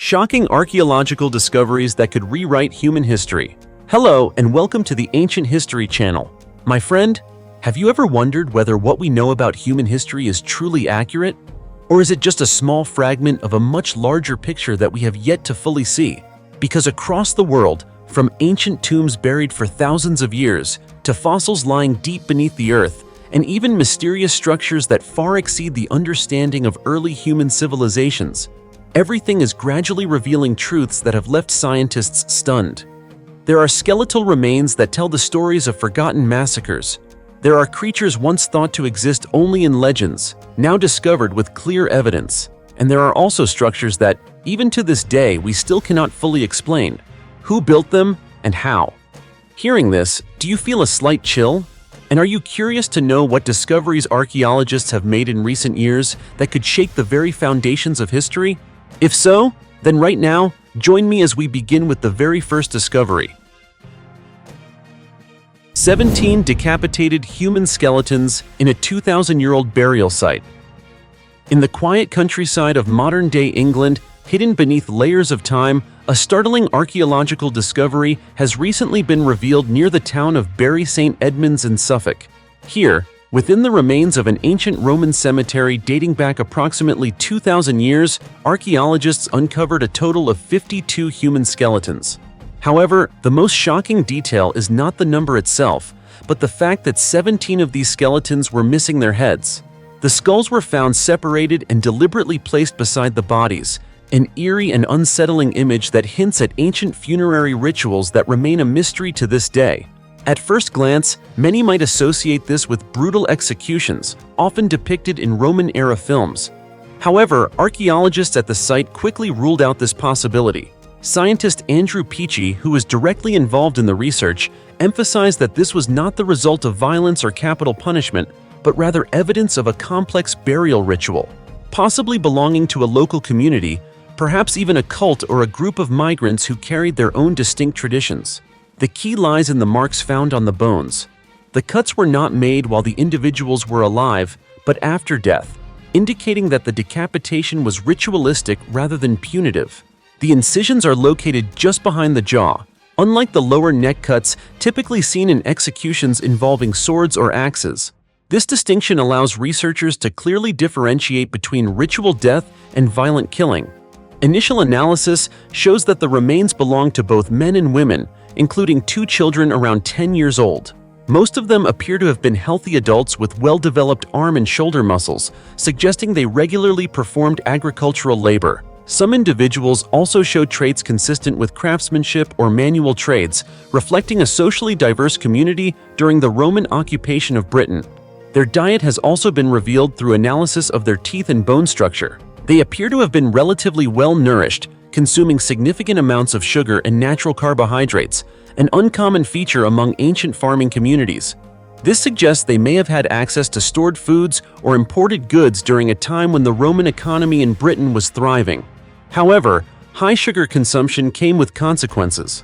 Shocking archaeological discoveries that could rewrite human history. Hello, and welcome to the Ancient History channel. My friend, have you ever wondered whether what we know about human history is truly accurate? Or is it just a small fragment of a much larger picture that we have yet to fully see? Because across the world, from ancient tombs buried for thousands of years, to fossils lying deep beneath the earth, and even mysterious structures that far exceed the understanding of early human civilizations, everything is gradually revealing truths that have left scientists stunned. There are skeletal remains that tell the stories of forgotten massacres. There are creatures once thought to exist only in legends, now discovered with clear evidence. And there are also structures that, even to this day, we still cannot fully explain. Who built them and how? Hearing this, do you feel a slight chill? And are you curious to know what discoveries archaeologists have made in recent years that could shake the very foundations of history? If so, then right now, join me as we begin with the very first discovery. 17 decapitated human skeletons in a 2,000-year-old burial site. In the quiet countryside of modern-day England, hidden beneath layers of time, a startling archaeological discovery has recently been revealed near the town of Bury St. Edmunds in Suffolk. Here, within the remains of an ancient Roman cemetery dating back approximately 2,000 years, archaeologists uncovered a total of 52 human skeletons. However, the most shocking detail is not the number itself, but the fact that 17 of these skeletons were missing their heads. The skulls were found separated and deliberately placed beside the bodies, an eerie and unsettling image that hints at ancient funerary rituals that remain a mystery to this day. At first glance, many might associate this with brutal executions, often depicted in Roman-era films. However, archaeologists at the site quickly ruled out this possibility. Scientist Andrew Peachy, who was directly involved in the research, emphasized that this was not the result of violence or capital punishment, but rather evidence of a complex burial ritual, possibly belonging to a local community, perhaps even a cult or a group of migrants who carried their own distinct traditions. The key lies in the marks found on the bones. The cuts were not made while the individuals were alive, but after death, indicating that the decapitation was ritualistic rather than punitive. The incisions are located just behind the jaw, unlike the lower neck cuts typically seen in executions involving swords or axes. This distinction allows researchers to clearly differentiate between ritual death and violent killing. Initial analysis shows that the remains belong to both men and women, including 2 children around 10 years old. Most of them appear to have been healthy adults with well-developed arm and shoulder muscles, suggesting they regularly performed agricultural labor. Some individuals also show traits consistent with craftsmanship or manual trades, reflecting a socially diverse community during the Roman occupation of Britain. Their diet has also been revealed through analysis of their teeth and bone structure. They appear to have been relatively well-nourished, consuming significant amounts of sugar and natural carbohydrates, an uncommon feature among ancient farming communities. This suggests they may have had access to stored foods or imported goods during a time when the Roman economy in Britain was thriving. However, high sugar consumption came with consequences.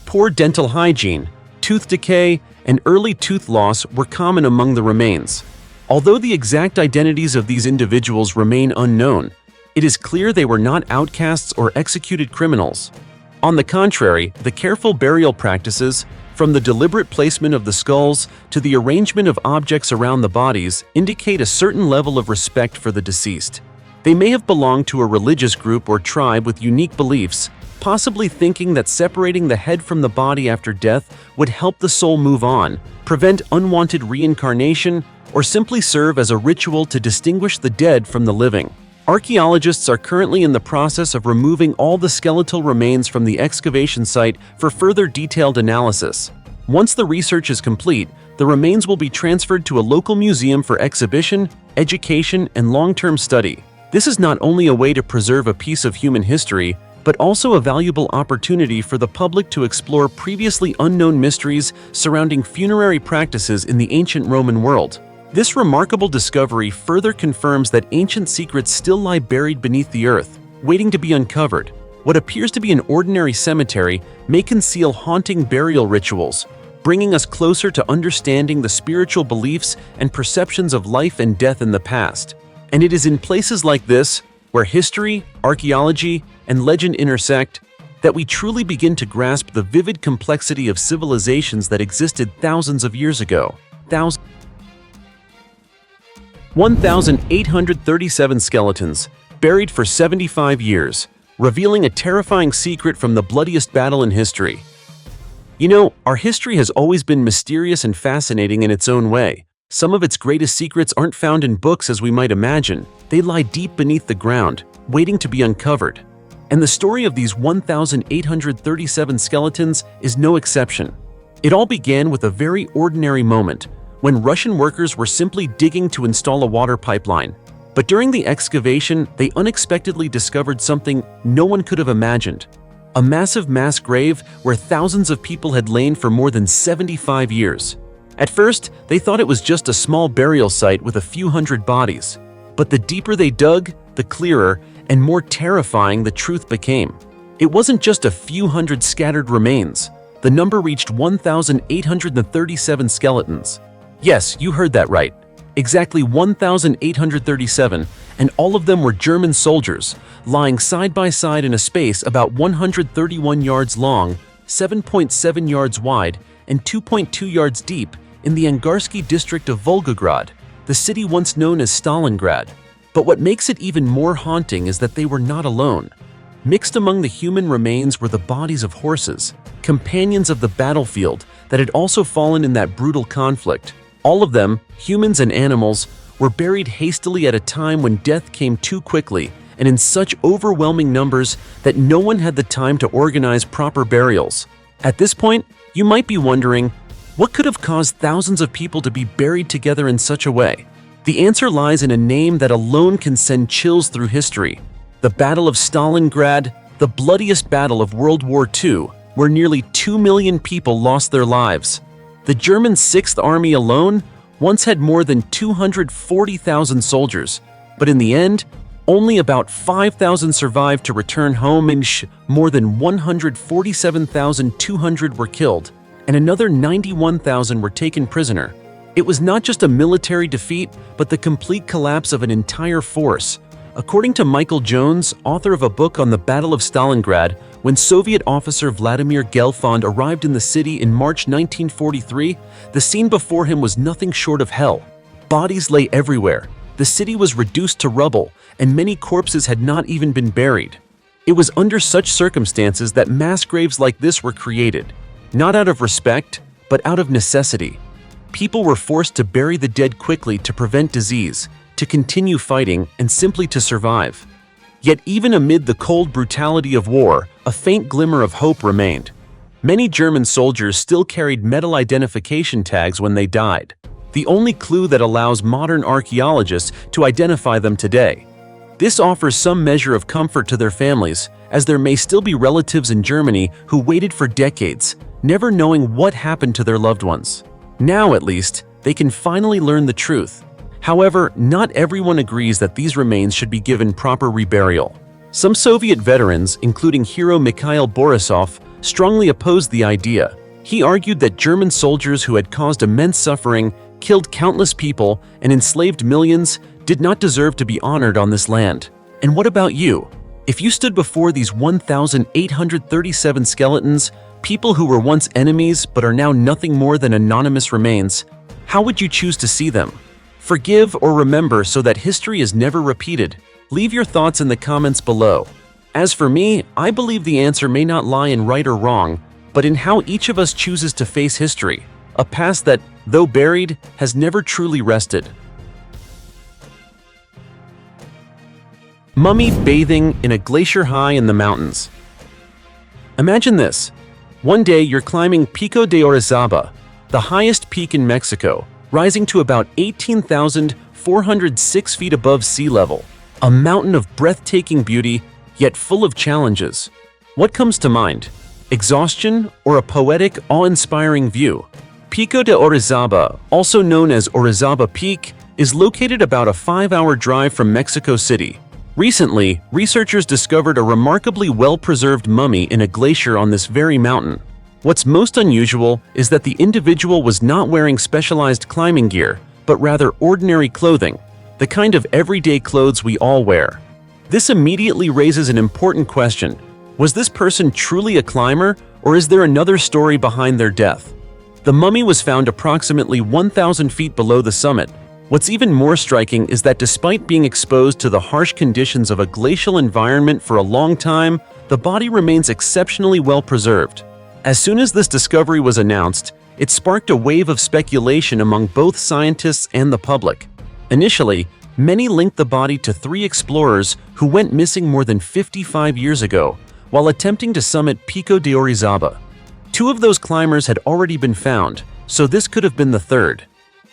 Poor dental hygiene, tooth decay, and early tooth loss were common among the remains. Although the exact identities of these individuals remain unknown, it is clear they were not outcasts or executed criminals. On the contrary, the careful burial practices, from the deliberate placement of the skulls to the arrangement of objects around the bodies, indicate a certain level of respect for the deceased. They may have belonged to a religious group or tribe with unique beliefs, possibly thinking that separating the head from the body after death would help the soul move on, prevent unwanted reincarnation, or simply serve as a ritual to distinguish the dead from the living. Archaeologists are currently in the process of removing all the skeletal remains from the excavation site for further detailed analysis. Once the research is complete, the remains will be transferred to a local museum for exhibition, education, and long-term study. This is not only a way to preserve a piece of human history, but also a valuable opportunity for the public to explore previously unknown mysteries surrounding funerary practices in the ancient Roman world. This remarkable discovery further confirms that ancient secrets still lie buried beneath the earth, waiting to be uncovered. What appears to be an ordinary cemetery may conceal haunting burial rituals, bringing us closer to understanding the spiritual beliefs and perceptions of life and death in the past. And it is in places like this where history, archaeology, and legend intersect, that we truly begin to grasp the vivid complexity of civilizations that existed thousands of years ago. 1,837 skeletons, buried for 75 years, revealing a terrifying secret from the bloodiest battle in history. You know, our history has always been mysterious and fascinating in its own way. Some of its greatest secrets aren't found in books as we might imagine. They lie deep beneath the ground, waiting to be uncovered. And the story of these 1,837 skeletons is no exception. It all began with a very ordinary moment, when Russian workers were simply digging to install a water pipeline. But during the excavation, they unexpectedly discovered something no one could have imagined. A massive mass grave where thousands of people had lain for more than 75 years. At first, they thought it was just a small burial site with a few hundred bodies. But the deeper they dug, the clearer and more terrifying the truth became. It wasn't just a few hundred scattered remains. The number reached 1,837 skeletons. Yes, you heard that right. Exactly 1,837, and all of them were German soldiers, lying side by side in a space about 131 yards long, 7.7 yards wide, and 2.2 yards deep in the Angarsky district of Volgograd, the city once known as Stalingrad. But what makes it even more haunting is that they were not alone. Mixed among the human remains were the bodies of horses, companions of the battlefield that had also fallen in that brutal conflict. All of them, humans and animals, were buried hastily at a time when death came too quickly and in such overwhelming numbers that no one had the time to organize proper burials. At this point, you might be wondering, what could have caused thousands of people to be buried together in such a way? The answer lies in a name that alone can send chills through history. The Battle of Stalingrad, the bloodiest battle of World War II, where nearly 2 million people lost their lives. The German 6th Army alone once had more than 240,000 soldiers, but in the end, only about 5,000 survived to return home and more than 147,200 were killed, and another 91,000 were taken prisoner. It was not just a military defeat, but the complete collapse of an entire force. According to Michael Jones, author of a book on the Battle of Stalingrad, when Soviet officer Vladimir Gelfand arrived in the city in March 1943, the scene before him was nothing short of hell. Bodies lay everywhere. The city was reduced to rubble, and many corpses had not even been buried. It was under such circumstances that mass graves like this were created, not out of respect, but out of necessity. People were forced to bury the dead quickly to prevent disease, to continue fighting, and simply to survive. Yet even amid the cold brutality of war, a faint glimmer of hope remained. Many German soldiers still carried metal identification tags when they died, the only clue that allows modern archaeologists to identify them today. This offers some measure of comfort to their families, as there may still be relatives in Germany who waited for decades, never knowing what happened to their loved ones. Now, at least, they can finally learn the truth. However, not everyone agrees that these remains should be given proper reburial. Some Soviet veterans, including hero Mikhail Borisov, strongly opposed the idea. He argued that German soldiers who had caused immense suffering, killed countless people, and enslaved millions did not deserve to be honored on this land. And what about you? If you stood before these 1,837 skeletons, people who were once enemies but are now nothing more than anonymous remains, how would you choose to see them? Forgive or remember so that history is never repeated. Leave your thoughts in the comments below. As for me, I believe the answer may not lie in right or wrong, but in how each of us chooses to face history, a past that, though buried, has never truly rested. Mummy bathing in a glacier high in the mountains. Imagine this. One day you're climbing Pico de Orizaba, the highest peak in Mexico, rising to about 18,406 feet above sea level. A mountain of breathtaking beauty, yet full of challenges. What comes to mind? Exhaustion or a poetic, awe-inspiring view? Pico de Orizaba, also known as Orizaba Peak, is located about a 5-hour drive from Mexico City. Recently, researchers discovered a remarkably well-preserved mummy in a glacier on this very mountain. What's most unusual is that the individual was not wearing specialized climbing gear, but rather ordinary clothing, the kind of everyday clothes we all wear. This immediately raises an important question. Was this person truly a climber, or is there another story behind their death? The mummy was found approximately 1,000 feet below the summit. What's even more striking is that despite being exposed to the harsh conditions of a glacial environment for a long time, the body remains exceptionally well preserved. As soon as this discovery was announced, it sparked a wave of speculation among both scientists and the public. Initially, many linked the body to 3 explorers who went missing more than 55 years ago while attempting to summit Pico de Orizaba. 2 of those climbers had already been found, so this could have been the third.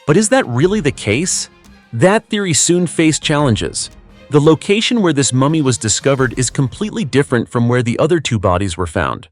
But is that really the case? That theory soon faced challenges. The location where this mummy was discovered is completely different from where the other 2 bodies were found.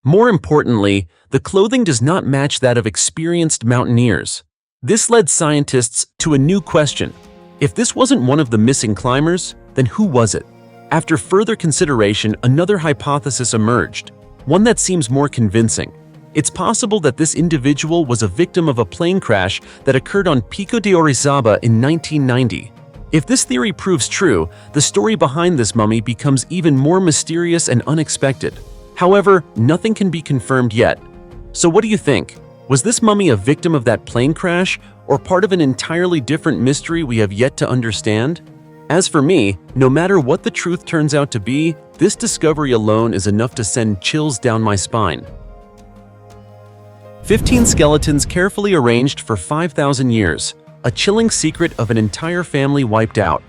More importantly, the clothing does not match that of experienced mountaineers. This led scientists to a new question. If this wasn't one of the missing climbers, then who was it? After further consideration, another hypothesis emerged, one that seems more convincing. It's possible that this individual was a victim of a plane crash that occurred on Pico de Orizaba in 1990. If this theory proves true, the story behind this mummy becomes even more mysterious and unexpected. However, nothing can be confirmed yet. So what do you think? Was this mummy a victim of that plane crash, or part of an entirely different mystery we have yet to understand? As for me, no matter what the truth turns out to be, this discovery alone is enough to send chills down my spine. 15 skeletons carefully arranged for 5,000 years, a chilling secret of an entire family wiped out.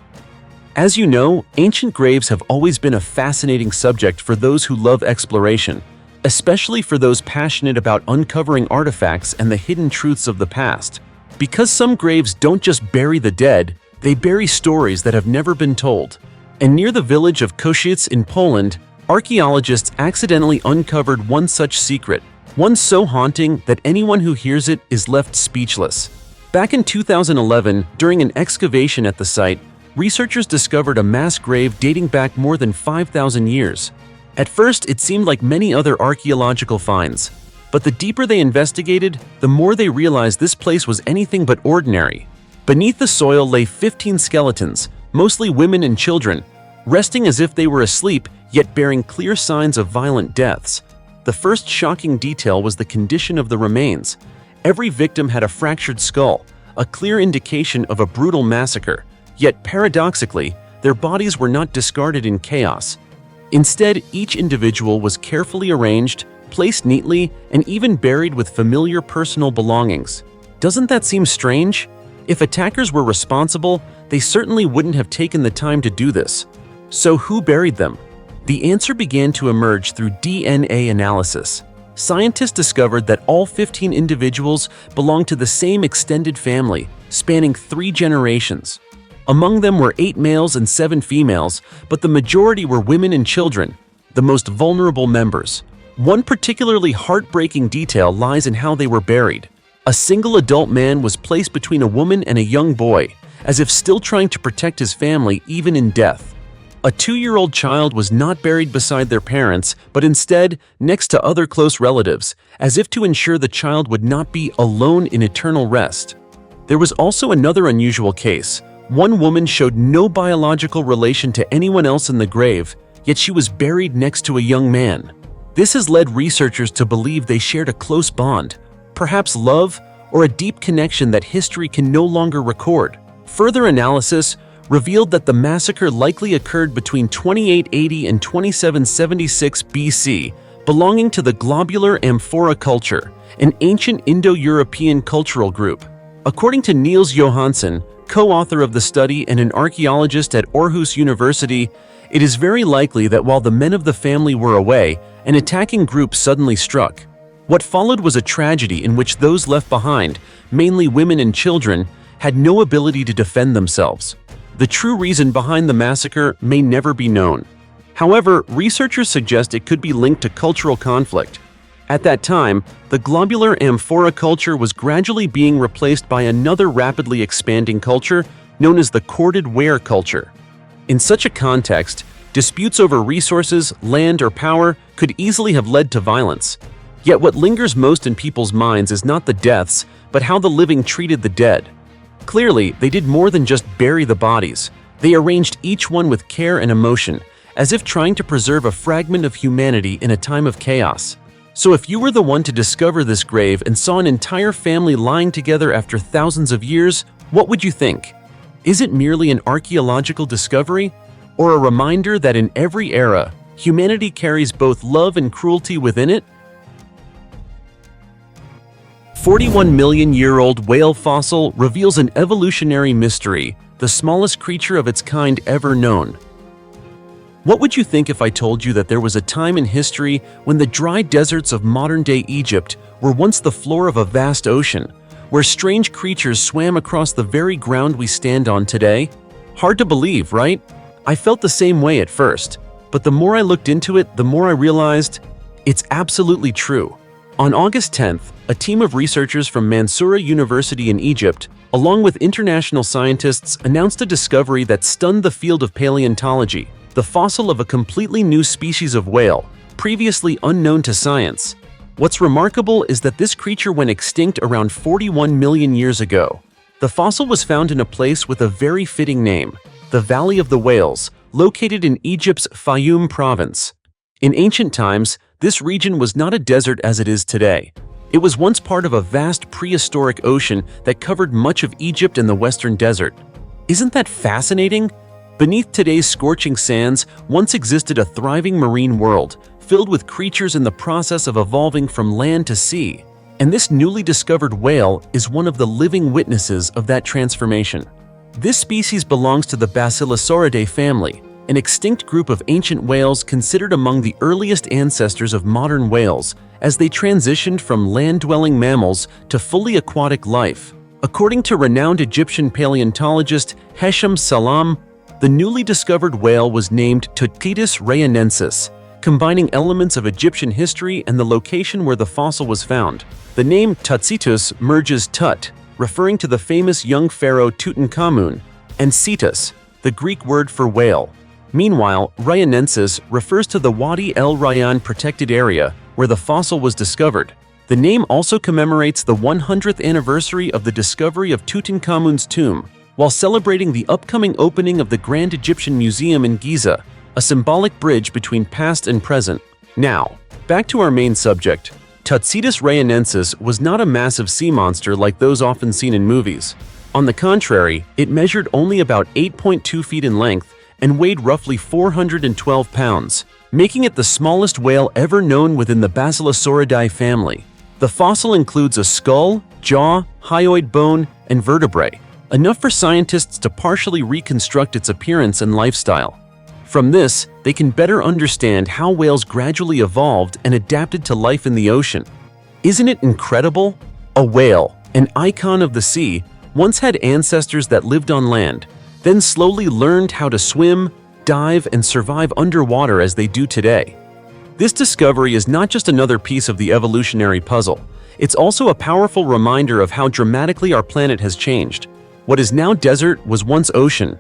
As you know, ancient graves have always been a fascinating subject for those who love exploration, especially for those passionate about uncovering artifacts and the hidden truths of the past. Because some graves don't just bury the dead, they bury stories that have never been told. And near the village of Kosice in Poland, archaeologists accidentally uncovered one such secret, one so haunting that anyone who hears it is left speechless. Back in 2011, during an excavation at the site, researchers discovered a mass grave dating back more than 5,000 years. At first, it seemed like many other archaeological finds, but the deeper they investigated, the more they realized this place was anything but ordinary. Beneath the soil lay 15 skeletons, mostly women and children, resting as if they were asleep, yet bearing clear signs of violent deaths. The first shocking detail was the condition of the remains. Every victim had a fractured skull, a clear indication of a brutal massacre. Yet paradoxically, their bodies were not discarded in chaos. Instead, each individual was carefully arranged, placed neatly, and even buried with familiar personal belongings. Doesn't that seem strange? If attackers were responsible, they certainly wouldn't have taken the time to do this. So who buried them? The answer began to emerge through DNA analysis. Scientists discovered that all 15 individuals belonged to the same extended family, spanning 3 generations. Among them were 8 males and 7 females, but the majority were women and children, the most vulnerable members. One particularly heartbreaking detail lies in how they were buried. A single adult man was placed between a woman and a young boy, as if still trying to protect his family even in death. A 2-year-old child was not buried beside their parents, but instead next to other close relatives, as if to ensure the child would not be alone in eternal rest. There was also another unusual case. One woman showed no biological relation to anyone else in the grave, yet she was buried next to a young man. This has led researchers to believe they shared a close bond, perhaps love, or a deep connection that history can no longer record. Further analysis revealed that the massacre likely occurred between 2880 and 2776 BC, belonging to the globular amphora culture, an ancient Indo-European cultural group. According to Niels Johansson, co-author of the study and an archaeologist at Aarhus University, it is very likely that while the men of the family were away, an attacking group suddenly struck. What followed was a tragedy in which those left behind, mainly women and children, had no ability to defend themselves. The true reason behind the massacre may never be known. However, researchers suggest it could be linked to cultural conflict. At that time, the globular amphora culture was gradually being replaced by another rapidly expanding culture known as the corded ware culture. In such a context, disputes over resources, land, or power could easily have led to violence. Yet what lingers most in people's minds is not the deaths, but how the living treated the dead. Clearly, they did more than just bury the bodies. They arranged each one with care and emotion, as if trying to preserve a fragment of humanity in a time of chaos. So if you were the one to discover this grave and saw an entire family lying together after thousands of years, what would you think? Is it merely an archaeological discovery, or a reminder that in every era, humanity carries both love and cruelty within it? 41-million-year-old whale fossil reveals an evolutionary mystery, the smallest creature of its kind ever known. What would you think if I told you that there was a time in history when the dry deserts of modern-day Egypt were once the floor of a vast ocean, where strange creatures swam across the very ground we stand on today? Hard to believe, right? I felt the same way at first, but the more I looked into it, the more I realized it's absolutely true. On August 10th, a team of researchers from Mansoura University in Egypt, along with international scientists, announced a discovery that stunned the field of paleontology: the fossil of a completely new species of whale, previously unknown to science. What's remarkable is that this creature went extinct around 41 million years ago. The fossil was found in a place with a very fitting name, the Valley of the Whales, located in Egypt's Fayum province. In ancient times, this region was not a desert as it is today. It was once part of a vast prehistoric ocean that covered much of Egypt and the Western Desert. Isn't that fascinating? Beneath today's scorching sands once existed a thriving marine world, filled with creatures in the process of evolving from land to sea. And this newly discovered whale is one of the living witnesses of that transformation. This species belongs to the Basilosauridae family, an extinct group of ancient whales considered among the earliest ancestors of modern whales as they transitioned from land-dwelling mammals to fully aquatic life. According to renowned Egyptian paleontologist Hesham Salam, the newly discovered whale was named Tutketus rayonensis, combining elements of Egyptian history and the location where the fossil was found. The name Tutsitus merges Tut, referring to the famous young pharaoh Tutankhamun, and Cetus, the Greek word for whale. Meanwhile, rayonensis refers to the Wadi El Rayyan protected area where the fossil was discovered. The name also commemorates the 100th anniversary of the discovery of Tutankhamun's tomb, while celebrating the upcoming opening of the Grand Egyptian Museum in Giza, a symbolic bridge between past and present. Now, back to our main subject. Tutsitus rayonensis was not a massive sea monster like those often seen in movies. On the contrary, it measured only about 8.2 feet in length and weighed roughly 412 pounds, making it the smallest whale ever known within the Basilosauridae family. The fossil includes a skull, jaw, hyoid bone, and vertebrae, enough for scientists to partially reconstruct its appearance and lifestyle. From this, they can better understand how whales gradually evolved and adapted to life in the ocean. Isn't it incredible? A whale, an icon of the sea, once had ancestors that lived on land, then slowly learned how to swim, dive, and survive underwater as they do today. This discovery is not just another piece of the evolutionary puzzle. It's also a powerful reminder of how dramatically our planet has changed. What is now desert was once ocean,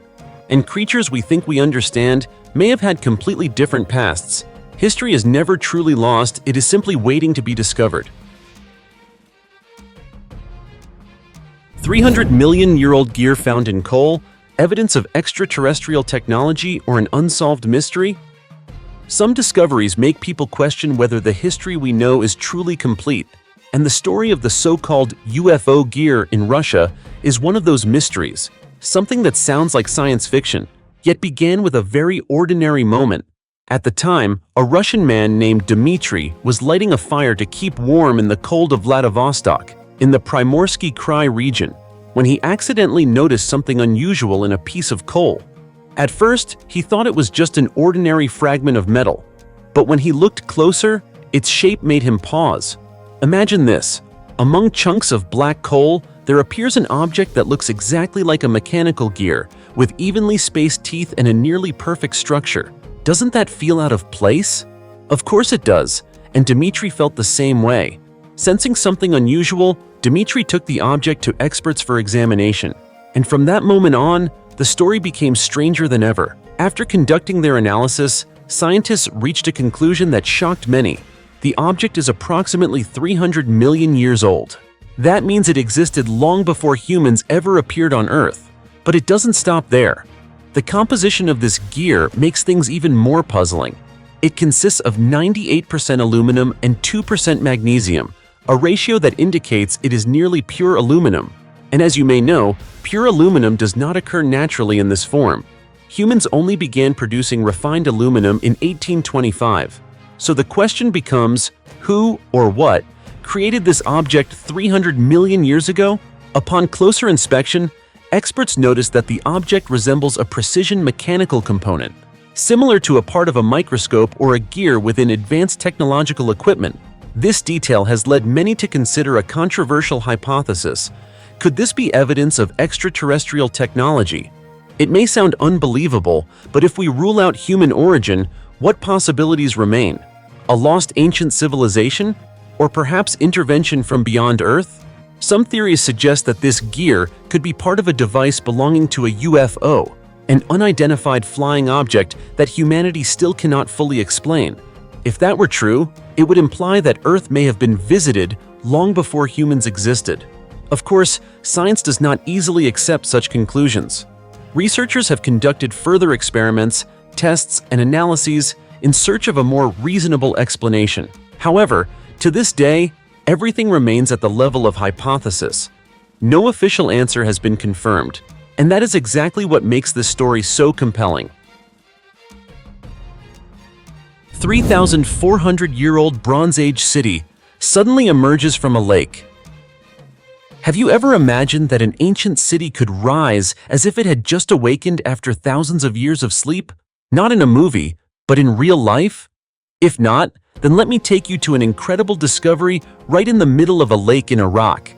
and creatures we think we understand may have had completely different pasts. History is never truly lost, it is simply waiting to be discovered. 300-million-year-old gear found in coal, evidence of extraterrestrial technology or an unsolved mystery? Some discoveries make people question whether the history we know is truly complete, and the story of the so-called UFO gear in Russia is one of those mysteries, something that sounds like science fiction, yet began with a very ordinary moment. At the time, a Russian man named Dmitry was lighting a fire to keep warm in the cold of Vladivostok, in the Primorsky Krai region, when he accidentally noticed something unusual in a piece of coal. At first, he thought it was just an ordinary fragment of metal, but when he looked closer, its shape made him pause. Imagine this: among chunks of black coal, there appears an object that looks exactly like a mechanical gear, with evenly spaced teeth and a nearly perfect structure. Doesn't that feel out of place? Of course it does, and Dmitry felt the same way. Sensing something unusual, Dmitry took the object to experts for examination, and from that moment on, the story became stranger than ever. After conducting their analysis, scientists reached a conclusion that shocked many. The object is approximately 300 million years old. That means it existed long before humans ever appeared on Earth. But it doesn't stop there. The composition of this gear makes things even more puzzling. It consists of 98% aluminum and 2% magnesium, a ratio that indicates it is nearly pure aluminum. And as you may know, pure aluminum does not occur naturally in this form. Humans only began producing refined aluminum in 1825. So the question becomes, who or what created this object 300 million years ago? Upon closer inspection, experts noticed that the object resembles a precision mechanical component, similar to a part of a microscope or a gear within advanced technological equipment. This detail has led many to consider a controversial hypothesis. Could this be evidence of extraterrestrial technology? It may sound unbelievable, but if we rule out human origin, what possibilities remain? A lost ancient civilization? Or perhaps intervention from beyond Earth? Some theories suggest that this gear could be part of a device belonging to a UFO, an unidentified flying object that humanity still cannot fully explain. If that were true, it would imply that Earth may have been visited long before humans existed. Of course, science does not easily accept such conclusions. Researchers have conducted further experiments, tests, and analyses in search of a more reasonable explanation. However, to this day, everything remains at the level of hypothesis. No official answer has been confirmed, and that is exactly what makes this story so compelling. 3,400-year-old Bronze Age city suddenly emerges from a lake. Have you ever imagined that an ancient city could rise as if it had just awakened after thousands of years of sleep? Not in a movie, but in real life? If not, then let me take you to an incredible discovery right in the middle of a lake in Iraq.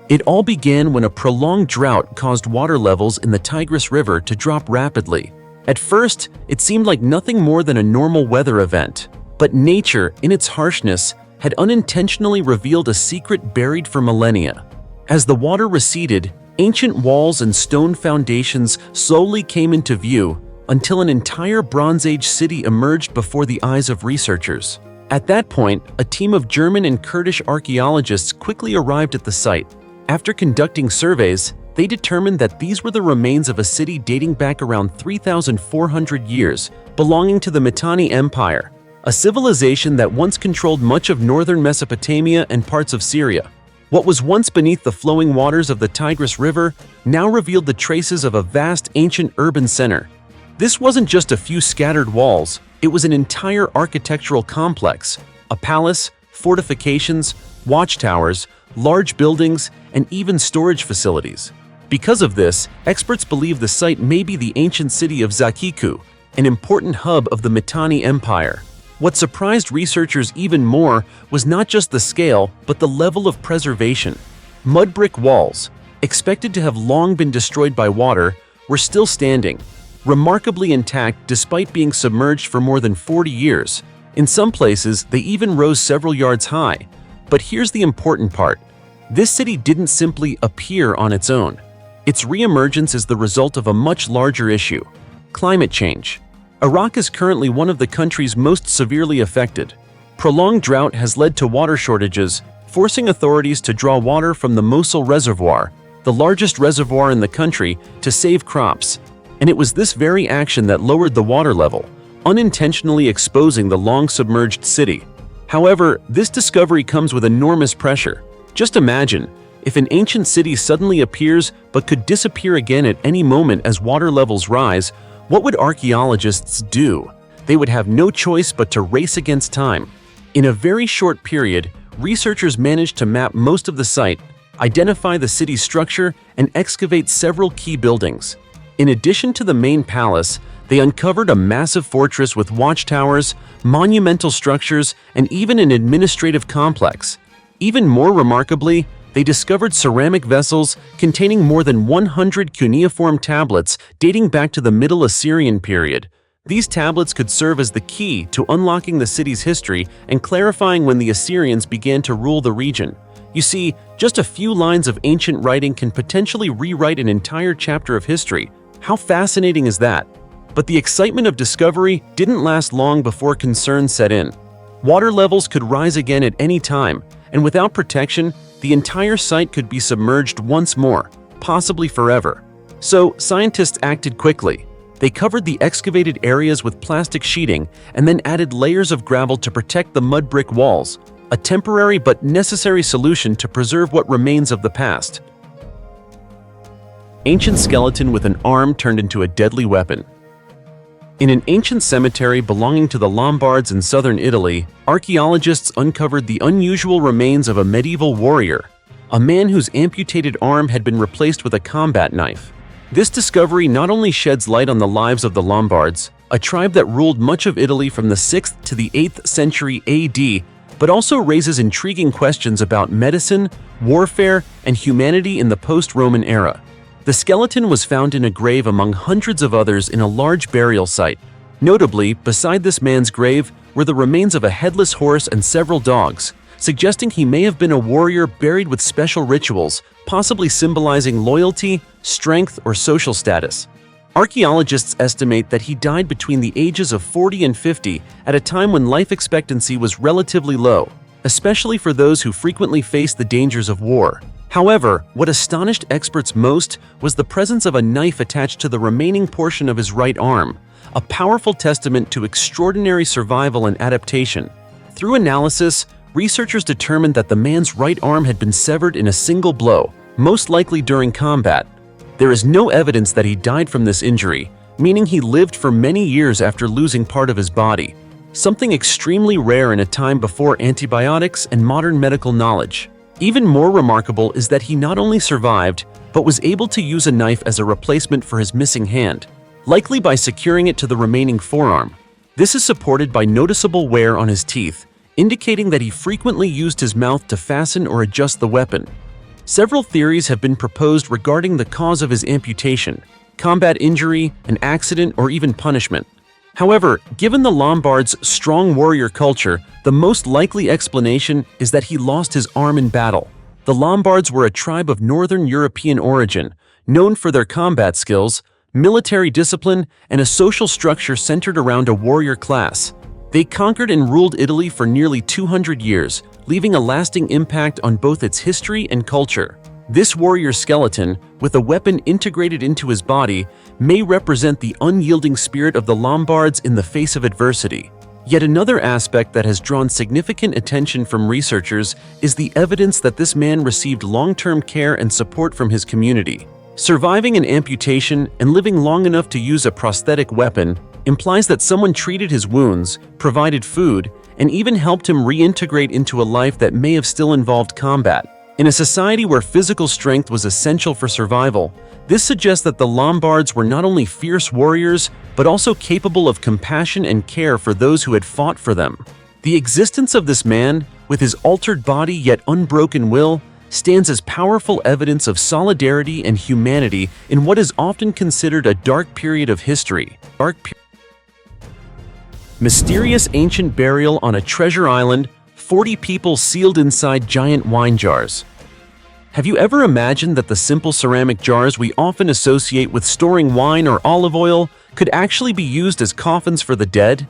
It all began when a prolonged drought caused water levels in the Tigris River to drop rapidly. At first, it seemed like nothing more than a normal weather event. But nature, in its harshness, had unintentionally revealed a secret buried for millennia. As the water receded, ancient walls and stone foundations slowly came into view until an entire Bronze Age city emerged before the eyes of researchers. At that point, a team of German and Kurdish archaeologists quickly arrived at the site. After conducting surveys, they determined that these were the remains of a city dating back around 3,400 years, belonging to the Mitanni Empire, a civilization that once controlled much of northern Mesopotamia and parts of Syria. What was once beneath the flowing waters of the Tigris River now revealed the traces of a vast ancient urban center. This wasn't just a few scattered walls, it was an entire architectural complex, a palace, fortifications, watchtowers, large buildings, and even storage facilities. Because of this, experts believe the site may be the ancient city of Zakiku, an important hub of the Mitanni Empire. What surprised researchers even more was not just the scale, but the level of preservation. Mud brick walls, expected to have long been destroyed by water, were still standing, remarkably intact despite being submerged for more than 40 years. In some places, they even rose several yards high. But here's the important part. This city didn't simply appear on its own. Its reemergence is the result of a much larger issue: climate change. Iraq is currently one of the countries most severely affected. Prolonged drought has led to water shortages, forcing authorities to draw water from the Mosul Reservoir, the largest reservoir in the country, to save crops. And it was this very action that lowered the water level, unintentionally exposing the long-submerged city. However, this discovery comes with enormous pressure. Just imagine, if an ancient city suddenly appears but could disappear again at any moment as water levels rise, what would archaeologists do? They would have no choice but to race against time. In a very short period, researchers managed to map most of the site, identify the city's structure, and excavate several key buildings. In addition to the main palace, they uncovered a massive fortress with watchtowers, monumental structures, and even an administrative complex. Even more remarkably, they discovered ceramic vessels containing more than 100 cuneiform tablets dating back to the Middle Assyrian period. These tablets could serve as the key to unlocking the city's history and clarifying when the Assyrians began to rule the region. You see, just a few lines of ancient writing can potentially rewrite an entire chapter of history. How fascinating is that? But the excitement of discovery didn't last long before concerns set in. Water levels could rise again at any time, and without protection, the entire site could be submerged once more, possibly forever. So, scientists acted quickly. They covered the excavated areas with plastic sheeting and then added layers of gravel to protect the mud brick walls, a temporary but necessary solution to preserve what remains of the past. Ancient skeleton with an arm turned into a deadly weapon. In an ancient cemetery belonging to the Lombards in southern Italy, archaeologists uncovered the unusual remains of a medieval warrior, a man whose amputated arm had been replaced with a combat knife. This discovery not only sheds light on the lives of the Lombards, a tribe that ruled much of Italy from the 6th to the 8th century AD, but also raises intriguing questions about medicine, warfare, and humanity in the post-Roman era. The skeleton was found in a grave among hundreds of others in a large burial site. Notably, beside this man's grave were the remains of a headless horse and several dogs, suggesting he may have been a warrior buried with special rituals, possibly symbolizing loyalty, strength, or social status. Archaeologists estimate that he died between the ages of 40 and 50 at a time when life expectancy was relatively low, especially for those who frequently faced the dangers of war. However, what astonished experts most was the presence of a knife attached to the remaining portion of his right arm, a powerful testament to extraordinary survival and adaptation. Through analysis, researchers determined that the man's right arm had been severed in a single blow, most likely during combat. There is no evidence that he died from this injury, meaning he lived for many years after losing part of his body, something extremely rare in a time before antibiotics and modern medical knowledge. Even more remarkable is that he not only survived, but was able to use a knife as a replacement for his missing hand, likely by securing it to the remaining forearm. This is supported by noticeable wear on his teeth, indicating that he frequently used his mouth to fasten or adjust the weapon. Several theories have been proposed regarding the cause of his amputation: combat injury, an accident, or even punishment. However, given the Lombards' strong warrior culture, the most likely explanation is that he lost his arm in battle. The Lombards were a tribe of northern European origin, known for their combat skills, military discipline, and a social structure centered around a warrior class. They conquered and ruled Italy for nearly 200 years, leaving a lasting impact on both its history and culture. This warrior skeleton, with a weapon integrated into his body, may represent the unyielding spirit of the Lombards in the face of adversity. Yet another aspect that has drawn significant attention from researchers is the evidence that this man received long-term care and support from his community. Surviving an amputation and living long enough to use a prosthetic weapon implies that someone treated his wounds, provided food, and even helped him reintegrate into a life that may have still involved combat. In a society where physical strength was essential for survival, this suggests that the Lombards were not only fierce warriors, but also capable of compassion and care for those who had fought for them. The existence of this man, with his altered body yet unbroken will, stands as powerful evidence of solidarity and humanity in what is often considered a dark period of history. Mysterious ancient burial on a treasure island, 40 people sealed inside giant wine jars. Have you ever imagined that the simple ceramic jars we often associate with storing wine or olive oil could actually be used as coffins for the dead?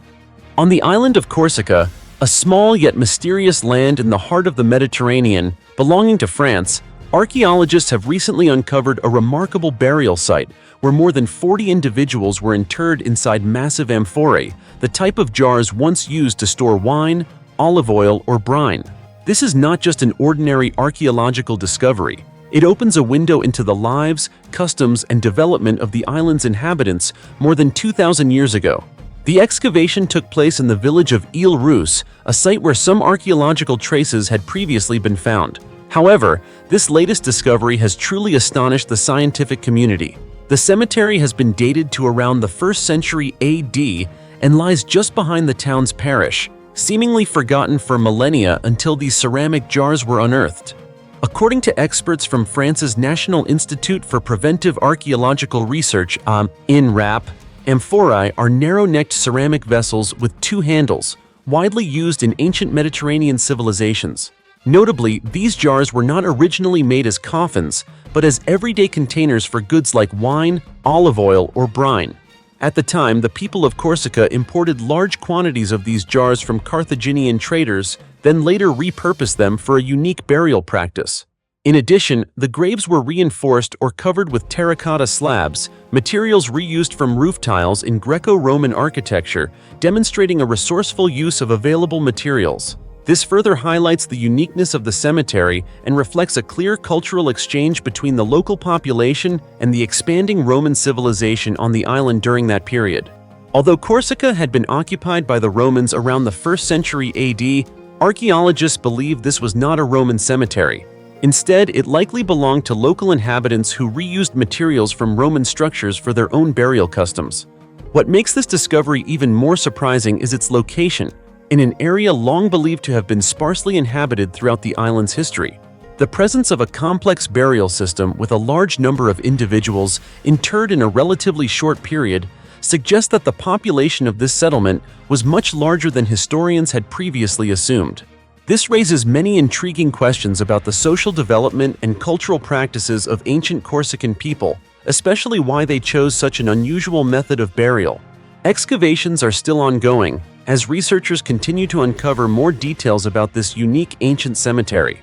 On the island of Corsica, a small yet mysterious land in the heart of the Mediterranean, belonging to France, archaeologists have recently uncovered a remarkable burial site where more than 40 individuals were interred inside massive amphorae, the type of jars once used to store wine, olive oil, or brine. This is not just an ordinary archaeological discovery. It opens a window into the lives, customs, and development of the island's inhabitants more than 2,000 years ago. The excavation took place in the village of Île-Rousse, a site where some archaeological traces had previously been found. However, this latest discovery has truly astonished the scientific community. The cemetery has been dated to around the 1st century AD and lies just behind the town's parish, seemingly forgotten for millennia until these ceramic jars were unearthed. According to experts from France's National Institute for Preventive Archaeological Research, INRAP, amphorae are narrow-necked ceramic vessels with 2 handles, widely used in ancient Mediterranean civilizations. Notably, these jars were not originally made as coffins, but as everyday containers for goods like wine, olive oil, or brine. At the time, the people of Corsica imported large quantities of these jars from Carthaginian traders, then later repurposed them for a unique burial practice. In addition, the graves were reinforced or covered with terracotta slabs, materials reused from roof tiles in Greco-Roman architecture, demonstrating a resourceful use of available materials. This further highlights the uniqueness of the cemetery and reflects a clear cultural exchange between the local population and the expanding Roman civilization on the island during that period. Although Corsica had been occupied by the Romans around the 1st century AD, archaeologists believe this was not a Roman cemetery. Instead, it likely belonged to local inhabitants who reused materials from Roman structures for their own burial customs. What makes this discovery even more surprising is its location, in an area long believed to have been sparsely inhabited throughout the island's history. The presence of a complex burial system with a large number of individuals interred in a relatively short period suggests that the population of this settlement was much larger than historians had previously assumed. This raises many intriguing questions about the social development and cultural practices of ancient Corsican people, especially why they chose such an unusual method of burial. Excavations are still ongoing, as researchers continue to uncover more details about this unique ancient cemetery.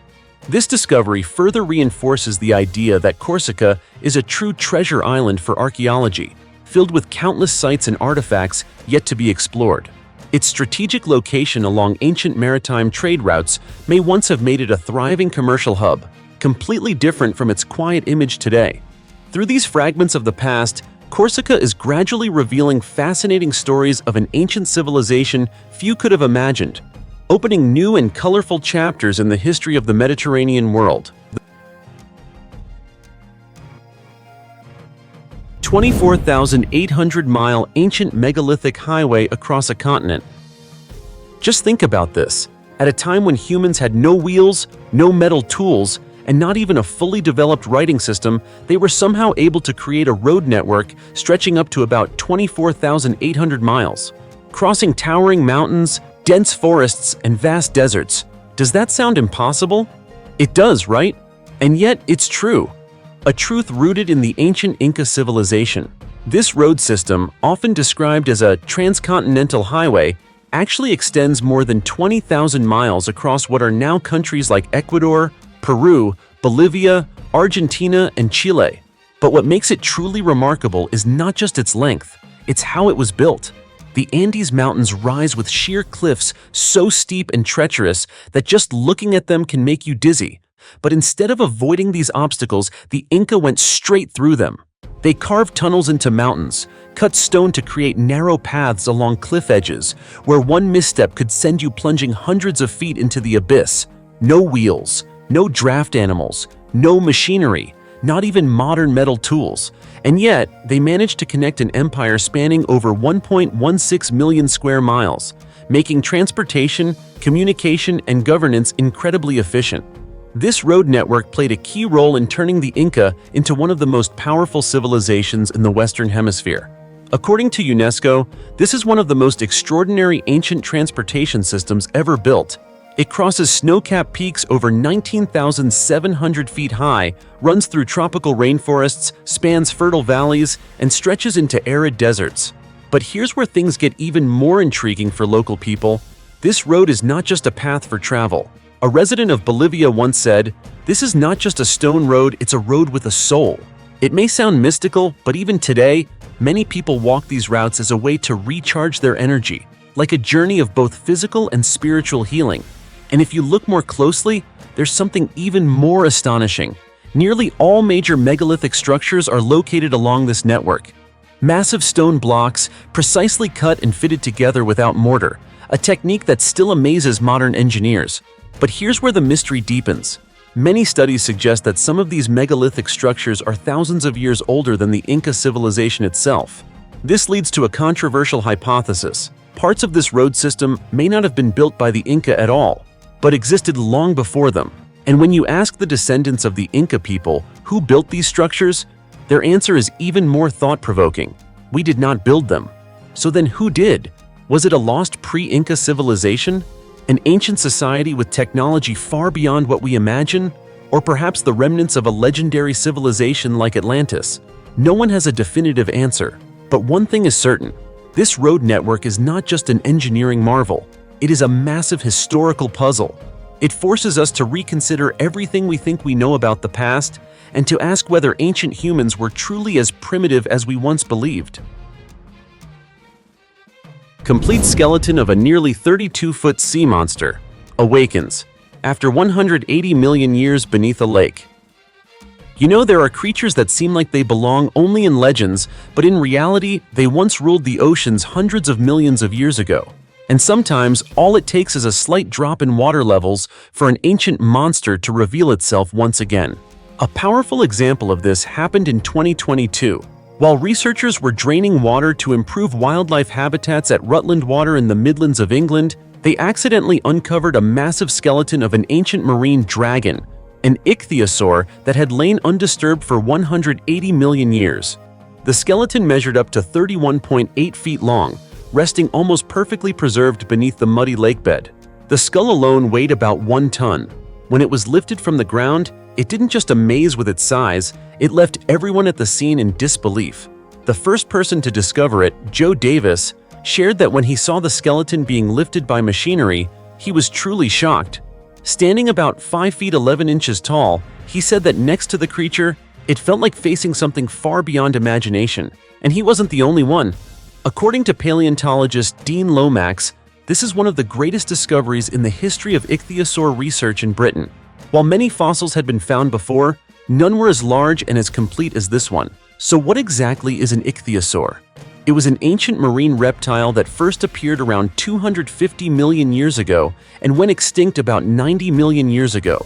This discovery further reinforces the idea that Corsica is a true treasure island for archaeology, filled with countless sites and artifacts yet to be explored. Its strategic location along ancient maritime trade routes may once have made it a thriving commercial hub, completely different from its quiet image today. Through these fragments of the past, Corsica is gradually revealing fascinating stories of an ancient civilization few could have imagined, opening new and colorful chapters in the history of the Mediterranean world. 24,800-mile ancient megalithic highway across a continent. Just think about this. At a time when humans had no wheels, no metal tools, and not even a fully developed writing system, they were somehow able to create a road network stretching up to about 24,800 miles, crossing towering mountains, dense forests, and vast deserts. Does that sound impossible? It does, right? And yet, it's true. A truth rooted in the ancient Inca civilization. This road system, often described as a transcontinental highway, actually extends more than 20,000 miles across what are now countries like Ecuador, Peru, Bolivia, Argentina, and Chile. But what makes it truly remarkable is not just its length, it's how it was built. The Andes Mountains rise with sheer cliffs so steep and treacherous that just looking at them can make you dizzy. But instead of avoiding these obstacles, the Inca went straight through them. They carved tunnels into mountains, cut stone to create narrow paths along cliff edges, where one misstep could send you plunging hundreds of feet into the abyss. No wheels, no draft animals, no machinery, not even modern metal tools. And yet, they managed to connect an empire spanning over 1.16 million square miles, making transportation, communication, and governance incredibly efficient. This road network played a key role in turning the Inca into one of the most powerful civilizations in the Western Hemisphere. According to UNESCO, this is one of the most extraordinary ancient transportation systems ever built. It crosses snow-capped peaks over 19,700 feet high, runs through tropical rainforests, spans fertile valleys, and stretches into arid deserts. But here's where things get even more intriguing for local people. This road is not just a path for travel. A resident of Bolivia once said, "This is not just a stone road, it's a road with a soul." It may sound mystical, but even today, many people walk these routes as a way to recharge their energy, like a journey of both physical and spiritual healing. And if you look more closely, there's something even more astonishing. Nearly all major megalithic structures are located along this network. Massive stone blocks, precisely cut and fitted together without mortar, a technique that still amazes modern engineers. But here's where the mystery deepens. Many studies suggest that some of these megalithic structures are thousands of years older than the Inca civilization itself. This leads to a controversial hypothesis. Parts of this road system may not have been built by the Inca at all, but existed long before them. And when you ask the descendants of the Inca people who built these structures, their answer is even more thought-provoking. We did not build them. So then who did? Was it a lost pre-Inca civilization? An ancient society with technology far beyond what we imagine? Or perhaps the remnants of a legendary civilization like Atlantis? No one has a definitive answer. But one thing is certain. This road network is not just an engineering marvel. It is a massive historical puzzle. It forces us to reconsider everything we think we know about the past and to ask whether ancient humans were truly as primitive as we once believed. Complete skeleton of a nearly 32-foot sea monster awakens after 180 million years beneath a lake. You know, there are creatures that seem like they belong only in legends, but in reality, they once ruled the oceans hundreds of millions of years ago. And sometimes, all it takes is a slight drop in water levels for an ancient monster to reveal itself once again. A powerful example of this happened in 2022. While researchers were draining water to improve wildlife habitats at Rutland Water in the Midlands of England, they accidentally uncovered a massive skeleton of an ancient marine dragon, an ichthyosaur that had lain undisturbed for 180 million years. The skeleton measured up to 31.8 feet long, resting almost perfectly preserved beneath the muddy lakebed. The skull alone weighed about 1 ton. When it was lifted from the ground, it didn't just amaze with its size, it left everyone at the scene in disbelief. The first person to discover it, Joe Davis, shared that when he saw the skeleton being lifted by machinery, he was truly shocked. Standing about 5 feet 11 inches tall, he said that next to the creature, it felt like facing something far beyond imagination. And he wasn't the only one. According to paleontologist Dean Lomax, this is one of the greatest discoveries in the history of ichthyosaur research in Britain. While many fossils had been found before, none were as large and as complete as this one. So what exactly is an ichthyosaur? It was an ancient marine reptile that first appeared around 250 million years ago and went extinct about 90 million years ago.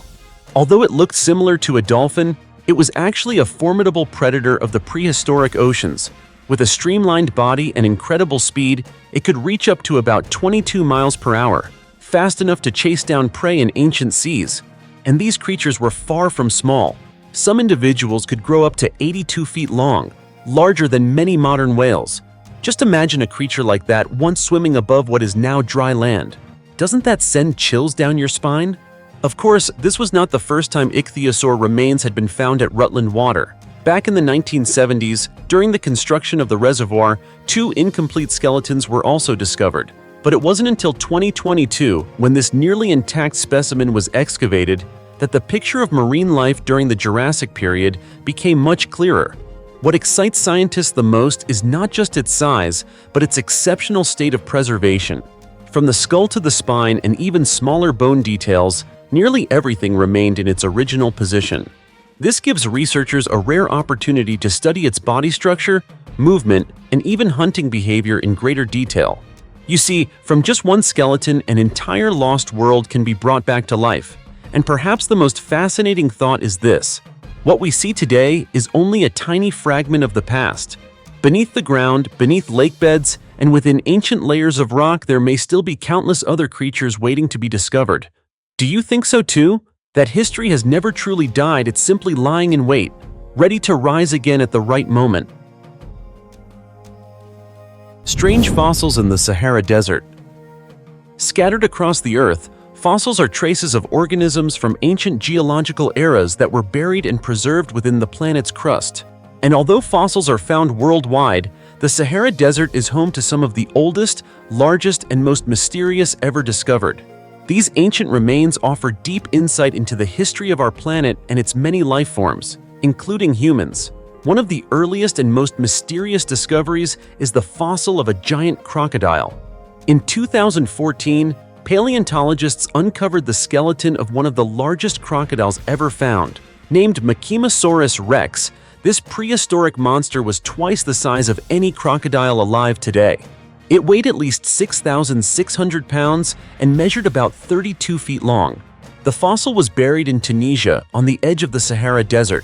Although it looked similar to a dolphin, it was actually a formidable predator of the prehistoric oceans. With a streamlined body and incredible speed, it could reach up to about 22 miles per hour, fast enough to chase down prey in ancient seas. And these creatures were far from small. Some individuals could grow up to 82 feet long, larger than many modern whales. Just imagine a creature like that once swimming above what is now dry land. Doesn't that send chills down your spine? Of course, this was not the first time ichthyosaur remains had been found at Rutland Water. Back in the 1970s, during the construction of the reservoir, 2 incomplete skeletons were also discovered. But it wasn't until 2022, when this nearly intact specimen was excavated, that the picture of marine life during the Jurassic period became much clearer. What excites scientists the most is not just its size, but its exceptional state of preservation. From the skull to the spine and even smaller bone details, nearly everything remained in its original position. This gives researchers a rare opportunity to study its body structure, movement, and even hunting behavior in greater detail. You see, from just one skeleton, an entire lost world can be brought back to life. And perhaps the most fascinating thought is this: what we see today is only a tiny fragment of the past. Beneath the ground, beneath lakebeds, and within ancient layers of rock, there may still be countless other creatures waiting to be discovered. Do you think so too? That history has never truly died, it's simply lying in wait, ready to rise again at the right moment. Strange fossils in the Sahara Desert. Scattered across the Earth, fossils are traces of organisms from ancient geological eras that were buried and preserved within the planet's crust. And although fossils are found worldwide, the Sahara Desert is home to some of the oldest, largest, and most mysterious ever discovered. These ancient remains offer deep insight into the history of our planet and its many life forms, including humans. One of the earliest and most mysterious discoveries is the fossil of a giant crocodile. In 2014, paleontologists uncovered the skeleton of one of the largest crocodiles ever found. Named Megalithic rex, this prehistoric monster was twice the size of any crocodile alive today. It weighed at least 6,600 pounds and measured about 32 feet long. The fossil was buried in Tunisia on the edge of the Sahara Desert.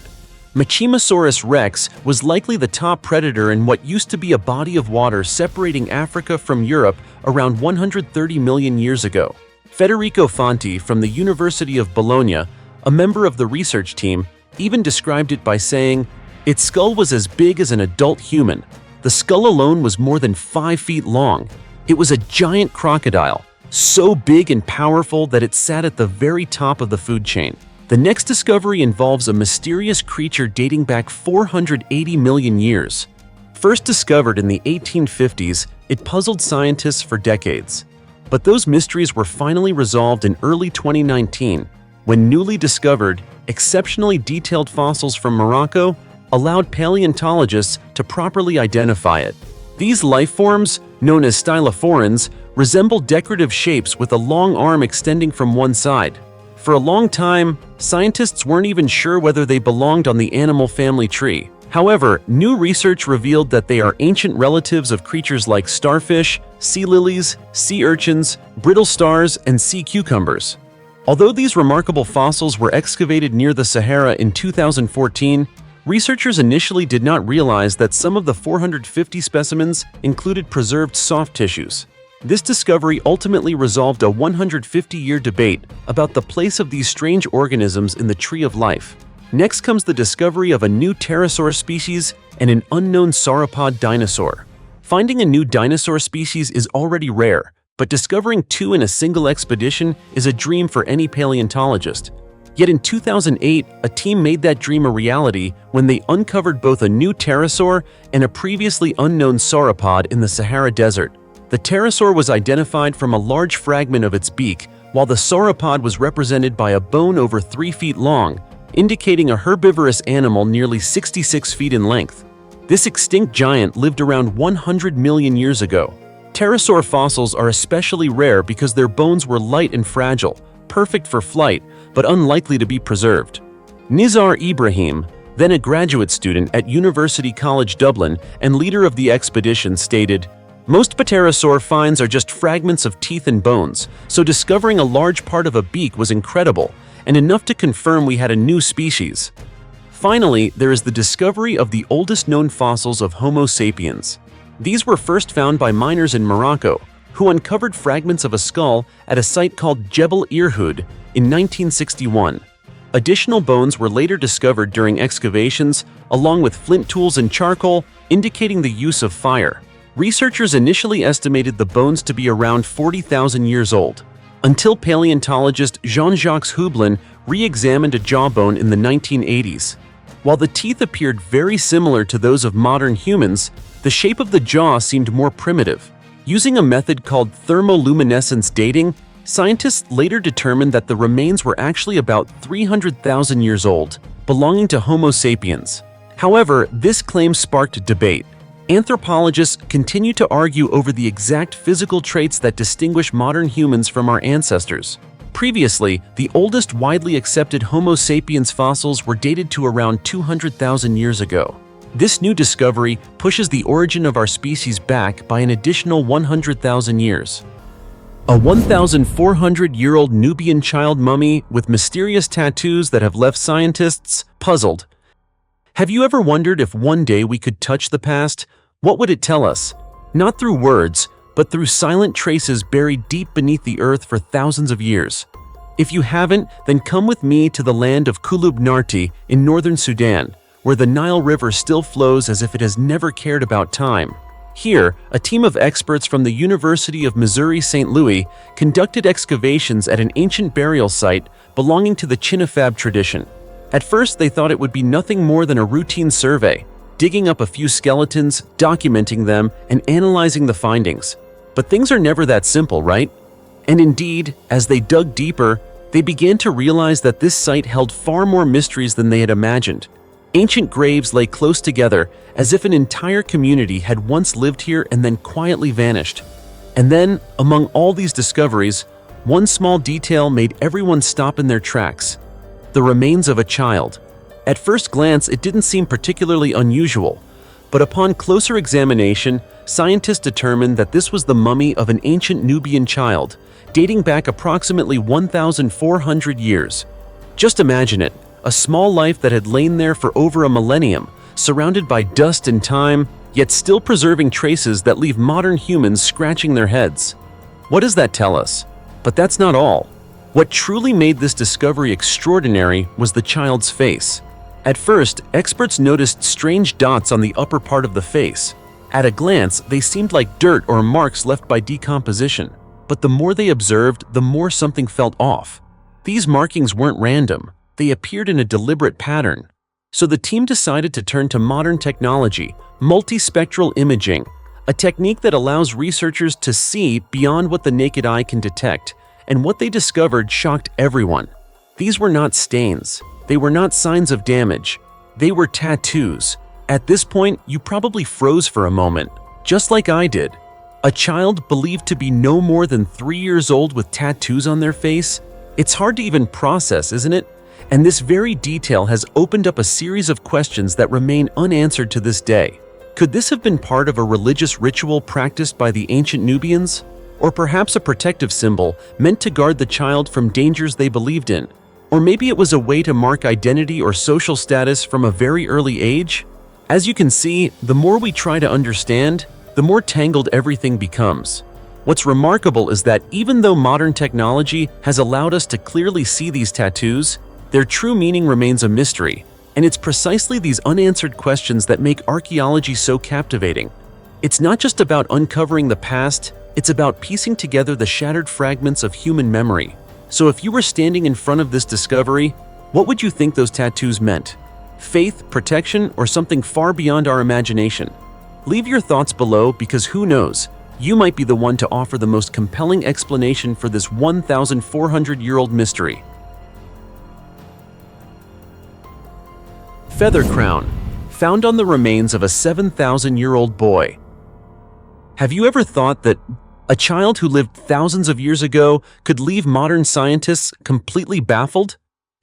Megalithic rex was likely the top predator in what used to be a body of water separating Africa from Europe around 130 million years ago. Federico Fanti from the University of Bologna, a member of the research team, even described it by saying, "Its skull was as big as an adult human. The skull alone was more than 5 feet long. It was a giant crocodile, so big and powerful that it sat at the very top of the food chain." The next discovery involves a mysterious creature dating back 480 million years. First discovered in the 1850s, it puzzled scientists for decades. But those mysteries were finally resolved in early 2019 when newly discovered, exceptionally detailed fossils from Morocco allowed paleontologists to properly identify it. These life forms, known as stylophorans, resemble decorative shapes with a long arm extending from one side. For a long time, scientists weren't even sure whether they belonged on the animal family tree. However, new research revealed that they are ancient relatives of creatures like starfish, sea lilies, sea urchins, brittle stars, and sea cucumbers. Although these remarkable fossils were excavated near the Sahara in 2014, researchers initially did not realize that some of the 450 specimens included preserved soft tissues. This discovery ultimately resolved a 150-year debate about the place of these strange organisms in the tree of life. Next comes the discovery of a new pterosaur species and an unknown sauropod dinosaur. Finding a new dinosaur species is already rare, but discovering two in a single expedition is a dream for any paleontologist. Yet in 2008, a team made that dream a reality when they uncovered both a new pterosaur and a previously unknown sauropod in the Sahara Desert. The pterosaur was identified from a large fragment of its beak, while the sauropod was represented by a bone over 3 feet long, indicating a herbivorous animal nearly 66 feet in length. This extinct giant lived around 100 million years ago. Pterosaur fossils are especially rare because their bones were light and fragile, perfect for flight, but unlikely to be preserved. Nizar Ibrahim, then a graduate student at University College Dublin and leader of the expedition, stated, "Most pterosaur finds are just fragments of teeth and bones, so discovering a large part of a beak was incredible, and enough to confirm we had a new species." Finally, there is the discovery of the oldest known fossils of Homo sapiens. These were first found by miners in Morocco, who uncovered fragments of a skull at a site called Jebel Irhoud in 1961. Additional bones were later discovered during excavations, along with flint tools and charcoal, indicating the use of fire. Researchers initially estimated the bones to be around 40,000 years old, until paleontologist Jean-Jacques Hublin re-examined a jawbone in the 1980s. While the teeth appeared very similar to those of modern humans, the shape of the jaw seemed more primitive. Using a method called thermoluminescence dating, scientists later determined that the remains were actually about 300,000 years old, belonging to Homo sapiens. However, this claim sparked debate. Anthropologists continue to argue over the exact physical traits that distinguish modern humans from our ancestors. Previously, the oldest widely accepted Homo sapiens fossils were dated to around 200,000 years ago. This new discovery pushes the origin of our species back by an additional 100,000 years. A 1,400-year-old Nubian child mummy with mysterious tattoos that have left scientists puzzled. Have you ever wondered if one day we could touch the past? What would it tell us? Not through words, but through silent traces buried deep beneath the earth for thousands of years. If you haven't, then come with me to the land of Kulub Narti in northern Sudan, where the Nile River still flows as if it has never cared about time. Here, a team of experts from the University of Missouri-St. Louis conducted excavations at an ancient burial site belonging to the Chinefab tradition. At first, they thought it would be nothing more than a routine survey, digging up a few skeletons, documenting them, and analyzing the findings. But things are never that simple, right? And indeed, as they dug deeper, they began to realize that this site held far more mysteries than they had imagined. Ancient graves lay close together, as if an entire community had once lived here and then quietly vanished. And then, among all these discoveries, one small detail made everyone stop in their tracks: the remains of a child. At first glance, it didn't seem particularly unusual, but upon closer examination, scientists determined that this was the mummy of an ancient Nubian child, dating back approximately 1,400 years. Just imagine it, a small life that had lain there for over a millennium, surrounded by dust and time, yet still preserving traces that leave modern humans scratching their heads. What does that tell us? But that's not all. What truly made this discovery extraordinary was the child's face. At first, experts noticed strange dots on the upper part of the face. At a glance, they seemed like dirt or marks left by decomposition. But the more they observed, the more something felt off. These markings weren't random. They appeared in a deliberate pattern. So the team decided to turn to modern technology, multispectral imaging, a technique that allows researchers to see beyond what the naked eye can detect, and what they discovered shocked everyone. These were not stains. They were not signs of damage. They were tattoos. At this point, you probably froze for a moment, just like I did. A child believed to be no more than 3 years old with tattoos on their face? It's hard to even process, isn't it? And this very detail has opened up a series of questions that remain unanswered to this day. Could this have been part of a religious ritual practiced by the ancient Nubians? Or perhaps a protective symbol meant to guard the child from dangers they believed in? Or maybe it was a way to mark identity or social status from a very early age? As you can see, the more we try to understand, the more tangled everything becomes. What's remarkable is that even though modern technology has allowed us to clearly see these tattoos, their true meaning remains a mystery, and it's precisely these unanswered questions that make archaeology so captivating. It's not just about uncovering the past, it's about piecing together the shattered fragments of human memory. So if you were standing in front of this discovery, what would you think those tattoos meant? Faith, protection, or something far beyond our imagination? Leave your thoughts below, because who knows, you might be the one to offer the most compelling explanation for this 1,400-year-old mystery. Feather crown, found on the remains of a 7,000-year-old boy. Have you ever thought that a child who lived thousands of years ago could leave modern scientists completely baffled?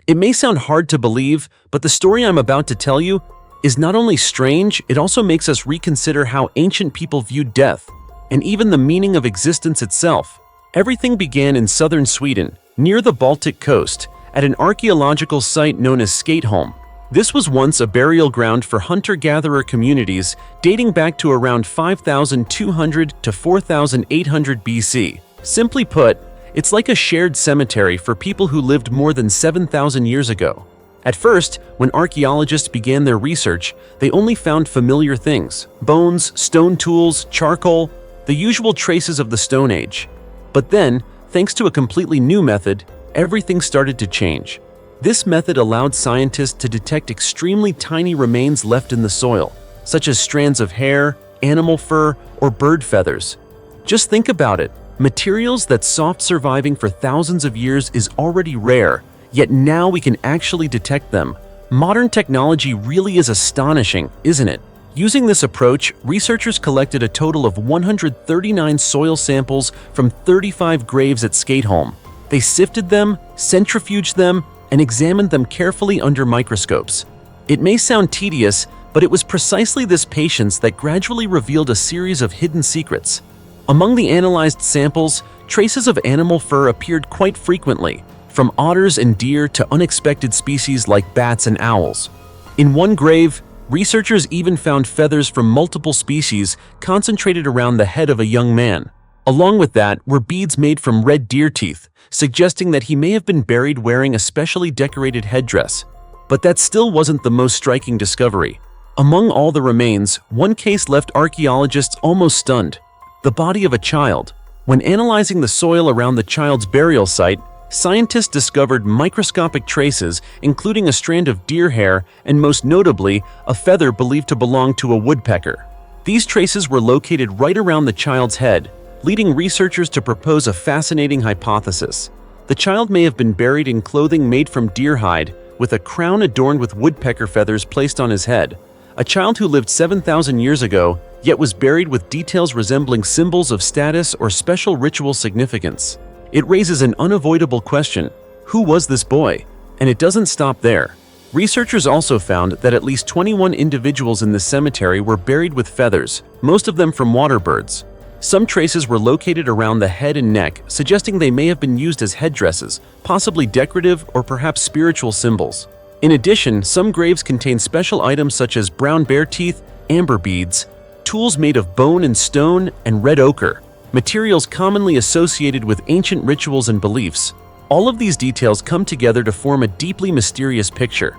It may sound hard to believe, but the story I'm about to tell you is not only strange, it also makes us reconsider how ancient people viewed death, and even the meaning of existence itself. Everything began in southern Sweden, near the Baltic coast, at an archaeological site known as Skateholm. This was once a burial ground for hunter-gatherer communities dating back to around 5,200 to 4,800 BC. Simply put, it's like a shared cemetery for people who lived more than 7,000 years ago. At first, when archaeologists began their research, they only found familiar things: bones, stone tools, charcoal, the usual traces of the Stone Age. But then, thanks to a completely new method, everything started to change. This method allowed scientists to detect extremely tiny remains left in the soil, such as strands of hair, animal fur, or bird feathers. Just think about it. Materials that's soft surviving for thousands of years is already rare, yet now we can actually detect them. Modern technology really is astonishing, isn't it? Using this approach, researchers collected a total of 139 soil samples from 35 graves at Skateholm. They sifted them, centrifuged them, and examined them carefully under microscopes. It may sound tedious, but it was precisely this patience that gradually revealed a series of hidden secrets. Among the analyzed samples, traces of animal fur appeared quite frequently, from otters and deer to unexpected species like bats and owls. In one grave, researchers even found feathers from multiple species concentrated around the head of a young man. Along with that were beads made from red deer teeth, suggesting that he may have been buried wearing a specially decorated headdress. But that still wasn't the most striking discovery. Among all the remains, one case left archaeologists almost stunned: the body of a child. When analyzing the soil around the child's burial site, scientists discovered microscopic traces, including a strand of deer hair and, most notably, a feather believed to belong to a woodpecker. These traces were located right around the child's head, leading researchers to propose a fascinating hypothesis. The child may have been buried in clothing made from deer hide, with a crown adorned with woodpecker feathers placed on his head. A child who lived 7,000 years ago, yet was buried with details resembling symbols of status or special ritual significance. It raises an unavoidable question: who was this boy? And it doesn't stop there. Researchers also found that at least 21 individuals in the cemetery were buried with feathers, most of them from water birds. Some traces were located around the head and neck, suggesting they may have been used as headdresses, possibly decorative or perhaps spiritual symbols. In addition, some graves contain special items such as brown bear teeth, amber beads, tools made of bone and stone, and red ochre, materials commonly associated with ancient rituals and beliefs. All of these details come together to form a deeply mysterious picture.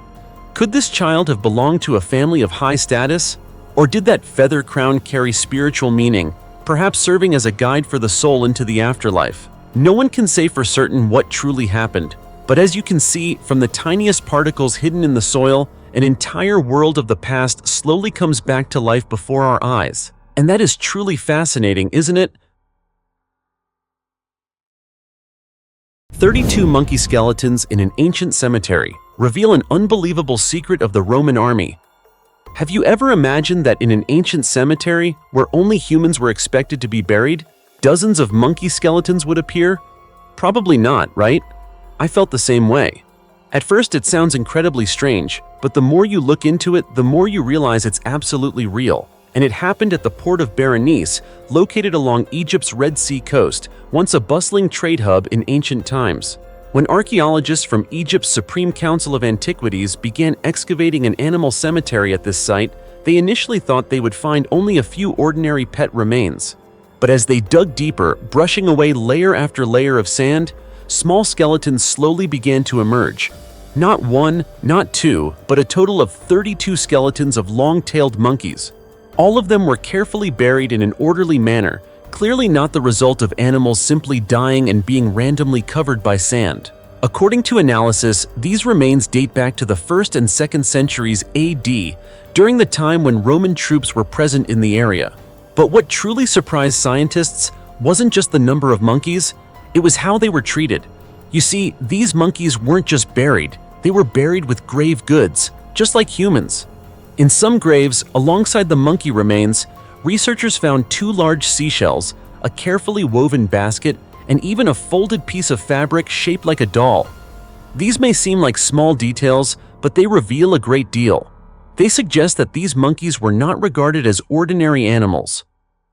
Could this child have belonged to a family of high status? Or did that feather crown carry spiritual meaning, perhaps serving as a guide for the soul into the afterlife? No one can say for certain what truly happened, but as you can see, from the tiniest particles hidden in the soil, an entire world of the past slowly comes back to life before our eyes. And that is truly fascinating, isn't it? 32 monkey skeletons in an ancient cemetery reveal an unbelievable secret of the Roman army. Have you ever imagined that in an ancient cemetery, where only humans were expected to be buried, dozens of monkey skeletons would appear? Probably not, right? I felt the same way. At first it sounds incredibly strange, but the more you look into it, the more you realize it's absolutely real. And it happened at the port of Berenice, located along Egypt's Red Sea coast, once a bustling trade hub in ancient times. When archaeologists from Egypt's Supreme Council of Antiquities began excavating an animal cemetery at this site, they initially thought they would find only a few ordinary pet remains. But as they dug deeper, brushing away layer after layer of sand, small skeletons slowly began to emerge. Not one, not two, but a total of 32 skeletons of long-tailed monkeys. All of them were carefully buried in an orderly manner, clearly not the result of animals simply dying and being randomly covered by sand. According to analysis, these remains date back to the 1st and 2nd centuries AD, during the time when Roman troops were present in the area. But what truly surprised scientists wasn't just the number of monkeys, it was how they were treated. You see, these monkeys weren't just buried, they were buried with grave goods, just like humans. In some graves, alongside the monkey remains, researchers found 2 large seashells, a carefully woven basket, and even a folded piece of fabric shaped like a doll. These may seem like small details, but they reveal a great deal. They suggest that these monkeys were not regarded as ordinary animals.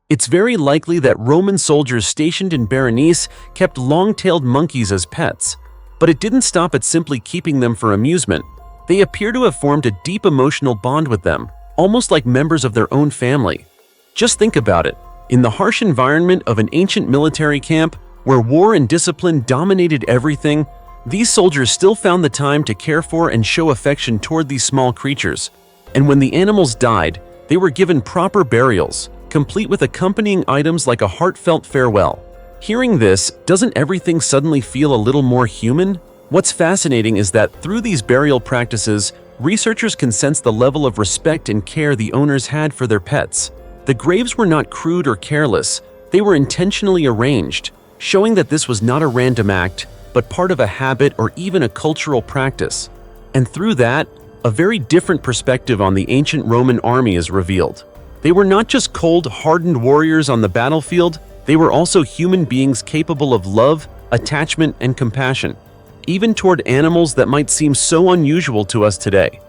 It's very likely that Roman soldiers stationed in Berenice kept long-tailed monkeys as pets. But it didn't stop at simply keeping them for amusement. They appear to have formed a deep emotional bond with them, almost like members of their own family. Just think about it. In the harsh environment of an ancient military camp, where war and discipline dominated everything, these soldiers still found the time to care for and show affection toward these small creatures. And when the animals died, they were given proper burials, complete with accompanying items like a heartfelt farewell. Hearing this, doesn't everything suddenly feel a little more human? What's fascinating is that through these burial practices, researchers can sense the level of respect and care the owners had for their pets. The graves were not crude or careless, they were intentionally arranged, showing that this was not a random act, but part of a habit or even a cultural practice. And through that, a very different perspective on the ancient Roman army is revealed. They were not just cold, hardened warriors on the battlefield, they were also human beings capable of love, attachment, and compassion, even toward animals that might seem so unusual to us today.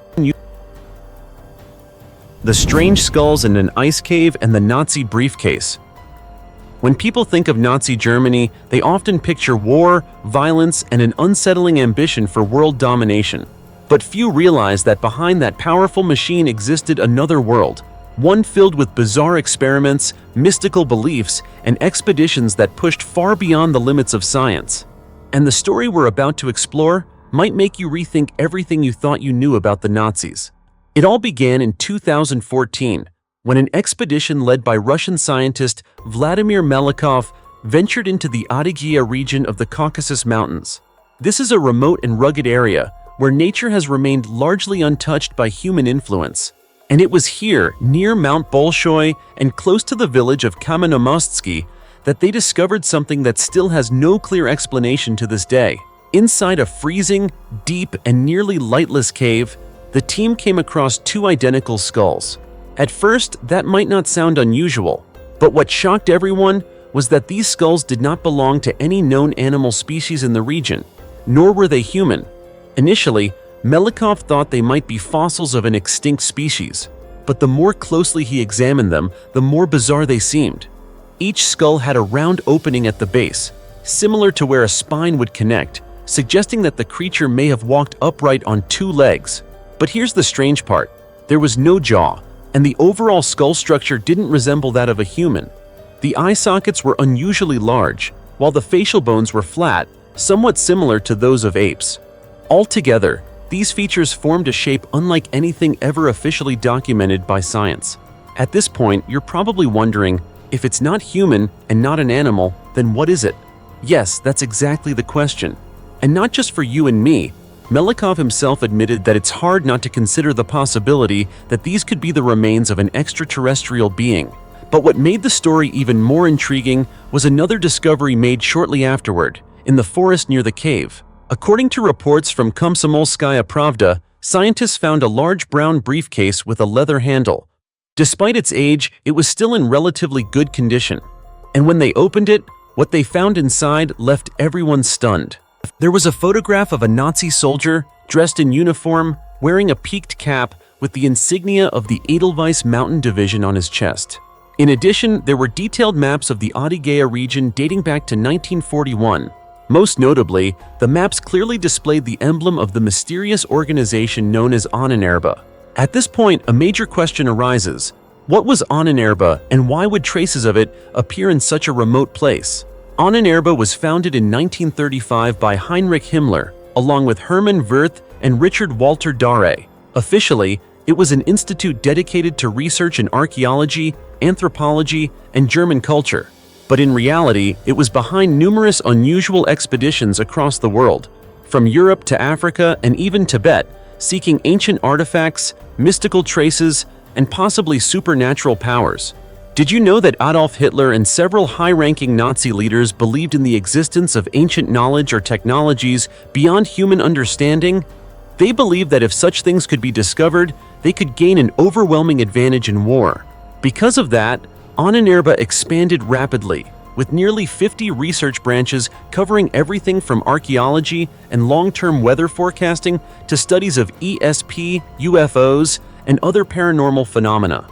The strange skulls in an ice cave and the Nazi briefcase. When people think of Nazi Germany, they often picture war, violence, and an unsettling ambition for world domination. But few realize that behind that powerful machine existed another world, one filled with bizarre experiments, mystical beliefs, and expeditions that pushed far beyond the limits of science. And the story we're about to explore might make you rethink everything you thought you knew about the Nazis. It all began in 2014, when an expedition led by Russian scientist Vladimir Melikov ventured into the Adygea region of the Caucasus Mountains. This is a remote and rugged area where nature has remained largely untouched by human influence. And it was here, near Mount Bolshoi and close to the village of Kamenomostsky, that they discovered something that still has no clear explanation to this day. Inside a freezing, deep, and nearly lightless cave, the team came across 2 identical skulls. At first, that might not sound unusual, but what shocked everyone was that these skulls did not belong to any known animal species in the region, nor were they human. Initially, Melikov thought they might be fossils of an extinct species, but the more closely he examined them, the more bizarre they seemed. Each skull had a round opening at the base, similar to where a spine would connect, suggesting that the creature may have walked upright on 2 legs. But here's the strange part. There was no jaw, and the overall skull structure didn't resemble that of a human. The eye sockets were unusually large, while the facial bones were flat, somewhat similar to those of apes. Altogether, these features formed a shape unlike anything ever officially documented by science. At this point, you're probably wondering, if it's not human and not an animal, then what is it? Yes, that's exactly the question. And not just for you and me. Melikov himself admitted that it's hard not to consider the possibility that these could be the remains of an extraterrestrial being, But what made the story even more intriguing was another discovery made shortly afterward, in the forest near the cave. According to reports from Komsomolskaya Pravda, scientists found a large brown briefcase with a leather handle. Despite its age, it was still in relatively good condition. And when they opened it, what they found inside left everyone stunned. There was a photograph of a Nazi soldier, dressed in uniform, wearing a peaked cap with the insignia of the Edelweiss Mountain Division on his chest. In addition, there were detailed maps of the Adygea region dating back to 1941. Most notably, the maps clearly displayed the emblem of the mysterious organization known as Ahnenerbe. At this point, a major question arises. What was Ahnenerbe, and why would traces of it appear in such a remote place? Ahnenerbe was founded in 1935 by Heinrich Himmler, along with Hermann Wirth and Richard Walter Daré. Officially, it was an institute dedicated to research in archaeology, anthropology, and German culture. But in reality, it was behind numerous unusual expeditions across the world, from Europe to Africa and even Tibet, seeking ancient artifacts, mystical traces, and possibly supernatural powers. Did you know that Adolf Hitler and several high-ranking Nazi leaders believed in the existence of ancient knowledge or technologies beyond human understanding? They believed that if such things could be discovered, they could gain an overwhelming advantage in war. Because of that, Ahnenerbe expanded rapidly, with nearly 50 research branches covering everything from archaeology and long-term weather forecasting to studies of ESP, UFOs, and other paranormal phenomena.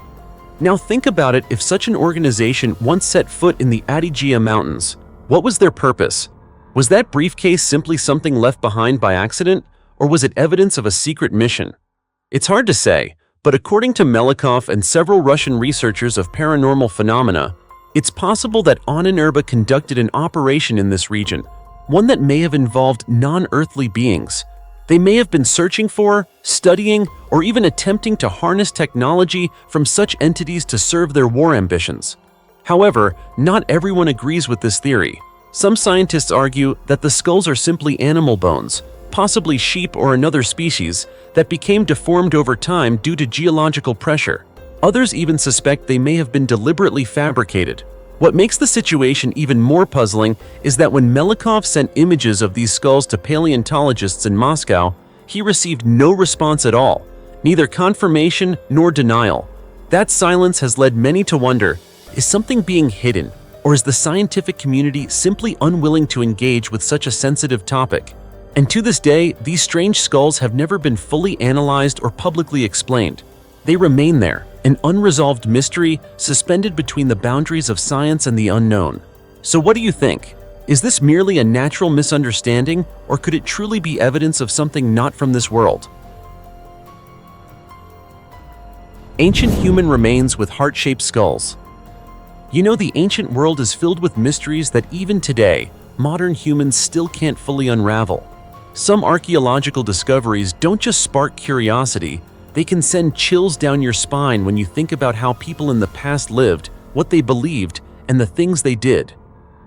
Now think about it, if such an organization once set foot in the Adygea Mountains, what was their purpose? Was that briefcase simply something left behind by accident, or was it evidence of a secret mission? It's hard to say, but according to Melikov and several Russian researchers of paranormal phenomena, it's possible that Ahnenerbe conducted an operation in this region, one that may have involved non-earthly beings. They may have been searching for, studying, or even attempting to harness technology from such entities to serve their war ambitions. However, not everyone agrees with this theory. Some scientists argue that the skulls are simply animal bones, possibly sheep or another species, that became deformed over time due to geological pressure. Others even suspect they may have been deliberately fabricated. What makes the situation even more puzzling is that when Melikov sent images of these skulls to paleontologists in Moscow, he received no response at all, neither confirmation nor denial. That silence has led many to wonder, is something being hidden, or is the scientific community simply unwilling to engage with such a sensitive topic? And to this day, these strange skulls have never been fully analyzed or publicly explained. They remain there, an unresolved mystery suspended between the boundaries of science and the unknown. So what do you think? Is this merely a natural misunderstanding, or could it truly be evidence of something not from this world? Ancient human remains with heart-shaped skulls. You know, the ancient world is filled with mysteries that even today, modern humans still can't fully unravel. Some archaeological discoveries don't just spark curiosity, they can send chills down your spine when you think about how people in the past lived, what they believed, and the things they did.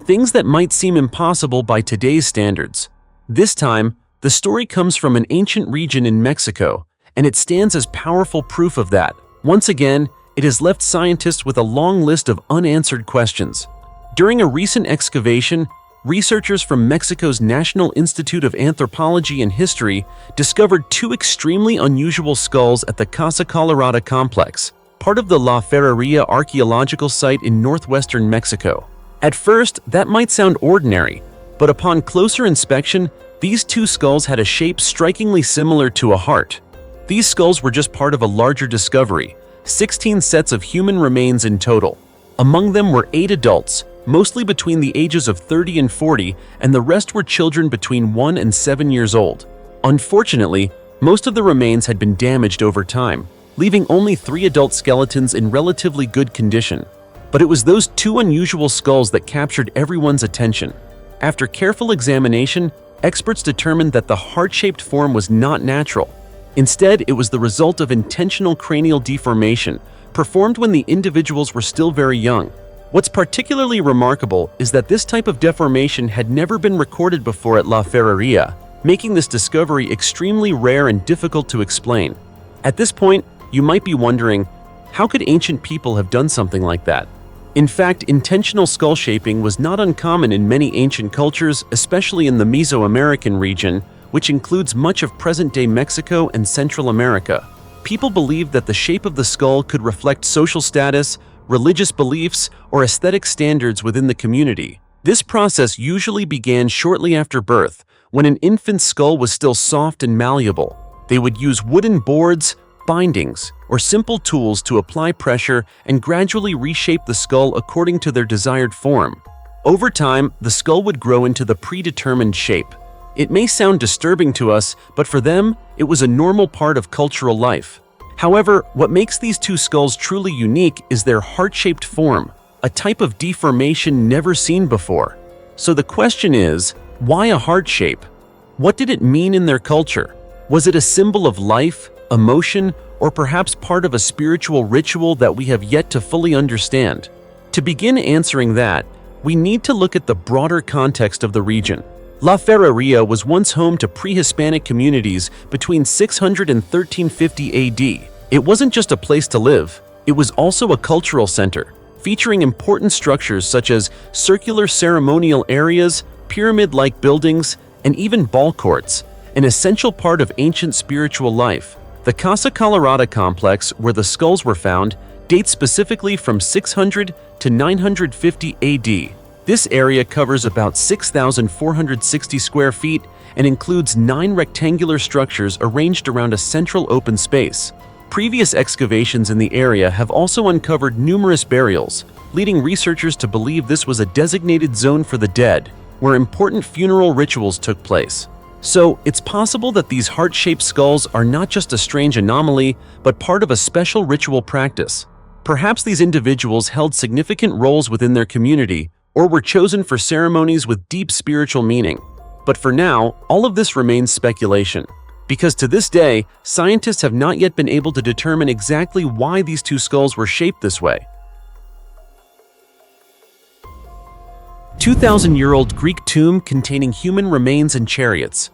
Things that might seem impossible by today's standards. This time, the story comes from an ancient region in Mexico, and it stands as powerful proof of that. Once again, it has left scientists with a long list of unanswered questions. During a recent excavation, researchers from Mexico's National Institute of Anthropology and History discovered two extremely unusual skulls at the Casa Colorada complex, part of the La Ferreria archaeological site in northwestern Mexico. At first, that might sound ordinary, but upon closer inspection, these two skulls had a shape strikingly similar to a heart. These skulls were just part of a larger discovery, 16 sets of human remains in total. Among them were 8 adults, mostly between the ages of 30 and 40, and the rest were children between 1 and 7 years old. Unfortunately, most of the remains had been damaged over time, leaving only 3 adult skeletons in relatively good condition. But it was those 2 unusual skulls that captured everyone's attention. After careful examination, experts determined that the heart-shaped form was not natural. Instead, it was the result of intentional cranial deformation, performed when the individuals were still very young. What's particularly remarkable is that this type of deformation had never been recorded before at La Ferreria, making this discovery extremely rare and difficult to explain. At this point, you might be wondering, how could ancient people have done something like that? In fact, intentional skull shaping was not uncommon in many ancient cultures, especially in the Mesoamerican region, which includes much of present-day Mexico and Central America. People believed that the shape of the skull could reflect social status, religious beliefs, or aesthetic standards within the community. This process usually began shortly after birth, when an infant's skull was still soft and malleable. They would use wooden boards, bindings, or simple tools to apply pressure and gradually reshape the skull according to their desired form. Over time, the skull would grow into the predetermined shape. It may sound disturbing to us, but for them, it was a normal part of cultural life. However, what makes these two skulls truly unique is their heart-shaped form, a type of deformation never seen before. So the question is, why a heart shape? What did it mean in their culture? Was it a symbol of life, emotion, or perhaps part of a spiritual ritual that we have yet to fully understand? To begin answering that, we need to look at the broader context of the region. La Ferreria was once home to pre-Hispanic communities between 600 and 1350 AD. It wasn't just a place to live, it was also a cultural center, featuring important structures such as circular ceremonial areas, pyramid-like buildings, and even ball courts, an essential part of ancient spiritual life. The Casa Colorada complex, where the skulls were found, dates specifically from 600 to 950 AD. This area covers about 6,460 square feet and includes 9 rectangular structures arranged around a central open space. Previous excavations in the area have also uncovered numerous burials, leading researchers to believe this was a designated zone for the dead, where important funeral rituals took place. So, it's possible that these heart-shaped skulls are not just a strange anomaly, but part of a special ritual practice. Perhaps these individuals held significant roles within their community, or were chosen for ceremonies with deep spiritual meaning. But for now, all of this remains speculation, because to this day, scientists have not yet been able to determine exactly why these two skulls were shaped this way. 2,000-year-old Greek tomb containing human remains and chariots.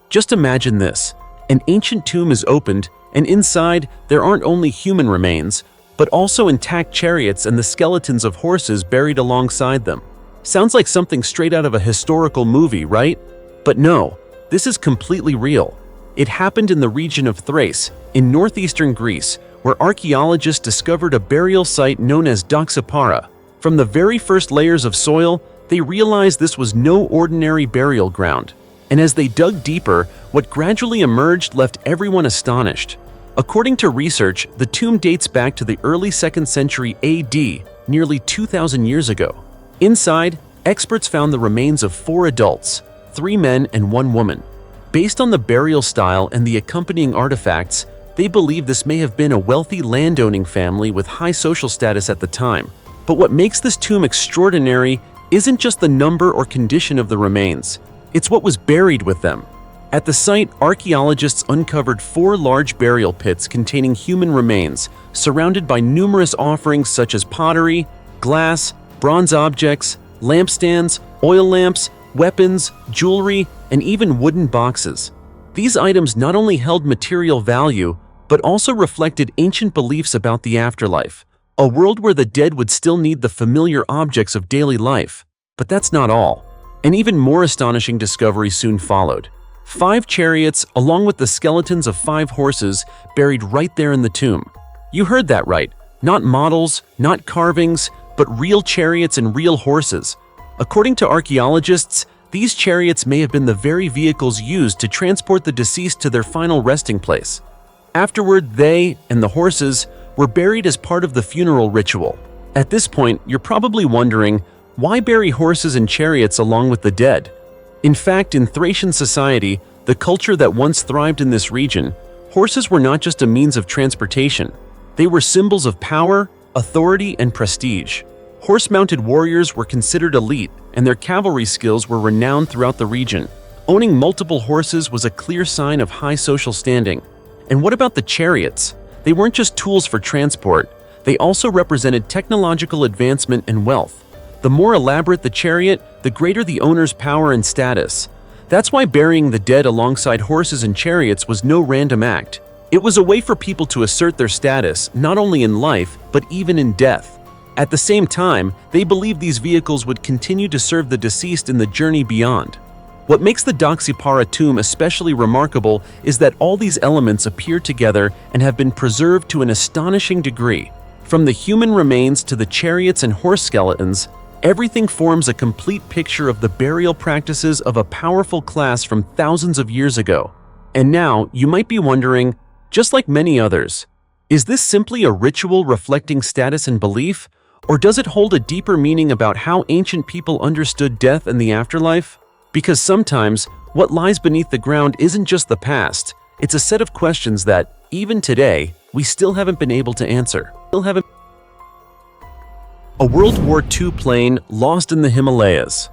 Just imagine this. An ancient tomb is opened, and inside, there aren't only human remains, but also intact chariots and the skeletons of horses buried alongside them. Sounds like something straight out of a historical movie, right? But no, this is completely real. It happened in the region of Thrace, in northeastern Greece, where archaeologists discovered a burial site known as Doxapara. From the very first layers of soil, they realized this was no ordinary burial ground. And as they dug deeper, what gradually emerged left everyone astonished. According to research, the tomb dates back to the early 2nd century AD, nearly 2,000 years ago. Inside, experts found the remains of 4 adults, 3 men and 1 woman. Based on the burial style and the accompanying artifacts, they believe this may have been a wealthy landowning family with high social status at the time. But what makes this tomb extraordinary isn't just the number or condition of the remains, it's what was buried with them. At the site, archaeologists uncovered 4 large burial pits containing human remains, surrounded by numerous offerings such as pottery, glass, bronze objects, lampstands, oil lamps, weapons, jewelry, and even wooden boxes. These items not only held material value, but also reflected ancient beliefs about the afterlife, a world where the dead would still need the familiar objects of daily life. But that's not all. An even more astonishing discovery soon followed. 5 chariots, along with the skeletons of 5 horses, buried right there in the tomb. You heard that right. Not models, not carvings, but real chariots and real horses. According to archaeologists, these chariots may have been the very vehicles used to transport the deceased to their final resting place. Afterward, they, and the horses, were buried as part of the funeral ritual. At this point, you're probably wondering, why bury horses and chariots along with the dead? In fact, in Thracian society, the culture that once thrived in this region, horses were not just a means of transportation. They were symbols of power, authority, and prestige. Horse-mounted warriors were considered elite, and their cavalry skills were renowned throughout the region. Owning multiple horses was a clear sign of high social standing. And what about the chariots? They weren't just tools for transport, they also represented technological advancement and wealth. The more elaborate the chariot, the greater the owner's power and status. That's why burying the dead alongside horses and chariots was no random act. It was a way for people to assert their status, not only in life, but even in death. At the same time, they believed these vehicles would continue to serve the deceased in the journey beyond. What makes the Doxipara tomb especially remarkable is that all these elements appear together and have been preserved to an astonishing degree. From the human remains to the chariots and horse skeletons, everything forms a complete picture of the burial practices of a powerful class from thousands of years ago. And now, you might be wondering, just like many others, is this simply a ritual reflecting status and belief, or does it hold a deeper meaning about how ancient people understood death and the afterlife? Because sometimes, what lies beneath the ground isn't just the past, it's a set of questions that, even today, we still haven't been able to answer. A World War II plane lost in the Himalayas.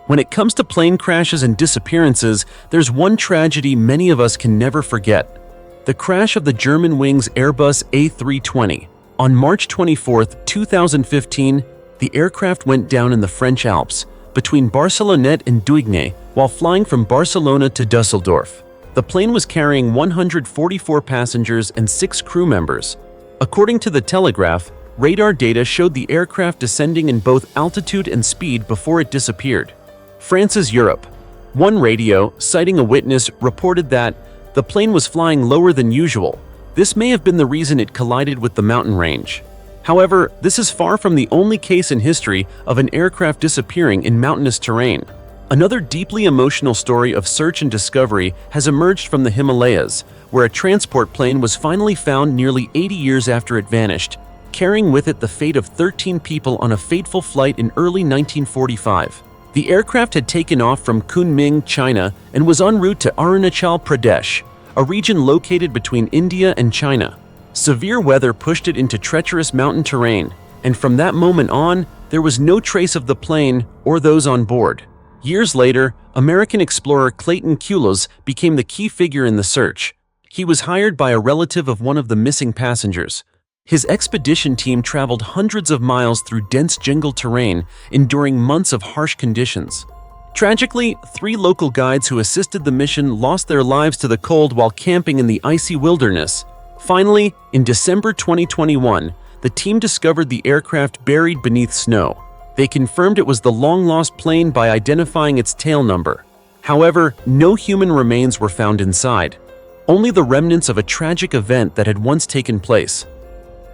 When it comes to plane crashes and disappearances, there's one tragedy many of us can never forget: the crash of the Germanwings Airbus A320. On March 24, 2015, the aircraft went down in the French Alps, between Barcelonnette and Duigné, while flying from Barcelona to Dusseldorf. The plane was carrying 144 passengers and 6 crew members. According to the Telegraph, radar data showed the aircraft descending in both altitude and speed before it disappeared. France's Europe. One radio, citing a witness, reported that the plane was flying lower than usual. This may have been the reason it collided with the mountain range. However, this is far from the only case in history of an aircraft disappearing in mountainous terrain. Another deeply emotional story of search and discovery has emerged from the Himalayas, where a transport plane was finally found nearly 80 years after it vanished, carrying with it the fate of 13 people on a fateful flight in early 1945. The aircraft had taken off from Kunming, China, and was en route to Arunachal Pradesh, a region located between India and China. Severe weather pushed it into treacherous mountain terrain, and from that moment on, there was no trace of the plane or those on board. Years later, American explorer Clayton Culloz became the key figure in the search. He was hired by a relative of one of the missing passengers. His expedition team traveled hundreds of miles through dense jungle terrain, enduring months of harsh conditions. Tragically, 3 local guides who assisted the mission lost their lives to the cold while camping in the icy wilderness. Finally, in December 2021, the team discovered the aircraft buried beneath snow. They confirmed it was the long-lost plane by identifying its tail number. However, no human remains were found inside, only the remnants of a tragic event that had once taken place.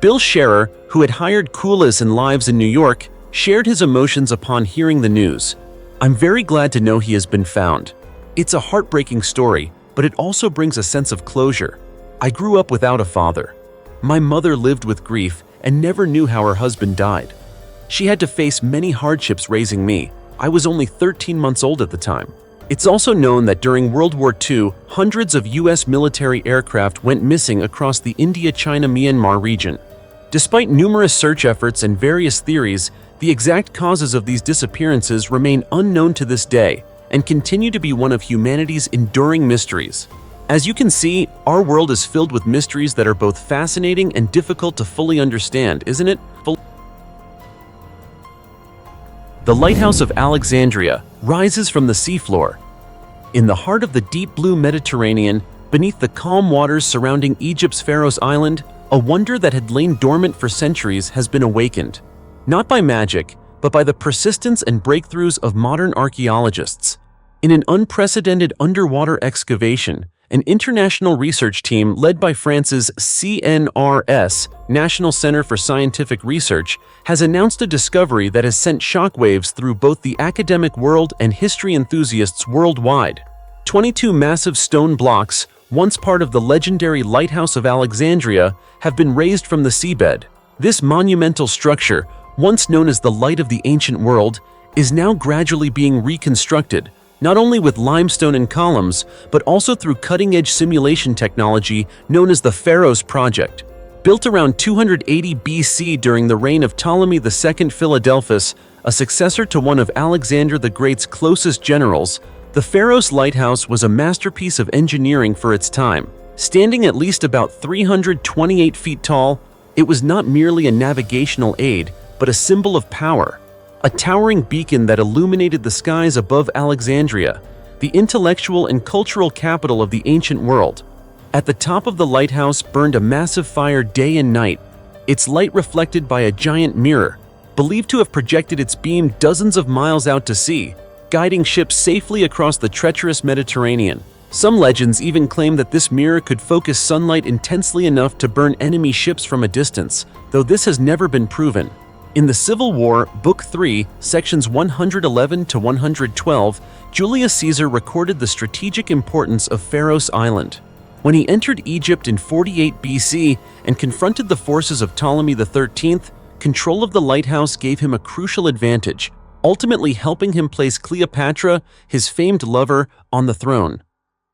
Bill Scherer, who had hired Culloz and Lives in New York, shared his emotions upon hearing the news. "I'm very glad to know he has been found. It's a heartbreaking story, but it also brings a sense of closure. I grew up without a father. My mother lived with grief and never knew how her husband died. She had to face many hardships raising me. I was only 13 months old at the time." It's also known that during World War II, hundreds of U.S. military aircraft went missing across the India-China-Myanmar region. Despite numerous search efforts and various theories, the exact causes of these disappearances remain unknown to this day and continue to be one of humanity's enduring mysteries. As you can see, our world is filled with mysteries that are both fascinating and difficult to fully understand, isn't it? The lighthouse of Alexandria rises from the seafloor. In the heart of the deep blue Mediterranean, beneath the calm waters surrounding Egypt's Pharos Island, a wonder that had lain dormant for centuries has been awakened. Not by magic, but by the persistence and breakthroughs of modern archaeologists. In an unprecedented underwater excavation, an international research team led by France's CNRS, National Center for Scientific Research, has announced a discovery that has sent shockwaves through both the academic world and history enthusiasts worldwide. 22 massive stone blocks, once part of the legendary Lighthouse of Alexandria, have been raised from the seabed. This monumental structure, once known as the Light of the Ancient World, is now gradually being reconstructed, not only with limestone and columns, but also through cutting-edge simulation technology known as the Pharos Project. Built around 280 BC during the reign of Ptolemy II Philadelphus, a successor to one of Alexander the Great's closest generals, the Pharos Lighthouse was a masterpiece of engineering for its time. Standing at least about 328 feet tall, it was not merely a navigational aid, but a symbol of power. A towering beacon that illuminated the skies above Alexandria, the intellectual and cultural capital of the ancient world. At the top of the lighthouse burned a massive fire day and night, its light reflected by a giant mirror, believed to have projected its beam dozens of miles out to sea, guiding ships safely across the treacherous Mediterranean. Some legends even claim that this mirror could focus sunlight intensely enough to burn enemy ships from a distance, though this has never been proven. In the Civil War, Book 3, sections 111 to 112, Julius Caesar recorded the strategic importance of Pharos Island. When he entered Egypt in 48 BC and confronted the forces of Ptolemy XIII, control of the lighthouse gave him a crucial advantage, ultimately helping him place Cleopatra, his famed lover, on the throne.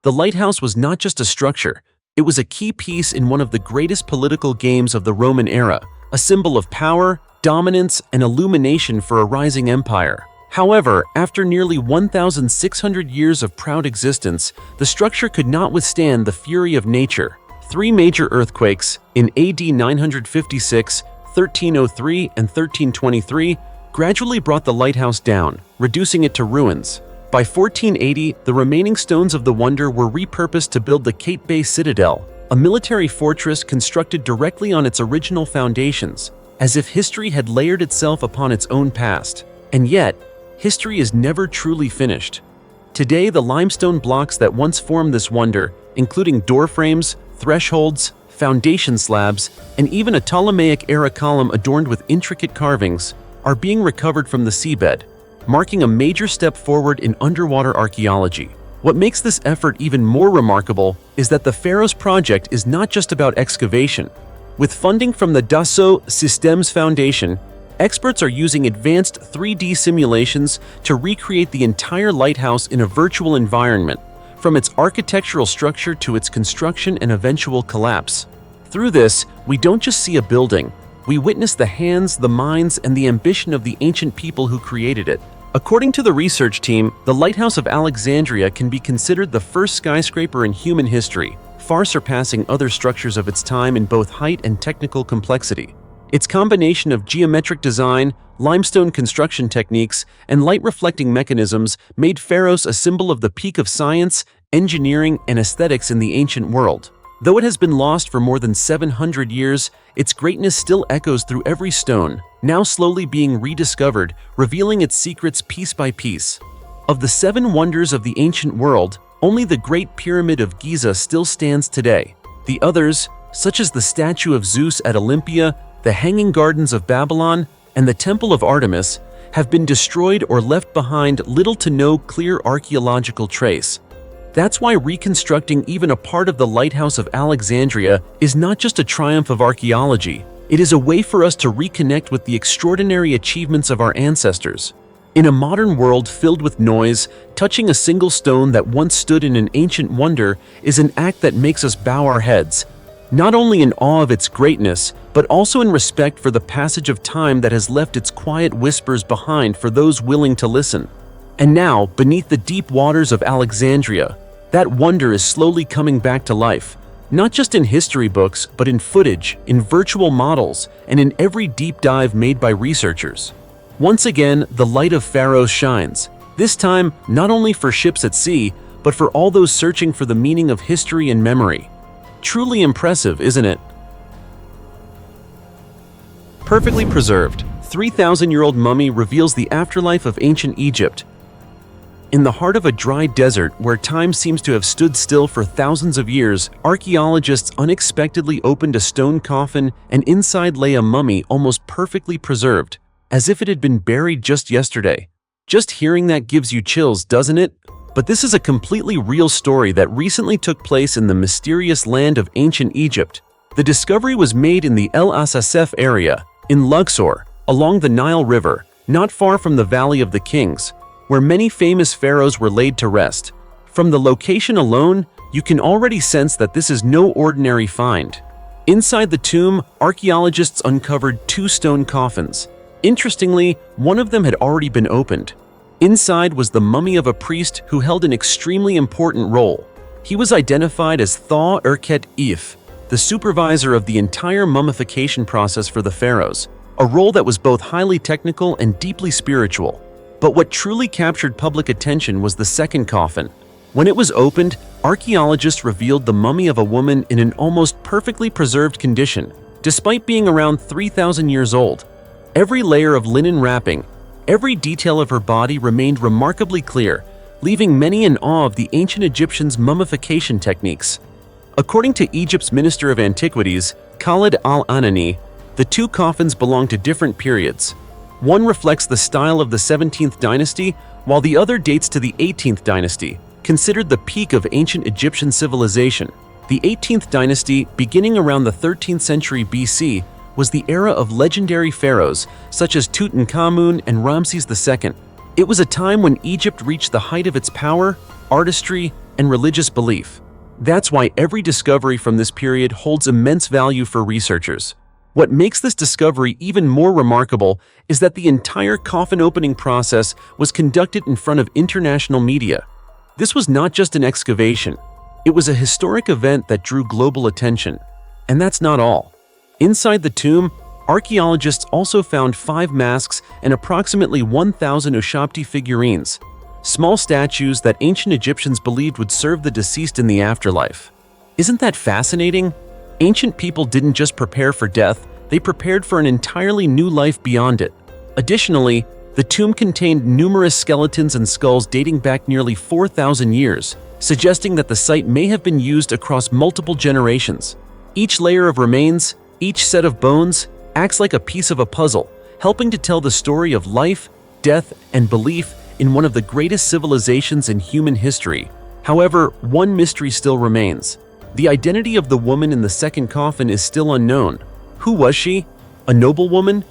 The lighthouse was not just a structure, it was a key piece in one of the greatest political games of the Roman era, a symbol of power, dominance, and illumination for a rising empire. However, after nearly 1,600 years of proud existence, the structure could not withstand the fury of nature. 3 major earthquakes, in AD 956, 1303, and 1323, gradually brought the lighthouse down, reducing it to ruins. By 1480, the remaining stones of the wonder were repurposed to build the Cape Bay Citadel, a military fortress constructed directly on its original foundations, as if history had layered itself upon its own past. And yet, history is never truly finished. Today, the limestone blocks that once formed this wonder, including doorframes, thresholds, foundation slabs, and even a Ptolemaic-era column adorned with intricate carvings, are being recovered from the seabed, marking a major step forward in underwater archaeology. What makes this effort even more remarkable is that the Pharos project is not just about excavation. With funding from the Dassault Systems Foundation, experts are using advanced 3D simulations to recreate the entire lighthouse in a virtual environment, from its architectural structure to its construction and eventual collapse. Through this, we don't just see a building, we witness the hands, the minds, and the ambition of the ancient people who created it. According to the research team, the Lighthouse of Alexandria can be considered the first skyscraper in human history, far surpassing other structures of its time in both height and technical complexity. Its combination of geometric design, limestone construction techniques, and light-reflecting mechanisms made Pharos a symbol of the peak of science, engineering, and aesthetics in the ancient world. Though it has been lost for more than 700 years, its greatness still echoes through every stone, now slowly being rediscovered, revealing its secrets piece by piece. Of the 7 wonders of the ancient world, only the Great Pyramid of Giza still stands today. The others, such as the statue of Zeus at Olympia, the Hanging Gardens of Babylon, and the Temple of Artemis, have been destroyed or left behind little to no clear archaeological trace. That's why reconstructing even a part of the Lighthouse of Alexandria is not just a triumph of archaeology, it is a way for us to reconnect with the extraordinary achievements of our ancestors. In a modern world filled with noise, touching a single stone that once stood in an ancient wonder is an act that makes us bow our heads, not only in awe of its greatness, but also in respect for the passage of time that has left its quiet whispers behind for those willing to listen. And now, beneath the deep waters of Alexandria, that wonder is slowly coming back to life, not just in history books, but in footage, in virtual models, and in every deep dive made by researchers. Once again, the light of Pharos shines, this time not only for ships at sea, but for all those searching for the meaning of history and memory. Truly impressive, isn't it? Perfectly preserved, 3,000-year-old mummy reveals the afterlife of ancient Egypt. In the heart of a dry desert where time seems to have stood still for thousands of years, archaeologists unexpectedly opened a stone coffin and inside lay a mummy almost perfectly preserved, as if it had been buried just yesterday. Just hearing that gives you chills, doesn't it? But this is a completely real story that recently took place in the mysterious land of ancient Egypt. The discovery was made in the El Asasef area, in Luxor, along the Nile River, not far from the Valley of the Kings, where many famous pharaohs were laid to rest. From the location alone, you can already sense that this is no ordinary find. Inside the tomb, archaeologists uncovered 2 stone coffins. Interestingly, one of them had already been opened. Inside was the mummy of a priest who held an extremely important role. He was identified as Thaw Erket If, the supervisor of the entire mummification process for the pharaohs, a role that was both highly technical and deeply spiritual. But what truly captured public attention was the second coffin. When it was opened, archaeologists revealed the mummy of a woman in an almost perfectly preserved condition, despite being around 3,000 years old. Every layer of linen wrapping, every detail of her body remained remarkably clear, leaving many in awe of the ancient Egyptians' mummification techniques. According to Egypt's Minister of Antiquities, Khalid al-Anani, the two coffins belong to different periods. One reflects the style of the 17th dynasty, while the other dates to the 18th dynasty, considered the peak of ancient Egyptian civilization. The 18th dynasty, beginning around the 13th century BC, was the era of legendary pharaohs such as Tutankhamun and Ramses II. It was a time when Egypt reached the height of its power, artistry, and religious belief. That's why every discovery from this period holds immense value for researchers. What makes this discovery even more remarkable is that the entire coffin opening process was conducted in front of international media. This was not just an excavation. It was a historic event that drew global attention. And that's not all. Inside the tomb, archaeologists also found 5 masks and approximately 1,000 Ushabti figurines, small statues that ancient Egyptians believed would serve the deceased in the afterlife. Isn't that fascinating? Ancient people didn't just prepare for death, they prepared for an entirely new life beyond it. Additionally, the tomb contained numerous skeletons and skulls dating back nearly 4,000 years, suggesting that the site may have been used across multiple generations. Each layer of remains, each set of bones, acts like a piece of a puzzle, helping to tell the story of life, death, and belief in one of the greatest civilizations in human history. However, one mystery still remains. The identity of the woman in the second coffin is still unknown. Who was she? A noblewoman?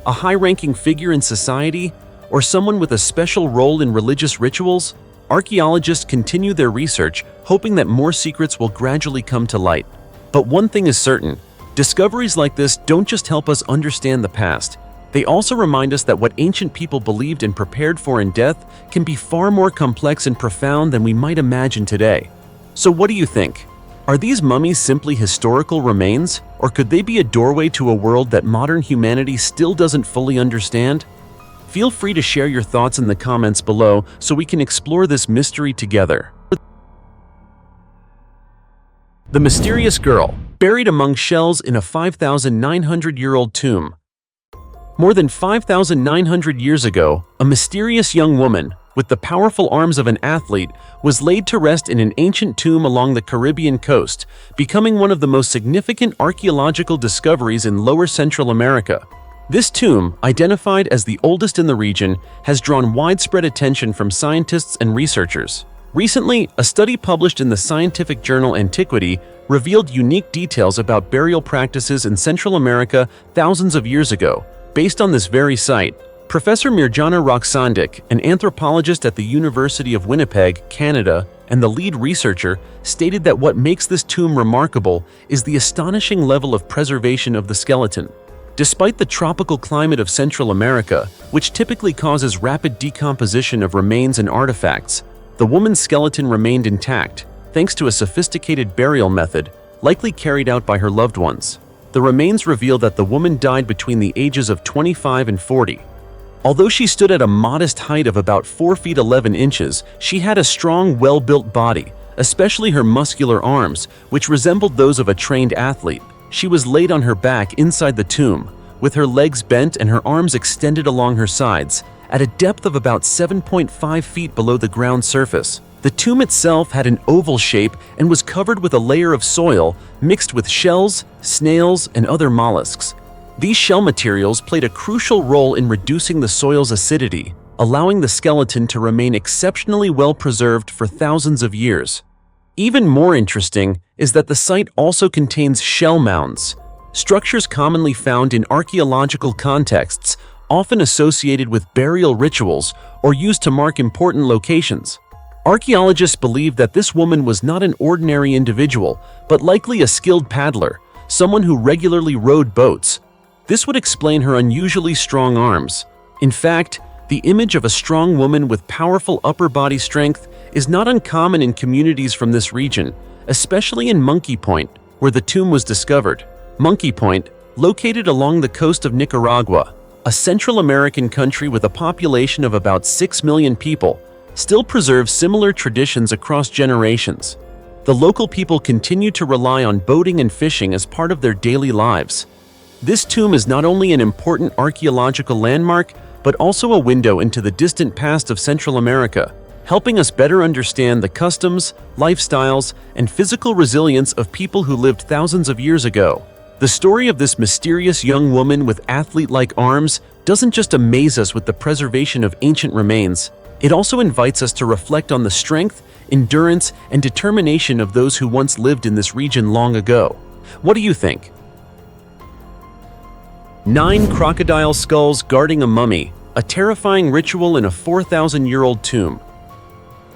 A high-ranking figure in society? Or someone with a special role in religious rituals? Archaeologists continue their research, hoping that more secrets will gradually come to light. But one thing is certain, discoveries like this don't just help us understand the past. They also remind us that what ancient people believed and prepared for in death can be far more complex and profound than we might imagine today. So what do you think? Are these mummies simply historical remains, or could they be a doorway to a world that modern humanity still doesn't fully understand? Feel free to share your thoughts in the comments below so we can explore this mystery together. The mysterious girl, buried among shells in a 5,900-year-old tomb. More than 5,900 years ago, a mysterious young woman, with the powerful arms of an athlete, was laid to rest in an ancient tomb along the Caribbean coast, becoming one of the most significant archaeological discoveries in Lower Central America. This tomb, identified as the oldest in the region, has drawn widespread attention from scientists and researchers. Recently, a study published in the scientific journal Antiquity revealed unique details about burial practices in Central America thousands of years ago. Based on this very site, Professor Mirjana Roxandic, an anthropologist at the University of Winnipeg, Canada, and the lead researcher, stated that what makes this tomb remarkable is the astonishing level of preservation of the skeleton. Despite the tropical climate of Central America, which typically causes rapid decomposition of remains and artifacts, the woman's skeleton remained intact, thanks to a sophisticated burial method, likely carried out by her loved ones. The remains reveal that the woman died between the ages of 25 and 40. Although she stood at a modest height of about 4 feet 11 inches, she had a strong, well-built body, especially her muscular arms, which resembled those of a trained athlete. She was laid on her back inside the tomb, with her legs bent and her arms extended along her sides, at a depth of about 7.5 feet below the ground surface. The tomb itself had an oval shape and was covered with a layer of soil mixed with shells, snails, and other mollusks. These shell materials played a crucial role in reducing the soil's acidity, allowing the skeleton to remain exceptionally well preserved for thousands of years. Even more interesting is that the site also contains shell mounds, structures commonly found in archaeological contexts, often associated with burial rituals or used to mark important locations. Archaeologists believe that this woman was not an ordinary individual, but likely a skilled paddler, someone who regularly rowed boats. This would explain her unusually strong arms. In fact, the image of a strong woman with powerful upper body strength is not uncommon in communities from this region, especially in Monkey Point, where the tomb was discovered. Monkey Point, located along the coast of Nicaragua, a Central American country with a population of about 6 million people, still preserves similar traditions across generations. The local people continue to rely on boating and fishing as part of their daily lives. This tomb is not only an important archaeological landmark, but also a window into the distant past of Central America, helping us better understand the customs, lifestyles, and physical resilience of people who lived thousands of years ago. The story of this mysterious young woman with athlete-like arms doesn't just amaze us with the preservation of ancient remains, it also invites us to reflect on the strength, endurance, and determination of those who once lived in this region long ago. What do you think? 9 crocodile skulls guarding a mummy, a terrifying ritual in a 4,000-year-old tomb.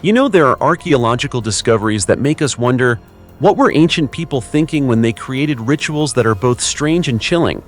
You know, there are archaeological discoveries that make us wonder, what were ancient people thinking when they created rituals that are both strange and chilling?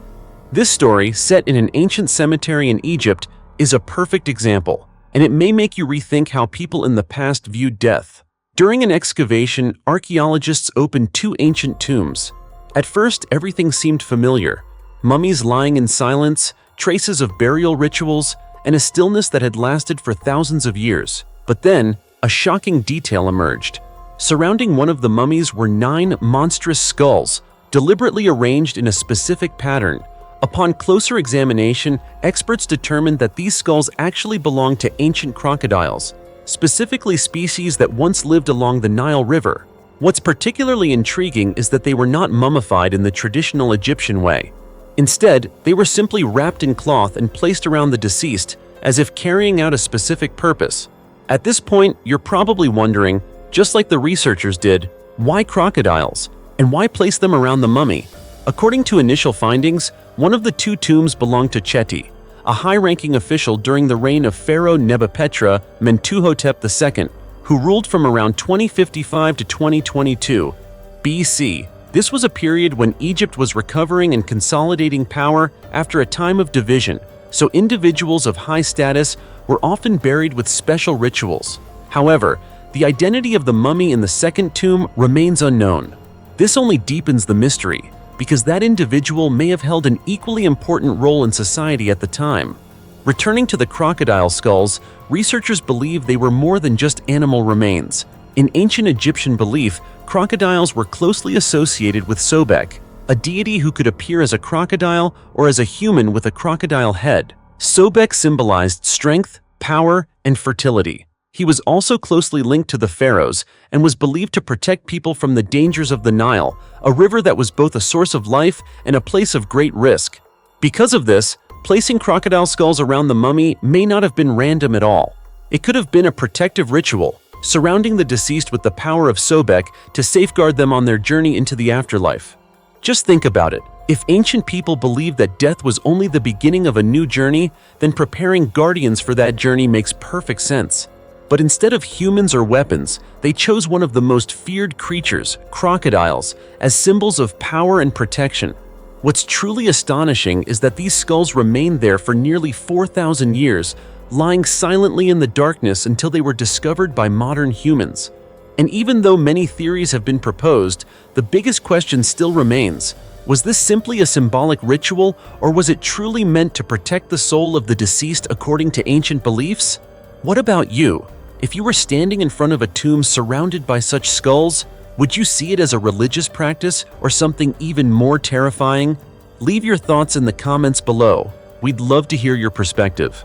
This story, set in an ancient cemetery in Egypt, is a perfect example, and it may make you rethink how people in the past viewed death. During an excavation, archaeologists opened 2 ancient tombs. At first, everything seemed familiar. Mummies lying in silence, traces of burial rituals, and a stillness that had lasted for thousands of years. But then, a shocking detail emerged. Surrounding one of the mummies were 9 monstrous skulls, deliberately arranged in a specific pattern. Upon closer examination, experts determined that these skulls actually belonged to ancient crocodiles, specifically species that once lived along the Nile River. What's particularly intriguing is that they were not mummified in the traditional Egyptian way. Instead, they were simply wrapped in cloth and placed around the deceased, as if carrying out a specific purpose. At this point, you're probably wondering, just like the researchers did, why crocodiles? And why place them around the mummy? According to initial findings, one of the 2 tombs belonged to Cheti, a high-ranking official during the reign of Pharaoh Nebuchadnezzar Mentuhotep II, who ruled from around 2055 to 2022 BC. This was a period when Egypt was recovering and consolidating power after a time of division, so individuals of high status were often buried with special rituals. However, the identity of the mummy in the second tomb remains unknown. This only deepens the mystery, because that individual may have held an equally important role in society at the time. Returning to the crocodile skulls, researchers believe they were more than just animal remains. In ancient Egyptian belief, crocodiles were closely associated with Sobek, a deity who could appear as a crocodile or as a human with a crocodile head. Sobek symbolized strength, power, and fertility. He was also closely linked to the pharaohs and was believed to protect people from the dangers of the Nile, a river that was both a source of life and a place of great risk. Because of this, placing crocodile skulls around the mummy may not have been random at all. It could have been a protective ritual, surrounding the deceased with the power of Sobek to safeguard them on their journey into the afterlife. Just think about it. If ancient people believed that death was only the beginning of a new journey, then preparing guardians for that journey makes perfect sense. But instead of humans or weapons, they chose one of the most feared creatures, crocodiles, as symbols of power and protection. What's truly astonishing is that these skulls remained there for nearly 4,000 years, lying silently in the darkness until they were discovered by modern humans. And even though many theories have been proposed, the biggest question still remains. Was this simply a symbolic ritual, or was it truly meant to protect the soul of the deceased according to ancient beliefs? What about you? If you were standing in front of a tomb surrounded by such skulls, would you see it as a religious practice or something even more terrifying? Leave your thoughts in the comments below. We'd love to hear your perspective.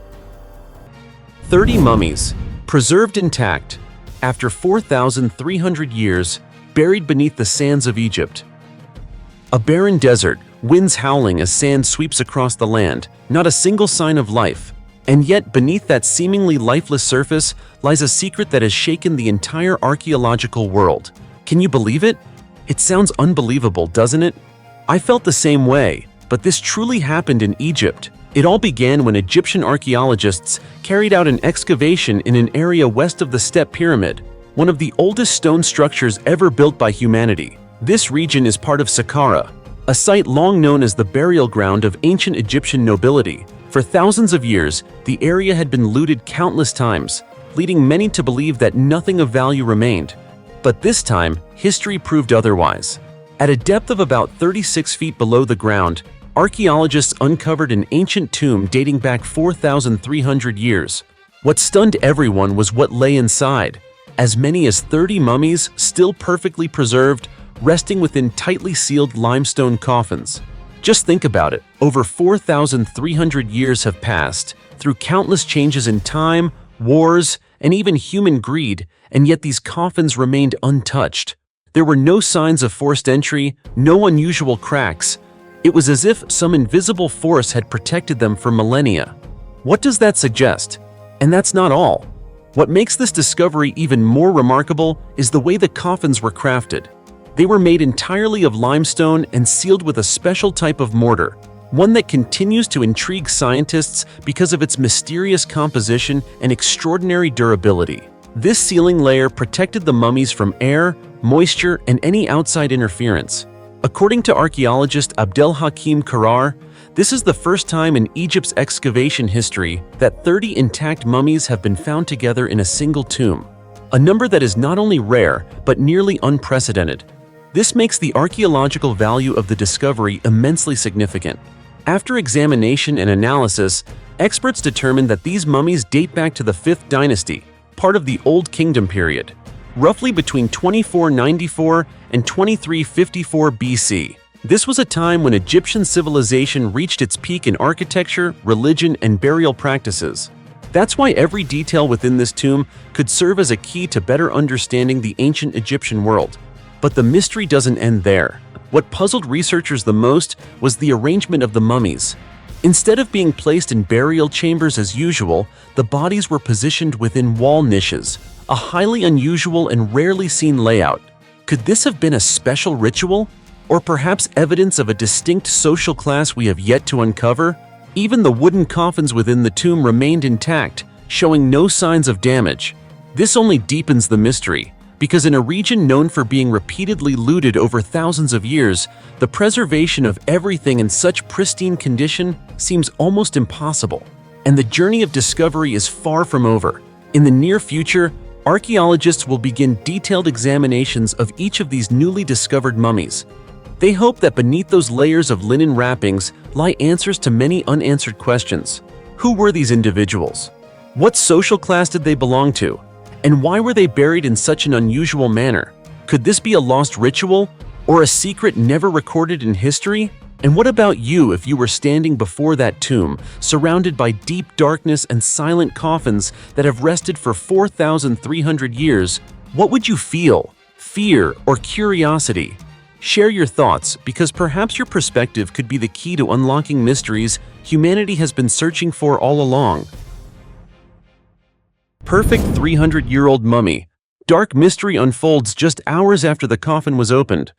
30 mummies, preserved intact, after 4,300 years, buried beneath the sands of Egypt. A barren desert, winds howling as sand sweeps across the land, not a single sign of life. And yet, beneath that seemingly lifeless surface lies a secret that has shaken the entire archaeological world. Can you believe it? It sounds unbelievable, doesn't it? I felt the same way, but this truly happened in Egypt. It all began when Egyptian archaeologists carried out an excavation in an area west of the Step Pyramid, one of the oldest stone structures ever built by humanity. This region is part of Saqqara, a site long known as the burial ground of ancient Egyptian nobility. For thousands of years, the area had been looted countless times, leading many to believe that nothing of value remained. But this time, history proved otherwise. At a depth of about 36 feet below the ground, archaeologists uncovered an ancient tomb dating back 4,300 years. What stunned everyone was what lay inside. As many as 30 mummies, still perfectly preserved, resting within tightly sealed limestone coffins. Just think about it. Over 4,300 years have passed, through countless changes in time, wars, and even human greed, and yet these coffins remained untouched. There were no signs of forced entry, no unusual cracks. It was as if some invisible force had protected them for millennia. What does that suggest? And that's not all. What makes this discovery even more remarkable is the way the coffins were crafted. They were made entirely of limestone and sealed with a special type of mortar, one that continues to intrigue scientists because of its mysterious composition and extraordinary durability. This sealing layer protected the mummies from air, moisture, and any outside interference. According to archaeologist Abdel Hakim Karar, this is the first time in Egypt's excavation history that 30 intact mummies have been found together in a single tomb, a number that is not only rare but nearly unprecedented. This makes the archaeological value of the discovery immensely significant. After examination and analysis, experts determined that these mummies date back to the 5th dynasty, part of the Old Kingdom period, roughly between 2494 and 2354 BC. This was a time when Egyptian civilization reached its peak in architecture, religion, and burial practices. That's why every detail within this tomb could serve as a key to better understanding the ancient Egyptian world. But the mystery doesn't end there. What puzzled researchers the most was the arrangement of the mummies. Instead of being placed in burial chambers as usual, the bodies were positioned within wall niches, a highly unusual and rarely seen layout. Could this have been a special ritual? Or perhaps evidence of a distinct social class we have yet to uncover? Even the wooden coffins within the tomb remained intact, showing no signs of damage. This only deepens the mystery, because in a region known for being repeatedly looted over thousands of years, the preservation of everything in such pristine condition seems almost impossible. And the journey of discovery is far from over. In the near future, archaeologists will begin detailed examinations of each of these newly discovered mummies. They hope that beneath those layers of linen wrappings lie answers to many unanswered questions. Who were these individuals? What social class did they belong to? And why were they buried in such an unusual manner? Could this be a lost ritual? Or a secret never recorded in history? And what about you if you were standing before that tomb, surrounded by deep darkness and silent coffins that have rested for 4,300 years? What would you feel? Fear or curiosity? Share your thoughts, because perhaps your perspective could be the key to unlocking mysteries humanity has been searching for all along. Perfect 300-year-old mummy. Dark mystery unfolds just hours after the coffin was opened.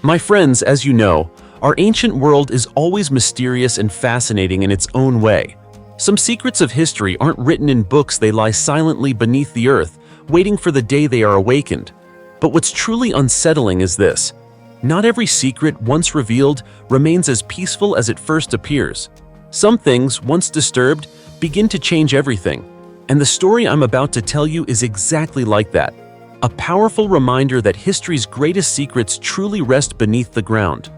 My friends, as you know, our ancient world is always mysterious and fascinating in its own way. Some secrets of history aren't written in books, they lie silently beneath the earth, waiting for the day they are awakened. But what's truly unsettling is this. Not every secret, once revealed, remains as peaceful as it first appears. Some things, once disturbed, begin to change everything. And the story I'm about to tell you is exactly like that. A powerful reminder that history's greatest secrets truly rest beneath the ground.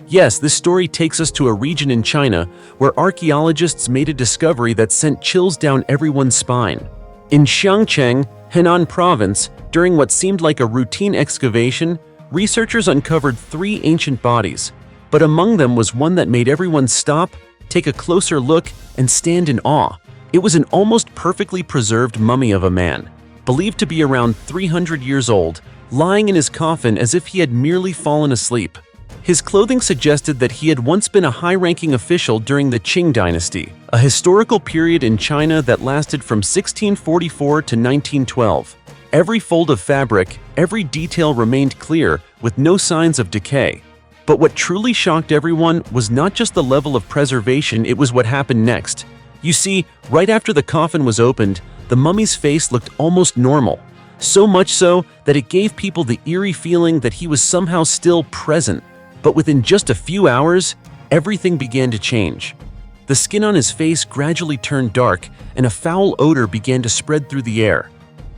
Yes, this story takes us to a region in China where archaeologists made a discovery that sent chills down everyone's spine. In Xiangcheng, Henan province, during what seemed like a routine excavation, researchers uncovered 3 ancient bodies, but among them was one that made everyone stop, take a closer look, and stand in awe. It was an almost perfectly preserved mummy of a man, believed to be around 300 years old, lying in his coffin as if he had merely fallen asleep. His clothing suggested that he had once been a high-ranking official during the Qing Dynasty, a historical period in China that lasted from 1644 to 1912. Every fold of fabric, every detail remained clear, with no signs of decay. But what truly shocked everyone was not just the level of preservation, it was what happened next. You see, right after the coffin was opened, the mummy's face looked almost normal. So much so that it gave people the eerie feeling that he was somehow still present. But within just a few hours, everything began to change. The skin on his face gradually turned dark, and a foul odor began to spread through the air.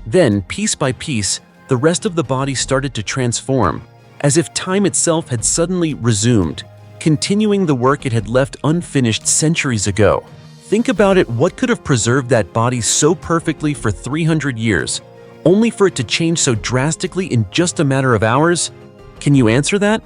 Then, piece by piece, the rest of the body started to transform, as if time itself had suddenly resumed, continuing the work it had left unfinished centuries ago. Think about it, what could have preserved that body so perfectly for 300 years, only for it to change so drastically in just a matter of hours? Can you answer that?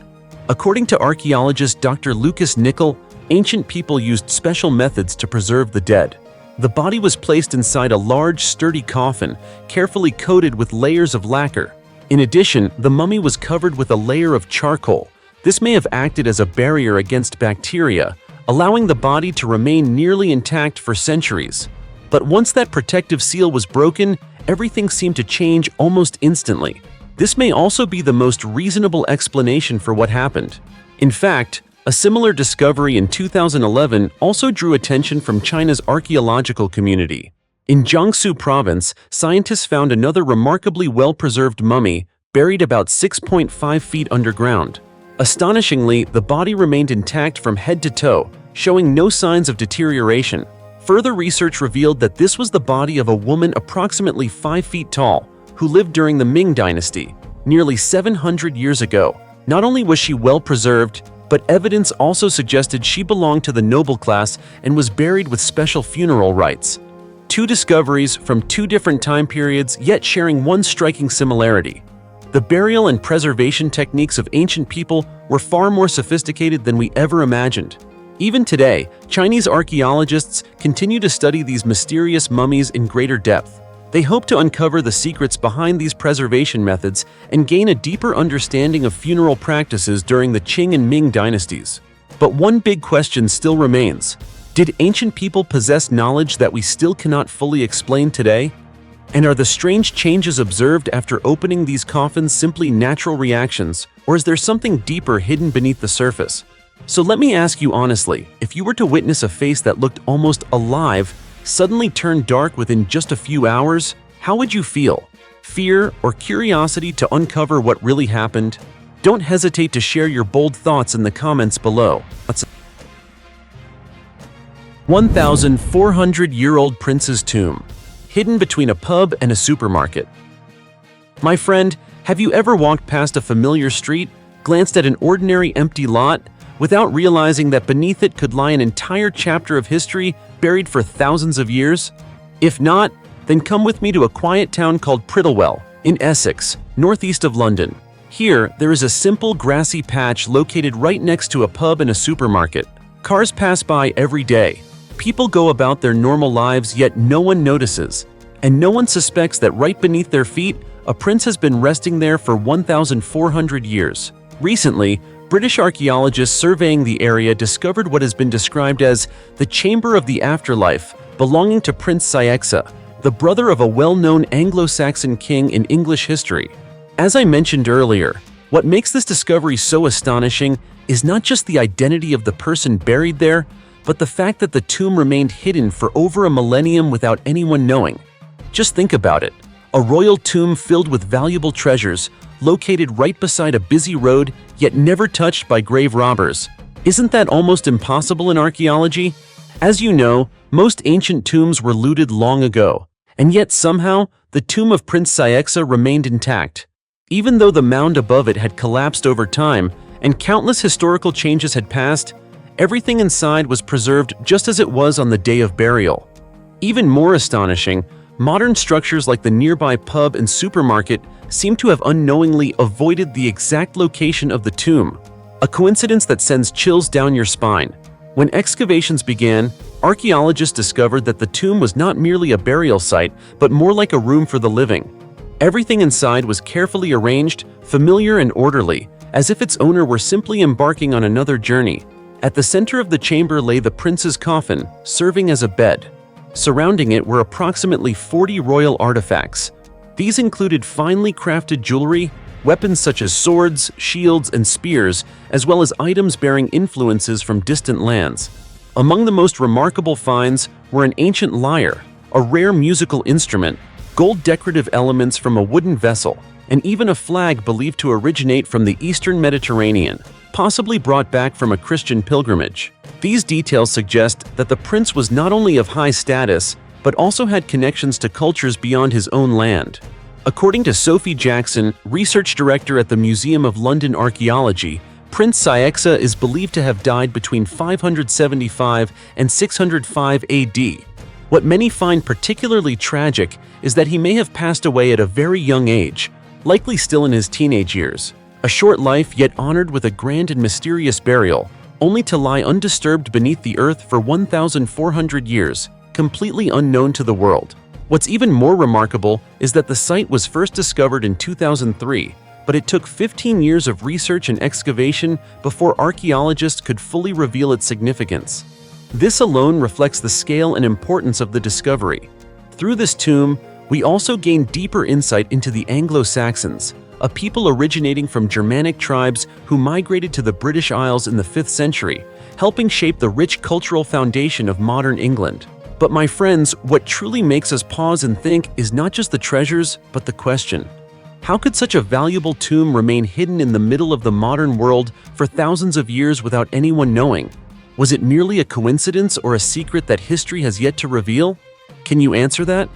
According to archaeologist Dr. Lucas Nickel, ancient people used special methods to preserve the dead. The body was placed inside a large, sturdy coffin, carefully coated with layers of lacquer. In addition, the mummy was covered with a layer of charcoal. This may have acted as a barrier against bacteria, allowing the body to remain nearly intact for centuries. But once that protective seal was broken, everything seemed to change almost instantly. This may also be the most reasonable explanation for what happened. In fact, a similar discovery in 2011 also drew attention from China's archaeological community. In Jiangsu province, scientists found another remarkably well-preserved mummy buried about 6.5 feet underground. Astonishingly, the body remained intact from head to toe, showing no signs of deterioration. Further research revealed that this was the body of a woman approximately 5 feet tall, who lived during the Ming Dynasty, nearly 700 years ago. Not only was she well preserved, but evidence also suggested she belonged to the noble class and was buried with special funeral rites. Two discoveries from two different time periods, yet sharing one striking similarity. The burial and preservation techniques of ancient people were far more sophisticated than we ever imagined. Even today, Chinese archaeologists continue to study these mysterious mummies in greater depth. They hope to uncover the secrets behind these preservation methods and gain a deeper understanding of funeral practices during the Qing and Ming dynasties. But one big question still remains. Did ancient people possess knowledge that we still cannot fully explain today? And are the strange changes observed after opening these coffins simply natural reactions, or is there something deeper hidden beneath the surface? So let me ask you honestly, if you were to witness a face that looked almost alive suddenly turn dark within just a few hours, how would you feel? Fear or curiosity to uncover what really happened? Don't hesitate to share your bold thoughts in the comments below. 1,400-year-old prince's tomb, hidden between a pub and a supermarket. My friend, have you ever walked past a familiar street, glanced at an ordinary empty lot, without realizing that beneath it could lie an entire chapter of history buried for thousands of years? If not, then come with me to a quiet town called Prittlewell, in Essex, northeast of London. Here, there is a simple grassy patch located right next to a pub and a supermarket. Cars pass by every day. People go about their normal lives, yet no one notices. And no one suspects that right beneath their feet, a prince has been resting there for 1,400 years. Recently, British archaeologists surveying the area discovered what has been described as the Chamber of the Afterlife, belonging to Prince Sayexa, the brother of a well-known Anglo-Saxon king in English history. As I mentioned earlier, what makes this discovery so astonishing is not just the identity of the person buried there, but the fact that the tomb remained hidden for over a millennium without anyone knowing. Just think about it. A royal tomb filled with valuable treasures, located right beside a busy road, yet never touched by grave robbers. Isn't that almost impossible in archaeology? As you know, most ancient tombs were looted long ago, and yet somehow, the tomb of Prince Sayexa remained intact. Even though the mound above it had collapsed over time, and countless historical changes had passed, everything inside was preserved just as it was on the day of burial. Even more astonishing, modern structures like the nearby pub and supermarket seem to have unknowingly avoided the exact location of the tomb, a coincidence that sends chills down your spine. When excavations began, archaeologists discovered that the tomb was not merely a burial site, but more like a room for the living. Everything inside was carefully arranged, familiar and orderly, as if its owner were simply embarking on another journey. At the center of the chamber lay the prince's coffin, serving as a bed. Surrounding it were approximately 40 royal artifacts. These included finely crafted jewelry, weapons such as swords, shields, and spears, as well as items bearing influences from distant lands. Among the most remarkable finds were an ancient lyre, a rare musical instrument, gold decorative elements from a wooden vessel, and even a flag believed to originate from the eastern Mediterranean, possibly brought back from a Christian pilgrimage. These details suggest that the prince was not only of high status, but also had connections to cultures beyond his own land. According to Sophie Jackson, research director at the Museum of London Archaeology, Prince Sayexa is believed to have died between 575 and 605 AD. What many find particularly tragic is that he may have passed away at a very young age, likely still in his teenage years. A short life, yet honored with a grand and mysterious burial, only to lie undisturbed beneath the earth for 1,400 years, completely unknown to the world. What's even more remarkable is that the site was first discovered in 2003, but it took 15 years of research and excavation before archaeologists could fully reveal its significance. This alone reflects the scale and importance of the discovery. Through this tomb, we also gain deeper insight into the Anglo-Saxons, a people originating from Germanic tribes who migrated to the British Isles in the 5th century, helping shape the rich cultural foundation of modern England. But my friends, what truly makes us pause and think is not just the treasures, but the question: how could such a valuable tomb remain hidden in the middle of the modern world for thousands of years without anyone knowing? Was it merely a coincidence or a secret that history has yet to reveal? Can you answer that?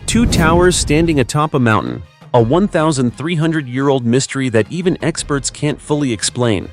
Two towers standing atop a mountain, a 1,300-year-old mystery that even experts can't fully explain.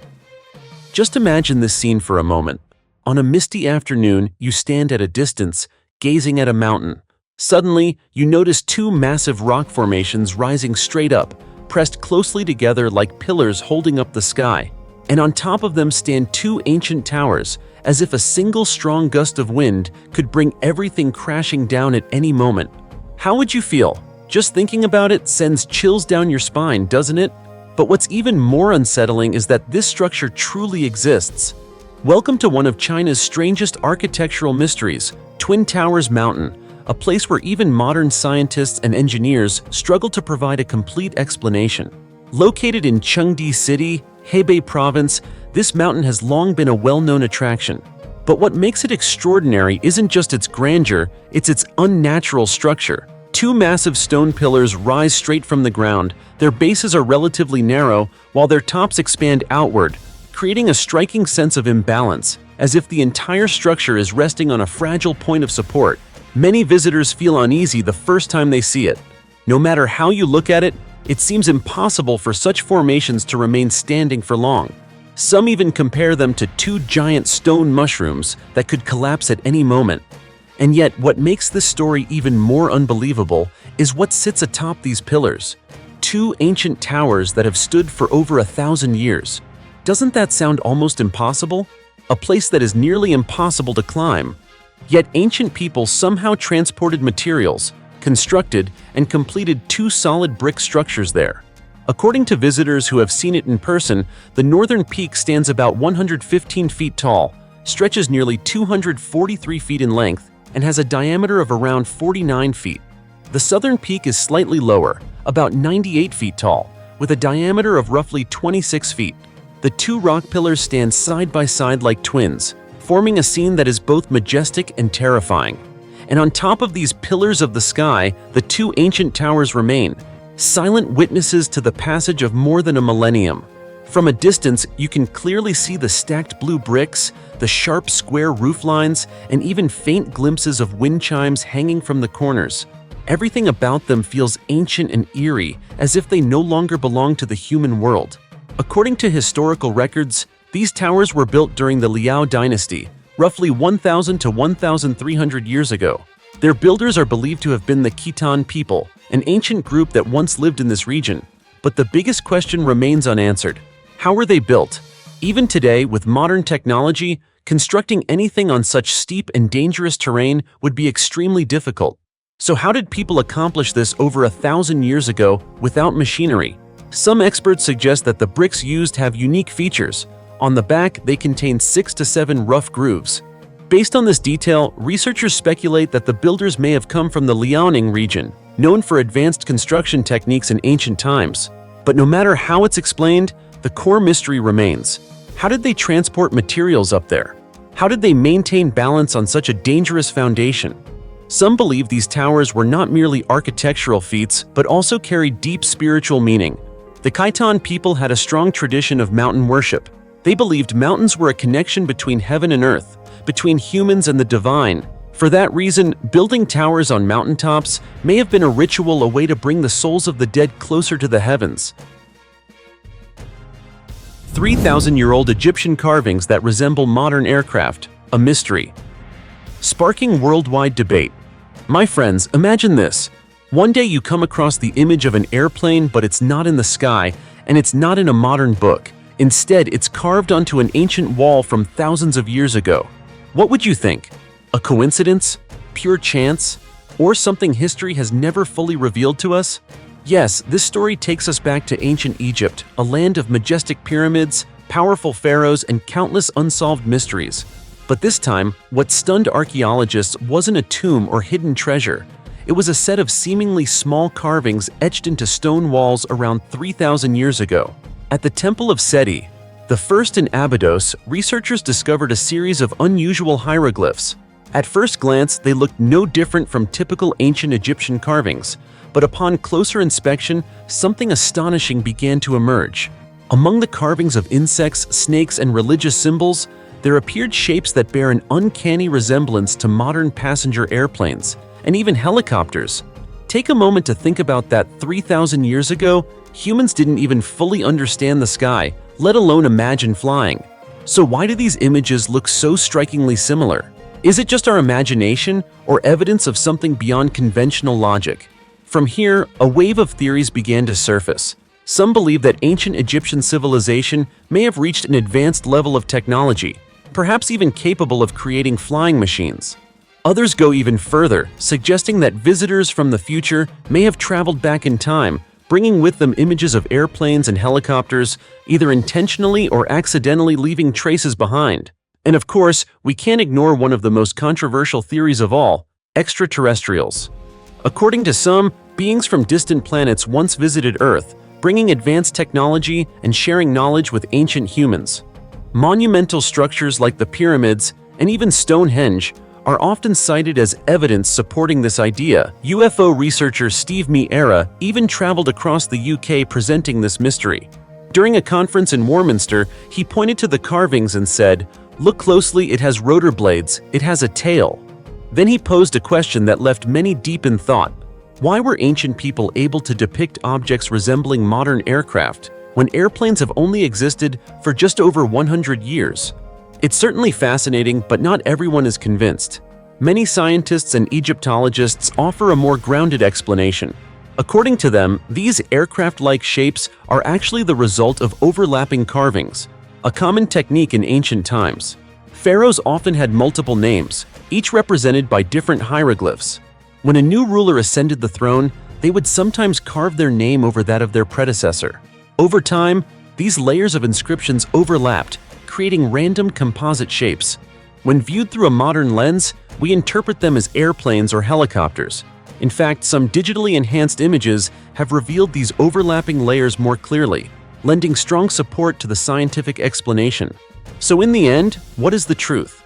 Just imagine this scene for a moment. On a misty afternoon, you stand at a distance, gazing at a mountain. Suddenly, you notice two massive rock formations rising straight up, pressed closely together like pillars holding up the sky. And on top of them stand two ancient towers, as if a single strong gust of wind could bring everything crashing down at any moment. How would you feel? Just thinking about it sends chills down your spine, doesn't it? But what's even more unsettling is that this structure truly exists. Welcome to one of China's strangest architectural mysteries, Twin Towers Mountain, a place where even modern scientists and engineers struggle to provide a complete explanation. Located in Chengde City, Hebei Province, this mountain has long been a well-known attraction. But what makes it extraordinary isn't just its grandeur, it's its unnatural structure. Two massive stone pillars rise straight from the ground. Their bases are relatively narrow, while their tops expand outward, creating a striking sense of imbalance, as if the entire structure is resting on a fragile point of support. Many visitors feel uneasy the first time they see it. No matter how you look at it, it seems impossible for such formations to remain standing for long. Some even compare them to two giant stone mushrooms that could collapse at any moment. And yet, what makes this story even more unbelievable is what sits atop these pillars. Two ancient towers that have stood for over 1,000 years. Doesn't that sound almost impossible? A place that is nearly impossible to climb. Yet ancient people somehow transported materials, constructed, and completed two solid brick structures there. According to visitors who have seen it in person, the northern peak stands about 115 feet tall, stretches nearly 243 feet in length, and has a diameter of around 49 feet. The southern peak is slightly lower, about 98 feet tall, with a diameter of roughly 26 feet. The two rock pillars stand side by side like twins, forming a scene that is both majestic and terrifying. And on top of these pillars of the sky, the two ancient towers remain, silent witnesses to the passage of more than a millennium. From a distance, you can clearly see the stacked blue bricks, the sharp square roof lines, and even faint glimpses of wind chimes hanging from the corners. Everything about them feels ancient and eerie, as if they no longer belong to the human world. According to historical records, these towers were built during the Liao Dynasty, roughly 1,000 to 1,300 years ago. Their builders are believed to have been the Khitan people, an ancient group that once lived in this region. But the biggest question remains unanswered. How were they built? Even today, with modern technology, constructing anything on such steep and dangerous terrain would be extremely difficult. So how did people accomplish this over 1,000 years ago without machinery? Some experts suggest that the bricks used have unique features. On the back, they contain 6 to 7 rough grooves. Based on this detail, researchers speculate that the builders may have come from the Liaoning region, known for advanced construction techniques in ancient times. But no matter how it's explained, the core mystery remains. How did they transport materials up there? How did they maintain balance on such a dangerous foundation? Some believe these towers were not merely architectural feats, but also carried deep spiritual meaning. The Khitan people had a strong tradition of mountain worship. They believed mountains were a connection between heaven and earth, between humans and the divine. For that reason, building towers on mountaintops may have been a ritual, a way to bring the souls of the dead closer to the heavens. 3,000-year-old Egyptian carvings that resemble modern aircraft, a mystery. Sparking worldwide debate. My friends, imagine this. One day you come across the image of an airplane, but it's not in the sky, and it's not in a modern book. Instead, it's carved onto an ancient wall from thousands of years ago. What would you think? A coincidence? Pure chance? Or something history has never fully revealed to us? Yes, this story takes us back to ancient Egypt, a land of majestic pyramids, powerful pharaohs, and countless unsolved mysteries. But this time, what stunned archaeologists wasn't a tomb or hidden treasure. It was a set of seemingly small carvings etched into stone walls around 3,000 years ago. At the Temple of Seti, the first in Abydos, researchers discovered a series of unusual hieroglyphs. At first glance, they looked no different from typical ancient Egyptian carvings, but upon closer inspection, something astonishing began to emerge. Among the carvings of insects, snakes, and religious symbols, there appeared shapes that bear an uncanny resemblance to modern passenger airplanes, and even helicopters. Take a moment to think about that. 3,000 years ago, humans didn't even fully understand the sky, let alone imagine flying. So why do these images look so strikingly similar? Is it just our imagination, or evidence of something beyond conventional logic? From here, a wave of theories began to surface. Some believe that ancient Egyptian civilization may have reached an advanced level of technology, perhaps even capable of creating flying machines. Others go even further, suggesting that visitors from the future may have traveled back in time, bringing with them images of airplanes and helicopters, either intentionally or accidentally leaving traces behind. And of course, we can't ignore one of the most controversial theories of all: extraterrestrials. According to some, beings from distant planets once visited Earth, bringing advanced technology and sharing knowledge with ancient humans. Monumental structures like the pyramids and even Stonehenge are often cited as evidence supporting this idea. UFO researcher Steve Meera even traveled across the UK presenting this mystery. During a conference in Warminster, he pointed to the carvings and said, "Look closely, it has rotor blades, it has a tail." Then he posed a question that left many deep in thought. Why were ancient people able to depict objects resembling modern aircraft when airplanes have only existed for just over 100 years? It's certainly fascinating, but not everyone is convinced. Many scientists and Egyptologists offer a more grounded explanation. According to them, these aircraft-like shapes are actually the result of overlapping carvings, a common technique in ancient times. Pharaohs often had multiple names, each represented by different hieroglyphs. When a new ruler ascended the throne, they would sometimes carve their name over that of their predecessor. Over time, these layers of inscriptions overlapped, creating random composite shapes. When viewed through a modern lens, we interpret them as airplanes or helicopters. In fact, some digitally enhanced images have revealed these overlapping layers more clearly, lending strong support to the scientific explanation. So in the end, what is the truth?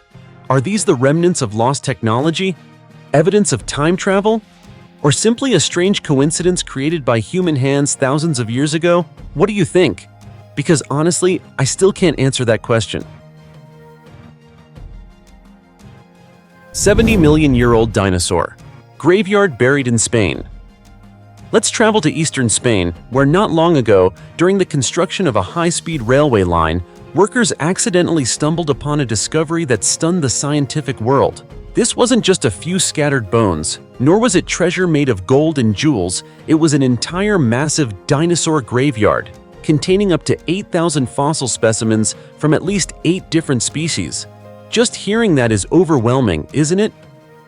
Are these the remnants of lost technology? Evidence of time travel? Or simply a strange coincidence created by human hands thousands of years ago? What do you think? Because honestly, I still can't answer that question. 70-million-year-old dinosaur. Graveyard buried in Spain. Let's travel to eastern Spain, where not long ago, during the construction of a high-speed railway line, workers accidentally stumbled upon a discovery that stunned the scientific world. This wasn't just a few scattered bones, nor was it treasure made of gold and jewels. It was an entire massive dinosaur graveyard, containing up to 8,000 fossil specimens from at least 8 different species. Just hearing that is overwhelming, isn't it?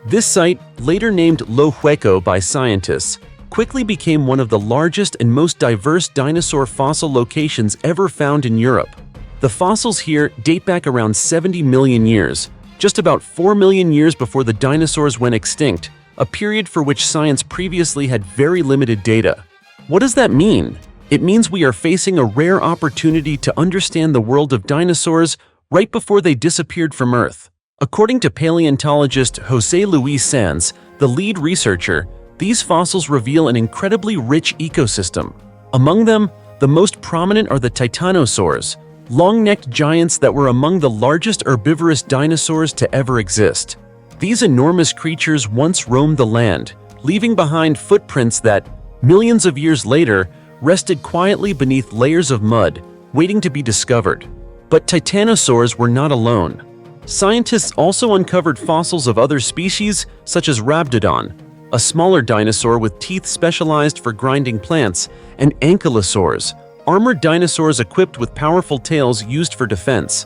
This site, later named Lo Hueco by scientists, quickly became one of the largest and most diverse dinosaur fossil locations ever found in Europe. The fossils here date back around 70 million years, just about 4 million years before the dinosaurs went extinct, a period for which science previously had very limited data. What does that mean? It means we are facing a rare opportunity to understand the world of dinosaurs right before they disappeared from Earth. According to paleontologist José Luis Sanz, the lead researcher, these fossils reveal an incredibly rich ecosystem. Among them, the most prominent are the titanosaurs, long-necked giants that were among the largest herbivorous dinosaurs to ever exist. These enormous creatures once roamed the land, leaving behind footprints that, millions of years later, rested quietly beneath layers of mud, waiting to be discovered. But titanosaurs were not alone. Scientists also uncovered fossils of other species, such as Rhabdodon, a smaller dinosaur with teeth specialized for grinding plants, and ankylosaurs, armored dinosaurs equipped with powerful tails used for defense.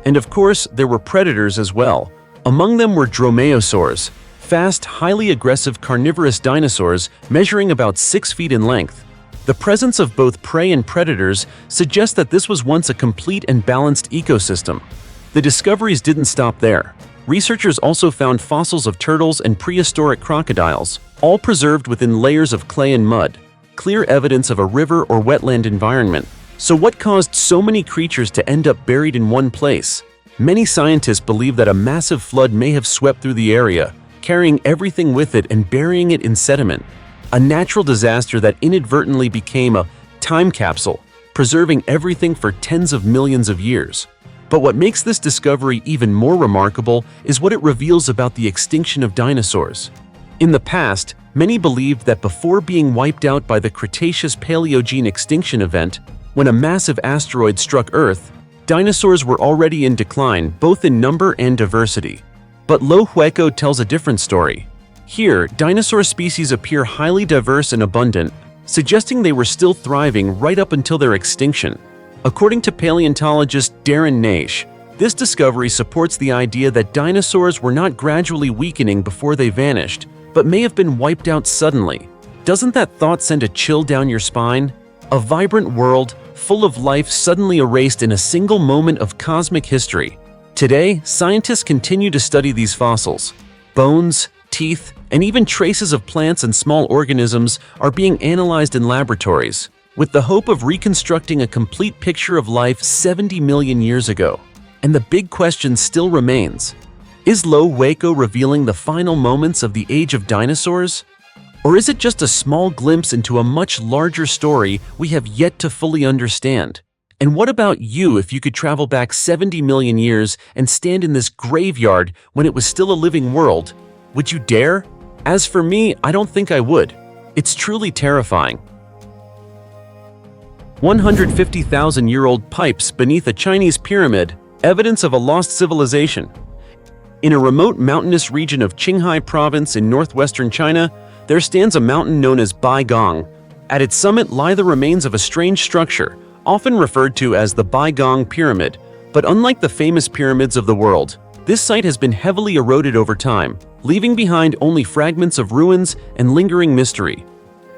And of course, there were predators as well. Among them were dromaeosaurs, fast, highly aggressive carnivorous dinosaurs measuring about 6 feet in length. The presence of both prey and predators suggests that this was once a complete and balanced ecosystem. The discoveries didn't stop there. Researchers also found fossils of turtles and prehistoric crocodiles, all preserved within layers of clay and mud, clear evidence of a river or wetland environment. So what caused so many creatures to end up buried in one place? Many scientists believe that a massive flood may have swept through the area, carrying everything with it and burying it in sediment. A natural disaster that inadvertently became a time capsule, preserving everything for tens of millions of years. But what makes this discovery even more remarkable is what it reveals about the extinction of dinosaurs. In the past, many believed that before being wiped out by the Cretaceous-Paleogene extinction event, when a massive asteroid struck Earth, dinosaurs were already in decline both in number and diversity. But Lo Hueco tells a different story. Here, dinosaur species appear highly diverse and abundant, suggesting they were still thriving right up until their extinction. According to paleontologist Darren Naish, this discovery supports the idea that dinosaurs were not gradually weakening before they vanished, but may have been wiped out suddenly. Doesn't that thought send a chill down your spine? A vibrant world, full of life suddenly erased in a single moment of cosmic history. Today, scientists continue to study these fossils. Bones, teeth, and even traces of plants and small organisms are being analyzed in laboratories, with the hope of reconstructing a complete picture of life 70 million years ago. And the big question still remains. Is Lo Hueco revealing the final moments of the age of dinosaurs? Or is it just a small glimpse into a much larger story we have yet to fully understand? And what about you if you could travel back 70 million years and stand in this graveyard when it was still a living world? Would you dare? As for me, I don't think I would. It's truly terrifying. 150,000-year-old pipes beneath a Chinese pyramid, evidence of a lost civilization. In a remote mountainous region of Qinghai Province in northwestern China, there stands a mountain known as Baigong. At its summit lie the remains of a strange structure, often referred to as the Baigong Pyramid. But unlike the famous pyramids of the world, this site has been heavily eroded over time, leaving behind only fragments of ruins and lingering mystery.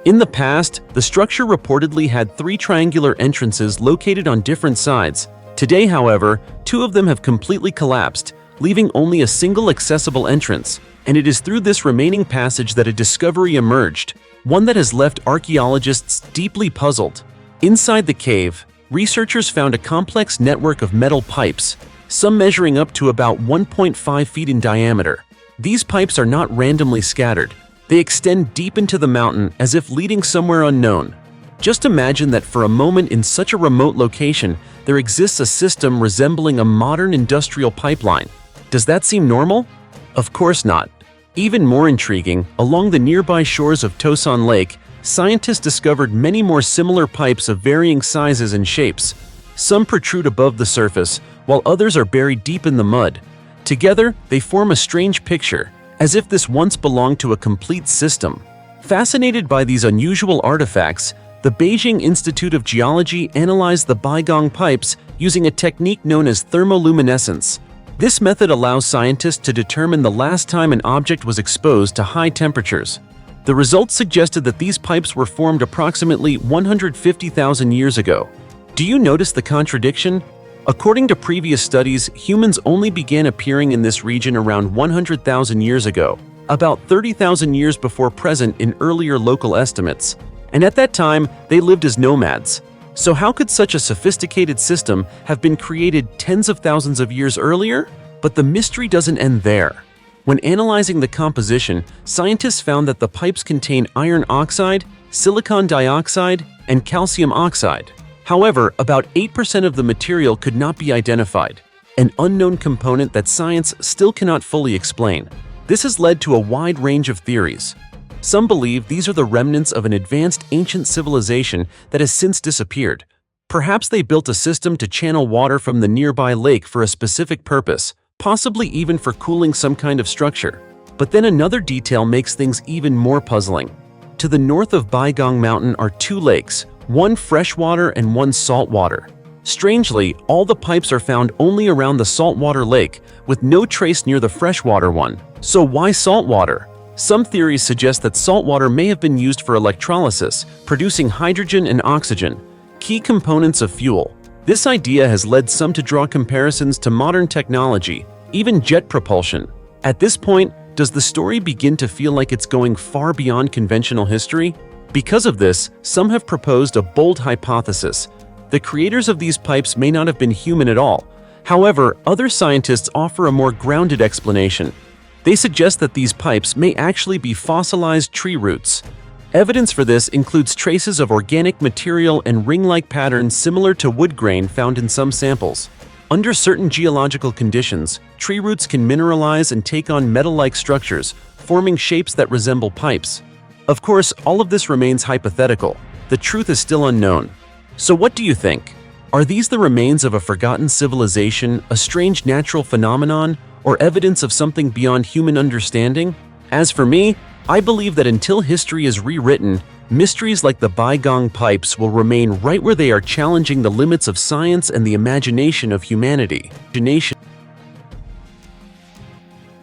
In the past, the structure reportedly had 3 triangular entrances located on different sides. Today, however, 2 of them have completely collapsed, leaving only a single accessible entrance, and it is through this remaining passage that a discovery emerged, one that has left archaeologists deeply puzzled. Inside the cave, researchers found a complex network of metal pipes, some measuring up to about 1.5 feet in diameter. These pipes are not randomly scattered. They extend deep into the mountain as if leading somewhere unknown. Just imagine that for a moment in such a remote location, there exists a system resembling a modern industrial pipeline. Does that seem normal? Of course not. Even more intriguing, along the nearby shores of Tosan Lake, scientists discovered many more similar pipes of varying sizes and shapes. Some protrude above the surface, while others are buried deep in the mud. Together, they form a strange picture, as if this once belonged to a complete system. Fascinated by these unusual artifacts, the Beijing Institute of Geology analyzed the Baigong pipes using a technique known as thermoluminescence. This method allows scientists to determine the last time an object was exposed to high temperatures. The results suggested that these pipes were formed approximately 150,000 years ago. Do you notice the contradiction? According to previous studies, humans only began appearing in this region around 100,000 years ago, about 30,000 years before present in earlier local estimates. And at that time, they lived as nomads. So how could such a sophisticated system have been created tens of thousands of years earlier? But the mystery doesn't end there. When analyzing the composition, scientists found that the pipes contain iron oxide, silicon dioxide, and calcium oxide. However, about 8% of the material could not be identified, an unknown component that science still cannot fully explain. This has led to a wide range of theories. Some believe these are the remnants of an advanced ancient civilization that has since disappeared. Perhaps they built a system to channel water from the nearby lake for a specific purpose, possibly even for cooling some kind of structure. But then another detail makes things even more puzzling. To the north of Baigong Mountain are two lakes, one freshwater and one saltwater. Strangely, all the pipes are found only around the saltwater lake, with no trace near the freshwater one. So why saltwater? Some theories suggest that saltwater may have been used for electrolysis, producing hydrogen and oxygen, key components of fuel. This idea has led some to draw comparisons to modern technology, even jet propulsion. At this point, does the story begin to feel like it's going far beyond conventional history? Because of this, some have proposed a bold hypothesis. The creators of these pipes may not have been human at all. However, other scientists offer a more grounded explanation. They suggest that these pipes may actually be fossilized tree roots. Evidence for this includes traces of organic material and ring-like patterns similar to wood grain found in some samples. Under certain geological conditions, tree roots can mineralize and take on metal-like structures, forming shapes that resemble pipes. Of course, all of this remains hypothetical. The truth is still unknown. So what do you think? Are these the remains of a forgotten civilization, a strange natural phenomenon, or evidence of something beyond human understanding? As for me, I believe that until history is rewritten, mysteries like the Baigong pipes will remain right where they are, challenging the limits of science and the imagination of humanity.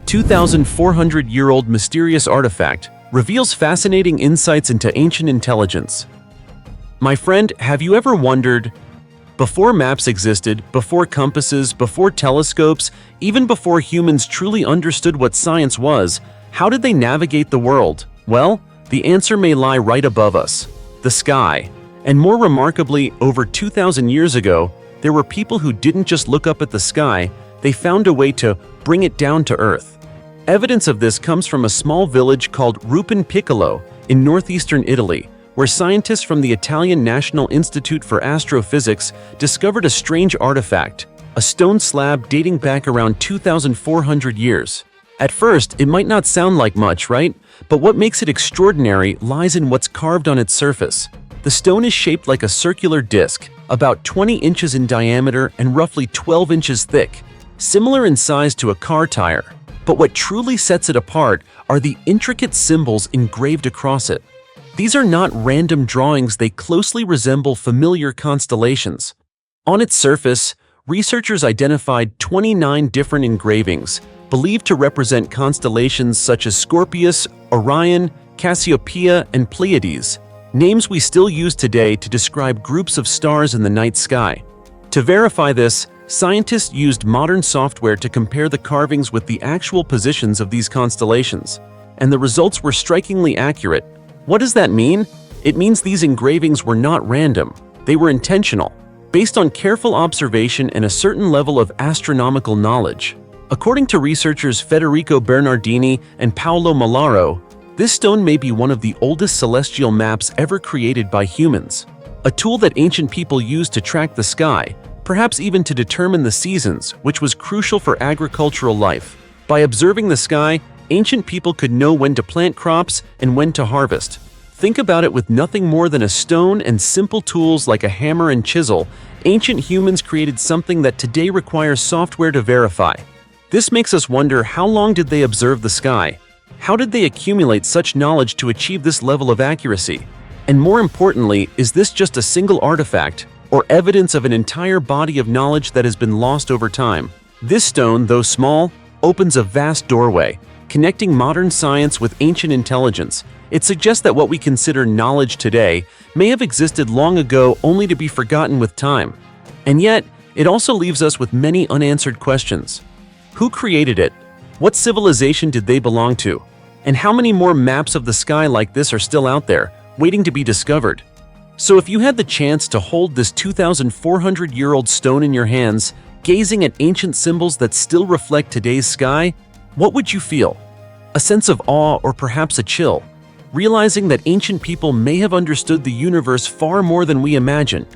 2,400-year-old mysterious artifact reveals fascinating insights into ancient intelligence. My friend, have you ever wondered, before maps existed, before compasses, before telescopes, even before humans truly understood what science was, how did they navigate the world? Well, the answer may lie right above us, the sky. And more remarkably, over 2,000 years ago, there were people who didn't just look up at the sky, they found a way to bring it down to earth. Evidence of this comes from a small village called Piccolo in northeastern Italy, where scientists from the Italian National Institute for Astrophysics discovered a strange artifact, a stone slab dating back around 2,400 years. At first, it might not sound like much, right? But what makes it extraordinary lies in what's carved on its surface. The stone is shaped like a circular disc, about 20 inches in diameter and roughly 12 inches thick, similar in size to a car tire. But what truly sets it apart are the intricate symbols engraved across it. These are not random drawings, they closely resemble familiar constellations. On its surface, researchers identified 29 different engravings, believed to represent constellations such as Scorpius, Orion, Cassiopeia, and Pleiades, names we still use today to describe groups of stars in the night sky. To verify this, scientists used modern software to compare the carvings with the actual positions of these constellations, and the results were strikingly accurate. What does that mean? It means these engravings were not random, they were intentional, based on careful observation and a certain level of astronomical knowledge. According to researchers Federico Bernardini and Paolo Malaro, this stone may be one of the oldest celestial maps ever created by humans, a tool that ancient people used to track the sky, perhaps even to determine the seasons, which was crucial for agricultural life. By observing the sky, ancient people could know when to plant crops and when to harvest. Think about it, with nothing more than a stone and simple tools like a hammer and chisel, ancient humans created something that today requires software to verify. This makes us wonder, how long did they observe the sky? How did they accumulate such knowledge to achieve this level of accuracy? And more importantly, is this just a single artifact, or evidence of an entire body of knowledge that has been lost over time? This stone, though small, opens a vast doorway, connecting modern science with ancient intelligence. It suggests that what we consider knowledge today may have existed long ago, only to be forgotten with time. And yet, it also leaves us with many unanswered questions. Who created it? What civilization did they belong to? And how many more maps of the sky like this are still out there, waiting to be discovered? So if you had the chance to hold this 2,400-year-old stone in your hands, gazing at ancient symbols that still reflect today's sky, what would you feel? A sense of awe, or perhaps a chill, realizing that ancient people may have understood the universe far more than we imagine?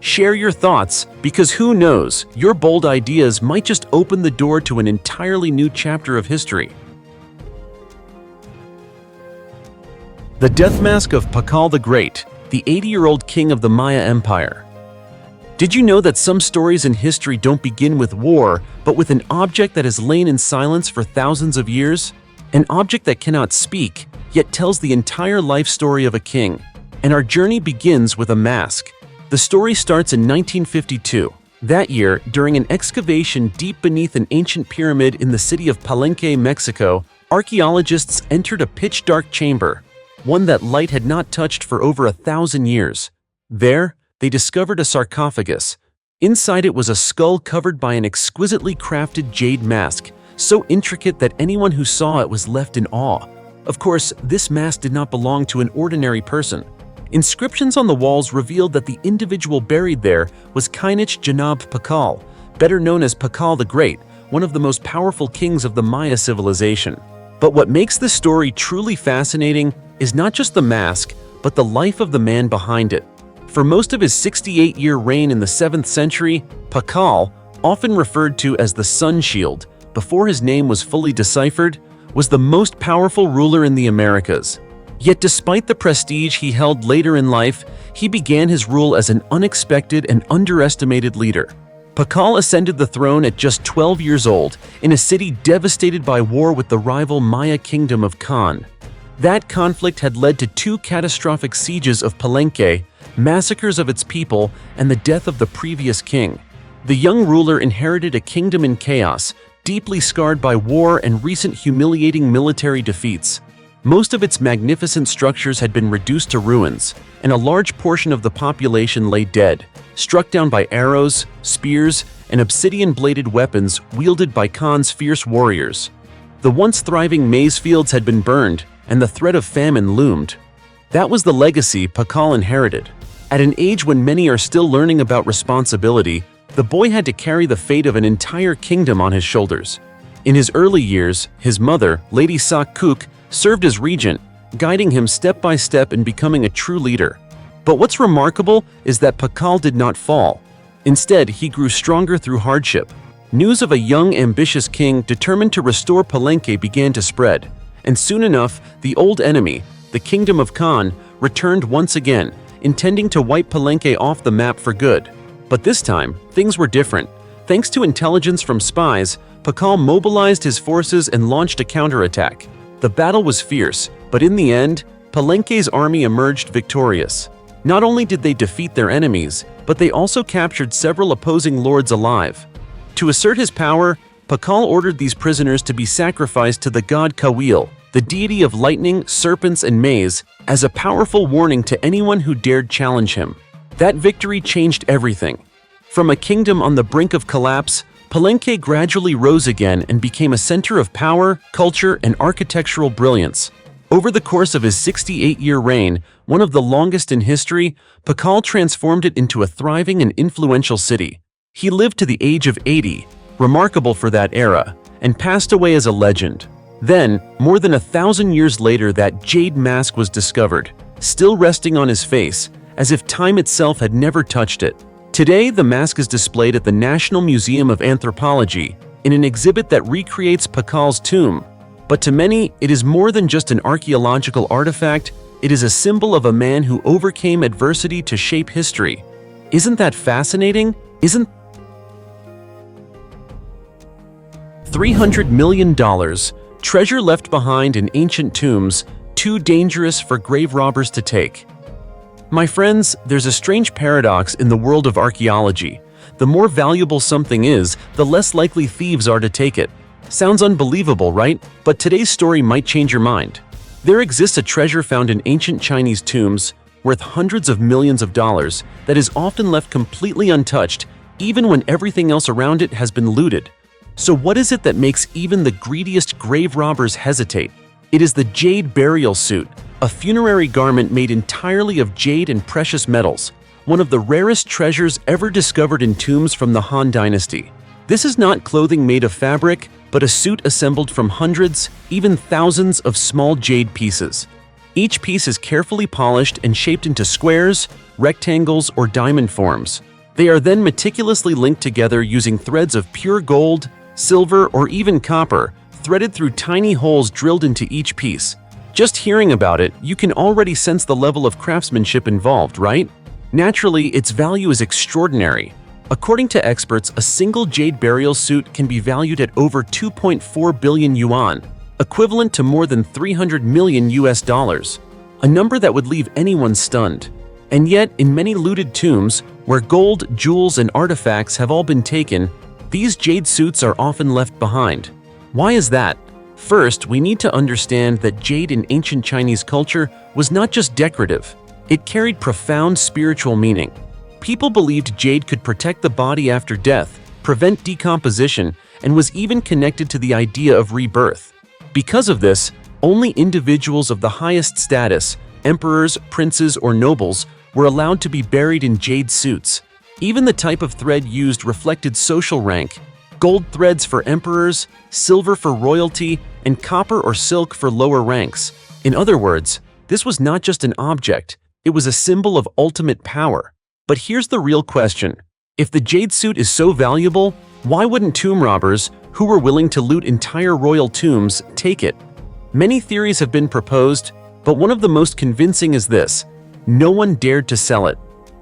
Share your thoughts, because who knows, your bold ideas might just open the door to an entirely new chapter of history. The death mask of Pacal the Great, the 80-year-old king of the Maya Empire. Did you know that some stories in history don't begin with war, but with an object that has lain in silence for thousands of years? an object that cannot speak, yet tells the entire life story of a king. And our journey begins with a mask. The story starts in 1952. That year, during an excavation deep beneath an ancient pyramid in the city of Palenque, Mexico, archaeologists entered a pitch-dark chamber, one that light had not touched for over 1,000 years. There, they discovered a sarcophagus. Inside it was a skull covered by an exquisitely crafted jade mask, so intricate that anyone who saw it was left in awe. Of course, this mask did not belong to an ordinary person. Inscriptions on the walls revealed that the individual buried there was Kainich Janab Pacal, better known as Pacal the Great, one of the most powerful kings of the Maya civilization. But what makes this story truly fascinating is not just the mask, but the life of the man behind it. For most of his 68-year reign in the 7th century, Pacal, often referred to as the Sun Shield, before his name was fully deciphered, was the most powerful ruler in the Americas. Yet despite the prestige he held later in life, he began his rule as an unexpected and underestimated leader. Pacal ascended the throne at just 12 years old, in a city devastated by war with the rival Maya kingdom of Kan. That conflict had led to 2 catastrophic sieges of Palenque, massacres of its people, and the death of the previous king. The young ruler inherited a kingdom in chaos, deeply scarred by war and recent humiliating military defeats. Most of its magnificent structures had been reduced to ruins, and a large portion of the population lay dead, struck down by arrows, spears, and obsidian-bladed weapons wielded by Khan's fierce warriors. The once thriving maize fields had been burned, and the threat of famine loomed. That was the legacy Pacal inherited. At an age when many are still learning about responsibility, the boy had to carry the fate of an entire kingdom on his shoulders. In his early years, his mother, Lady Sak Kuk, served as regent, guiding him step by step in becoming a true leader. But what's remarkable is that Pacal did not fall. Instead, he grew stronger through hardship. News of a young, ambitious king determined to restore Palenque began to spread, and soon enough, the old enemy, the kingdom of Kan, returned once again, intending to wipe Palenque off the map for good. But this time, things were different. Thanks to intelligence from spies, Pacal mobilized his forces and launched a counterattack. The battle was fierce, but in the end, Palenque's army emerged victorious. Not only did they defeat their enemies, but they also captured several opposing lords alive. To assert his power, Pacal ordered these prisoners to be sacrificed to the god Kawil, the deity of lightning, serpents, and maize, as a powerful warning to anyone who dared challenge him. That victory changed everything. From a kingdom on the brink of collapse, Palenque gradually rose again and became a center of power, culture, and architectural brilliance. Over the course of his 68-year reign, one of the longest in history, Pacal transformed it into a thriving and influential city. He lived to the age of 80, remarkable for that era, and passed away as a legend. Then, more than 1,000 years later, that jade mask was discovered, still resting on his face, as if time itself had never touched it. Today, the mask is displayed at the National Museum of Anthropology in an exhibit that recreates Pacal's tomb. But to many, it is more than just an archaeological artifact, it is a symbol of a man who overcame adversity to shape history. Isn't that fascinating? Isn't $300 million, treasure left behind in ancient tombs, too dangerous for grave robbers to take? My friends, there's a strange paradox in the world of archaeology. The more valuable something is, the less likely thieves are to take it. Sounds unbelievable, right? But today's story might change your mind. There exists a treasure found in ancient Chinese tombs, worth hundreds of millions of dollars, that is often left completely untouched, even when everything else around it has been looted. So what is it that makes even the greediest grave robbers hesitate? It is the jade burial suit, a funerary garment made entirely of jade and precious metals, one of the rarest treasures ever discovered in tombs from the Han Dynasty. This is not clothing made of fabric, but a suit assembled from hundreds, even thousands of small jade pieces. Each piece is carefully polished and shaped into squares, rectangles, or diamond forms. They are then meticulously linked together using threads of pure gold, silver, or even copper, threaded through tiny holes drilled into each piece. Just hearing about it, you can already sense the level of craftsmanship involved, right? Naturally, its value is extraordinary. According to experts, a single jade burial suit can be valued at over 2.4 billion yuan. equivalent to more than 300 million US dollars, a number that would leave anyone stunned. And yet, in many looted tombs, where gold, jewels, and artifacts have all been taken, these jade suits are often left behind. Why is that? First, we need to understand that jade in ancient Chinese culture was not just decorative. It carried profound spiritual meaning. People believed jade could protect the body after death, prevent decomposition, and was even connected to the idea of rebirth. Because of this, only individuals of the highest status, emperors, princes, or nobles, were allowed to be buried in jade suits. Even the type of thread used reflected social rank: gold threads for emperors, silver for royalty, and copper or silk for lower ranks. In other words, this was not just an object, it was a symbol of ultimate power. But here's the real question. If the jade suit is so valuable, why wouldn't tomb robbers, who were willing to loot entire royal tombs, take it? Many theories have been proposed, but one of the most convincing is this: no one dared to sell it.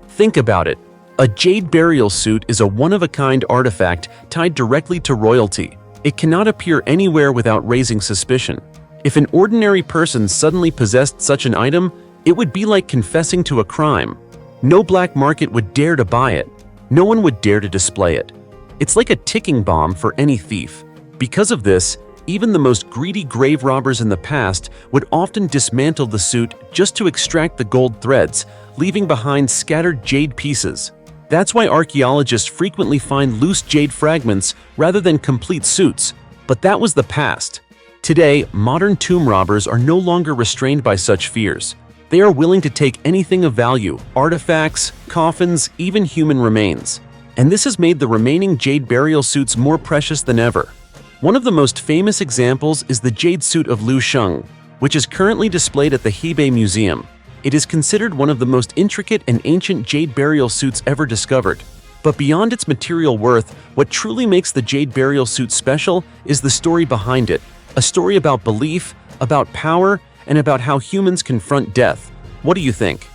Think about it. A jade burial suit is a one-of-a-kind artifact tied directly to royalty. It cannot appear anywhere without raising suspicion. If an ordinary person suddenly possessed such an item, it would be like confessing to a crime. No black market would dare to buy it. No one would dare to display it. It's like a ticking bomb for any thief. Because of this, even the most greedy grave robbers in the past would often dismantle the suit just to extract the gold threads, leaving behind scattered jade pieces. That's why archaeologists frequently find loose jade fragments rather than complete suits. But that was the past. Today, modern tomb robbers are no longer restrained by such fears. They are willing to take anything of value: artifacts, coffins, even human remains. And this has made the remaining jade burial suits more precious than ever. One of the most famous examples is the jade suit of Liu Sheng, which is currently displayed at the Hebei Museum. It is considered one of the most intricate and ancient jade burial suits ever discovered. But beyond its material worth, what truly makes the jade burial suit special is the story behind it. A story about belief, about power, and about how humans confront death. What do you think?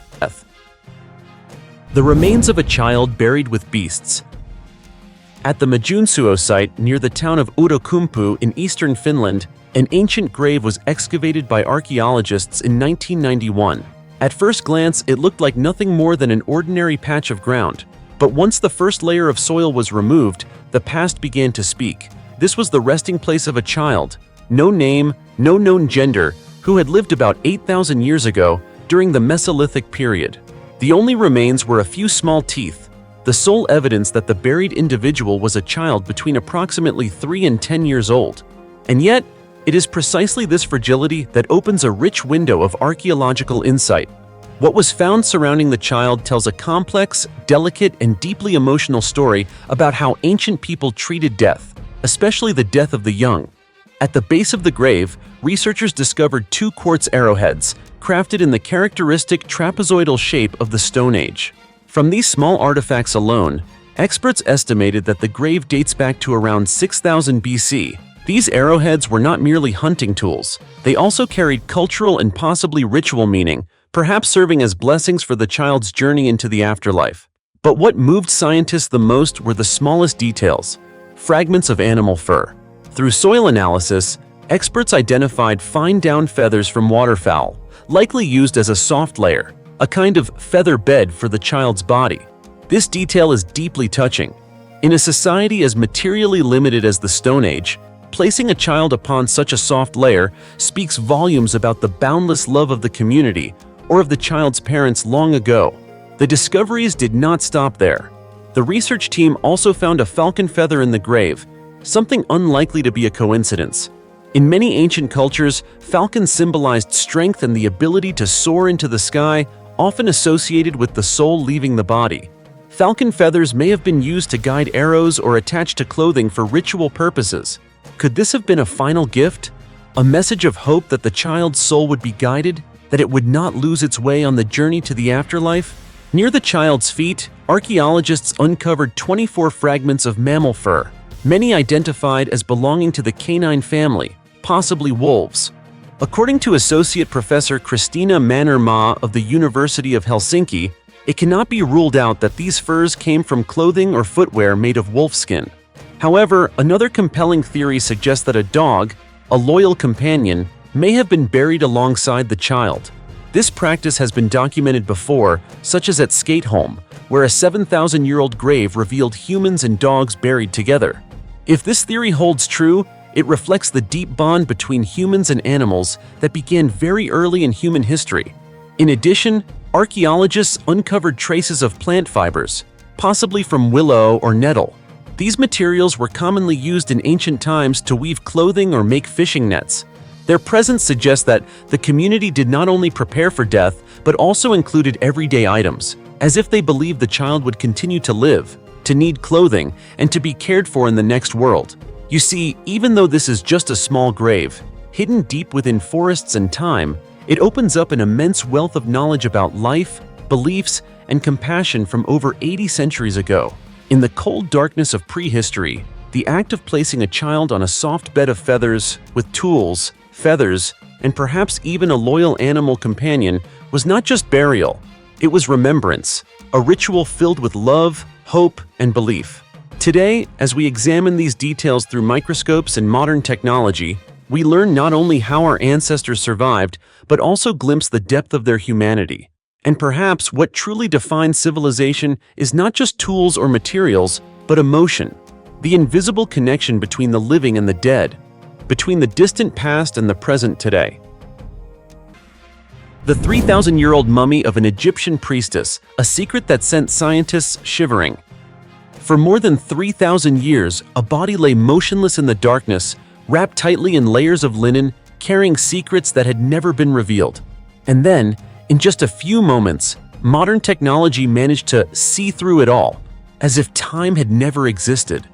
The remains of a child buried with beasts. At the Majunsuo site near the town of Outokumpu in eastern Finland, an ancient grave was excavated by archaeologists in 1991. At first glance, it looked like nothing more than an ordinary patch of ground. But once the first layer of soil was removed, the past began to speak. This was the resting place of a child, no name, no known gender, who had lived about 8,000 years ago during the Mesolithic period. The only remains were a few small teeth, the sole evidence that the buried individual was a child between approximately 3 and 10 years old. And yet, it is precisely this fragility that opens a rich window of archaeological insight. What was found surrounding the child tells a complex, delicate, and deeply emotional story about how ancient people treated death, especially the death of the young. At the base of the grave, researchers discovered 2 quartz arrowheads, crafted in the characteristic trapezoidal shape of the Stone Age. From these small artifacts alone, experts estimated that the grave dates back to around 6000 BC. These arrowheads were not merely hunting tools. They also carried cultural and possibly ritual meaning, perhaps serving as blessings for the child's journey into the afterlife. But what moved scientists the most were the smallest details: fragments of animal fur. Through soil analysis, experts identified fine down feathers from waterfowl, likely used as a soft layer, a kind of feather bed for the child's body. This detail is deeply touching. In a society as materially limited as the Stone Age, placing a child upon such a soft layer speaks volumes about the boundless love of the community or of the child's parents long ago. The discoveries did not stop there. The research team also found a falcon feather in the grave, something unlikely to be a coincidence. In many ancient cultures, falcons symbolized strength and the ability to soar into the sky, often associated with the soul leaving the body. Falcon feathers may have been used to guide arrows or attached to clothing for ritual purposes. Could this have been a final gift? A message of hope that the child's soul would be guided, that it would not lose its way on the journey to the afterlife? Near the child's feet, archaeologists uncovered 24 fragments of mammal fur, many identified as belonging to the canine family, possibly wolves. According to Associate Professor Kristina Mannermaa of the University of Helsinki, it cannot be ruled out that these furs came from clothing or footwear made of wolfskin. However, another compelling theory suggests that a dog, a loyal companion, may have been buried alongside the child. This practice has been documented before, such as at Skateholm, where a 7,000-year-old grave revealed humans and dogs buried together. If this theory holds true, it reflects the deep bond between humans and animals that began very early in human history. In addition, archaeologists uncovered traces of plant fibers, possibly from willow or nettle. These materials were commonly used in ancient times to weave clothing or make fishing nets. Their presence suggests that the community did not only prepare for death, but also included everyday items, as if they believed the child would continue to live, to need clothing, and to be cared for in the next world. You see, even though this is just a small grave, hidden deep within forests and time, it opens up an immense wealth of knowledge about life, beliefs, and compassion from over 80 centuries ago. In the cold darkness of prehistory, the act of placing a child on a soft bed of feathers, with tools, feathers, and perhaps even a loyal animal companion was not just burial, it was remembrance, a ritual filled with love, hope, and belief. Today, as we examine these details through microscopes and modern technology, we learn not only how our ancestors survived, but also glimpse the depth of their humanity. And perhaps what truly defines civilization is not just tools or materials, but emotion, the invisible connection between the living and the dead, between the distant past and the present today. The 3,000-year-old mummy of an Egyptian priestess, a secret that sent scientists shivering. For more than 3,000 years, a body lay motionless in the darkness, wrapped tightly in layers of linen, carrying secrets that had never been revealed. And then, in just a few moments, modern technology managed to see through it all, as if time had never existed.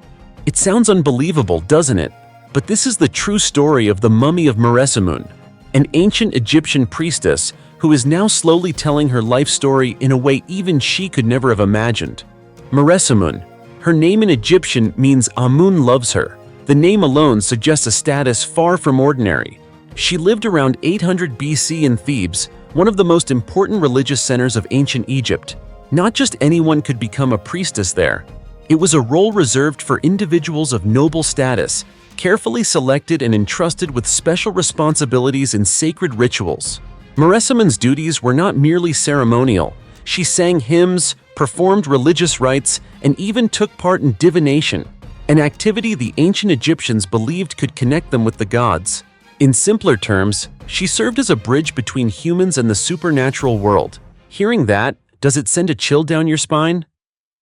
It sounds unbelievable, doesn't it? But this is the true story of the mummy of Meresamun, an ancient Egyptian priestess who is now slowly telling her life story in a way even she could never have imagined. Meresamun, her name in Egyptian means Amun loves her. The name alone suggests a status far from ordinary. She lived around 800 BC in Thebes, one of the most important religious centers of ancient Egypt. Not just anyone could become a priestess there. It was a role reserved for individuals of noble status, carefully selected and entrusted with special responsibilities in sacred rituals. Meresamun's duties were not merely ceremonial. She sang hymns, performed religious rites, and even took part in divination, an activity the ancient Egyptians believed could connect them with the gods. In simpler terms, she served as a bridge between humans and the supernatural world. Hearing that, does it send a chill down your spine?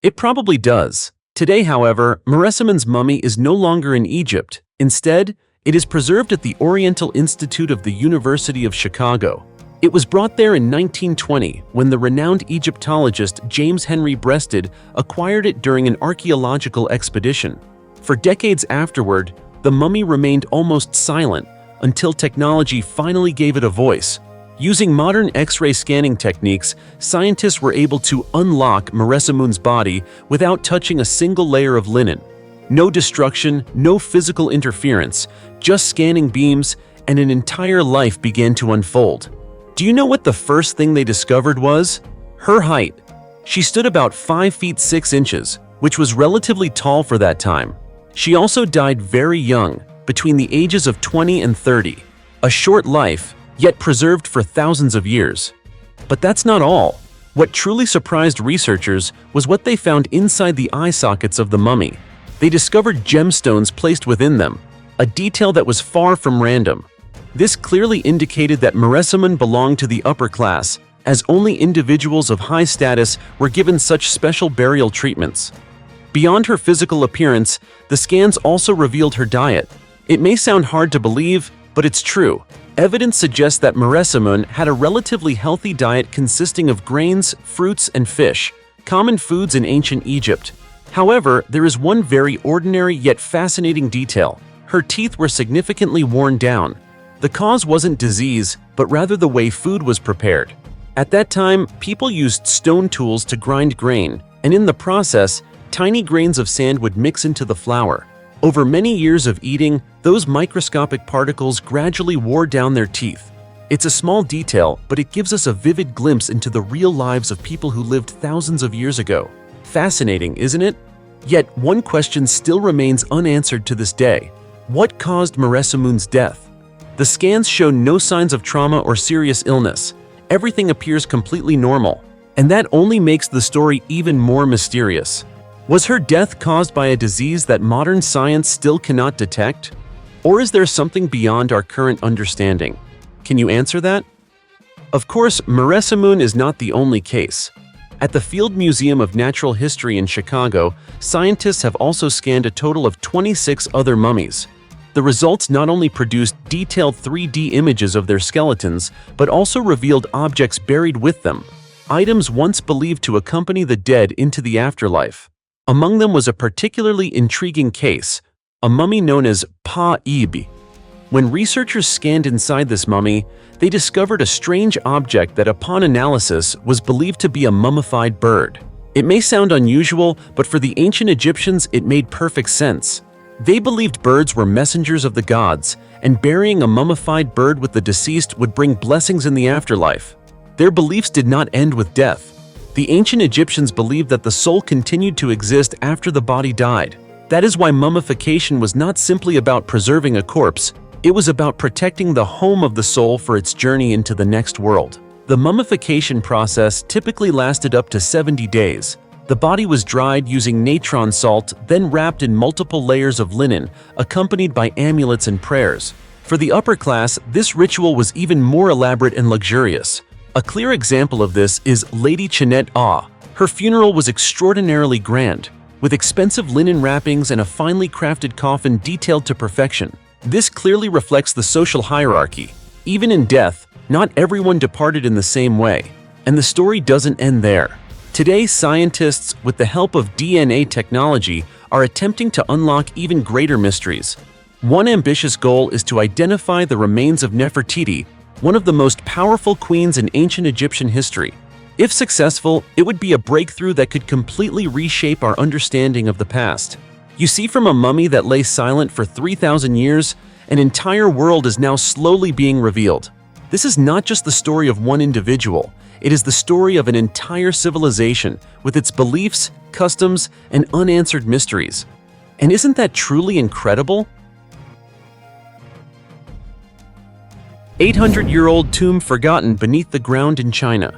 It probably does. Today, however, Meresamun's mummy is no longer in Egypt. Instead, it is preserved at the Oriental Institute of the University of Chicago. It was brought there in 1920 when the renowned Egyptologist James Henry Breasted acquired it during an archaeological expedition. For decades afterward, the mummy remained almost silent until technology finally gave it a voice. Using modern X-ray scanning techniques, scientists were able to unlock Meresamun's body without touching a single layer of linen. No destruction, no physical interference, just scanning beams, and an entire life began to unfold. Do you know what the first thing they discovered was? Her height. She stood about 5 feet 6 inches, which was relatively tall for that time. She also died very young, between the ages of 20 and 30. A short life, yet preserved for thousands of years. But that's not all. What truly surprised researchers was what they found inside the eye sockets of the mummy. They discovered gemstones placed within them, a detail that was far from random. This clearly indicated that Meresamun belonged to the upper class, as only individuals of high status were given such special burial treatments. Beyond her physical appearance, the scans also revealed her diet. It may sound hard to believe, but it's true. Evidence suggests that Meresamun had a relatively healthy diet consisting of grains, fruits, and fish, common foods in ancient Egypt. However, there is one very ordinary yet fascinating detail. Her teeth were significantly worn down. The cause wasn't disease, but rather the way food was prepared. At that time, people used stone tools to grind grain, and in the process, tiny grains of sand would mix into the flour. Over many years of eating, those microscopic particles gradually wore down their teeth. It's a small detail, but it gives us a vivid glimpse into the real lives of people who lived thousands of years ago. Fascinating, isn't it? Yet, one question still remains unanswered to this day. What caused Meresamun's death? The scans show no signs of trauma or serious illness. Everything appears completely normal, and that only makes the story even more mysterious. Was her death caused by a disease that modern science still cannot detect? Or is there something beyond our current understanding? Can you answer that? Of course, Meresamun is not the only case. At the Field Museum of Natural History in Chicago, scientists have also scanned a total of 26 other mummies. The results not only produced detailed 3D images of their skeletons, but also revealed objects buried with them, items once believed to accompany the dead into the afterlife. Among them was a particularly intriguing case, a mummy known as Pa-Ib. When researchers scanned inside this mummy, they discovered a strange object that upon analysis was believed to be a mummified bird. It may sound unusual, but for the ancient Egyptians it made perfect sense. They believed birds were messengers of the gods, and burying a mummified bird with the deceased would bring blessings in the afterlife. Their beliefs did not end with death. The ancient Egyptians believed that the soul continued to exist after the body died. That is why mummification was not simply about preserving a corpse, it was about protecting the home of the soul for its journey into the next world. The mummification process typically lasted up to 70 days. The body was dried using natron salt, then wrapped in multiple layers of linen, accompanied by amulets and prayers. For the upper class, this ritual was even more elaborate and luxurious. A clear example of this is Lady Chinette Ah. Her funeral was extraordinarily grand, with expensive linen wrappings and a finely crafted coffin detailed to perfection. This clearly reflects the social hierarchy. Even in death, not everyone departed in the same way. And the story doesn't end there. Today, scientists, with the help of DNA technology, are attempting to unlock even greater mysteries. One ambitious goal is to identify the remains of Nefertiti, one of the most powerful queens in ancient Egyptian history. If successful, it would be a breakthrough that could completely reshape our understanding of the past. You see, from a mummy that lay silent for 3,000 years, an entire world is now slowly being revealed. This is not just the story of one individual, it is the story of an entire civilization with its beliefs, customs, and unanswered mysteries. And isn't that truly incredible? 800-year-old tomb forgotten beneath the ground in China.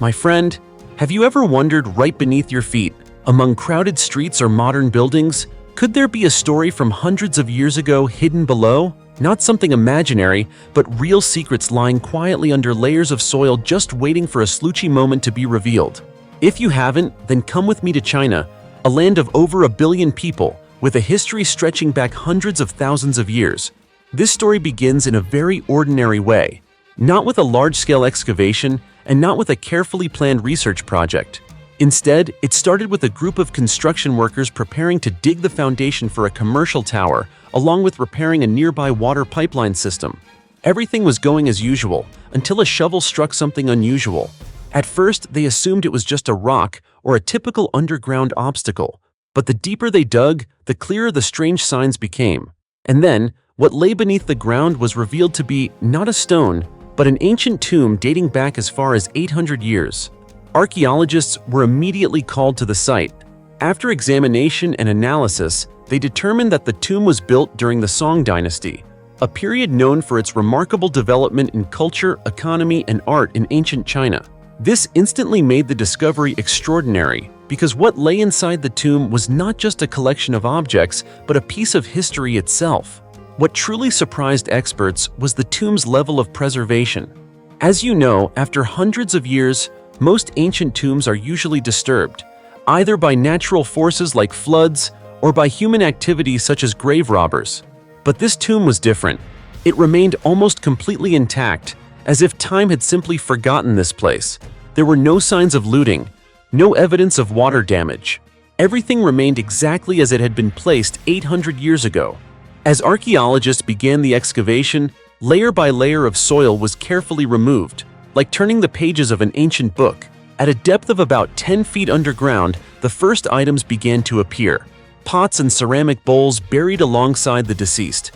My friend, have you ever wondered right beneath your feet, among crowded streets or modern buildings, could there be a story from hundreds of years ago hidden below? Not something imaginary, but real secrets lying quietly under layers of soil just waiting for a sleuthy moment to be revealed. If you haven't, then come with me to China, a land of over 1 billion people, with a history stretching back hundreds of thousands of years. This story begins in a very ordinary way, not with a large-scale excavation and not with a carefully planned research project. Instead, it started with a group of construction workers preparing to dig the foundation for a commercial tower, along with repairing a nearby water pipeline system. Everything was going as usual, until a shovel struck something unusual. At first, they assumed it was just a rock or a typical underground obstacle, but the deeper they dug, the clearer the strange signs became. And then, what lay beneath the ground was revealed to be not a stone, but an ancient tomb dating back as far as 800 years. Archaeologists were immediately called to the site. After examination and analysis, they determined that the tomb was built during the Song Dynasty, a period known for its remarkable development in culture, economy, and art in ancient China. This instantly made the discovery extraordinary, because what lay inside the tomb was not just a collection of objects, but a piece of history itself. What truly surprised experts was the tomb's level of preservation. As you know, after hundreds of years, most ancient tombs are usually disturbed, either by natural forces like floods or by human activities such as grave robbers. But this tomb was different. It remained almost completely intact, as if time had simply forgotten this place. There were no signs of looting, no evidence of water damage. Everything remained exactly as it had been placed 800 years ago. As archaeologists began the excavation, layer by layer of soil was carefully removed, like turning the pages of an ancient book. At a depth of about 10 feet underground, the first items began to appear: pots and ceramic bowls buried alongside the deceased.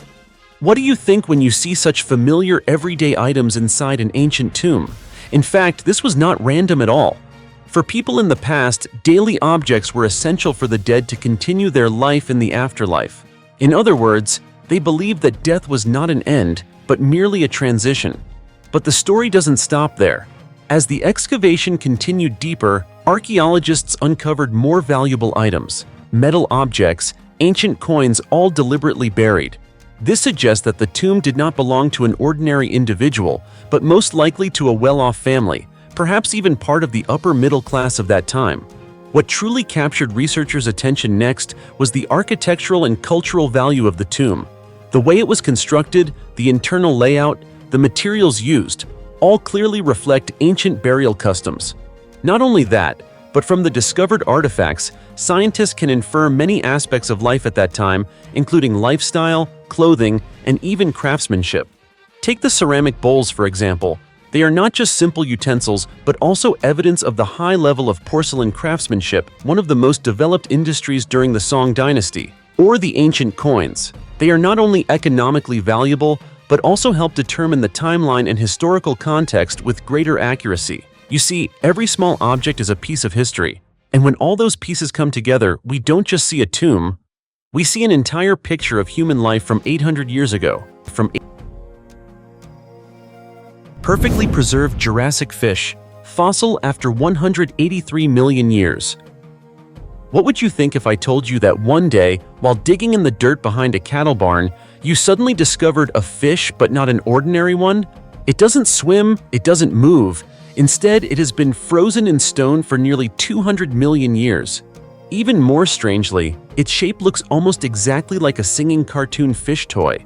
What do you think when you see such familiar everyday items inside an ancient tomb? In fact, this was not random at all. For people in the past, daily objects were essential for the dead to continue their life in the afterlife. In other words, they believed that death was not an end, but merely a transition. But the story doesn't stop there. As the excavation continued deeper, archaeologists uncovered more valuable items, metal objects, ancient coins, all deliberately buried. This suggests that the tomb did not belong to an ordinary individual, but most likely to a well-off family, perhaps even part of the upper middle class of that time. What truly captured researchers' attention next was the architectural and cultural value of the tomb. The way it was constructed, the internal layout, the materials used, all clearly reflect ancient burial customs. Not only that, but from the discovered artifacts, scientists can infer many aspects of life at that time, including lifestyle, clothing, and even craftsmanship. Take the ceramic bowls, for example. They are not just simple utensils, but also evidence of the high level of porcelain craftsmanship, one of the most developed industries during the Song Dynasty. Or the ancient coins. They are not only economically valuable, but also help determine the timeline and historical context with greater accuracy. You see, every small object is a piece of history. And when all those pieces come together, we don't just see a tomb, we see an entire picture of human life from 800 years ago. Perfectly preserved Jurassic fish, fossil after 183 million years. What would you think if I told you that one day, while digging in the dirt behind a cattle barn, you suddenly discovered a fish but not an ordinary one? It doesn't swim, it doesn't move. Instead, it has been frozen in stone for nearly 200 million years. Even more strangely, its shape looks almost exactly like a singing cartoon fish toy.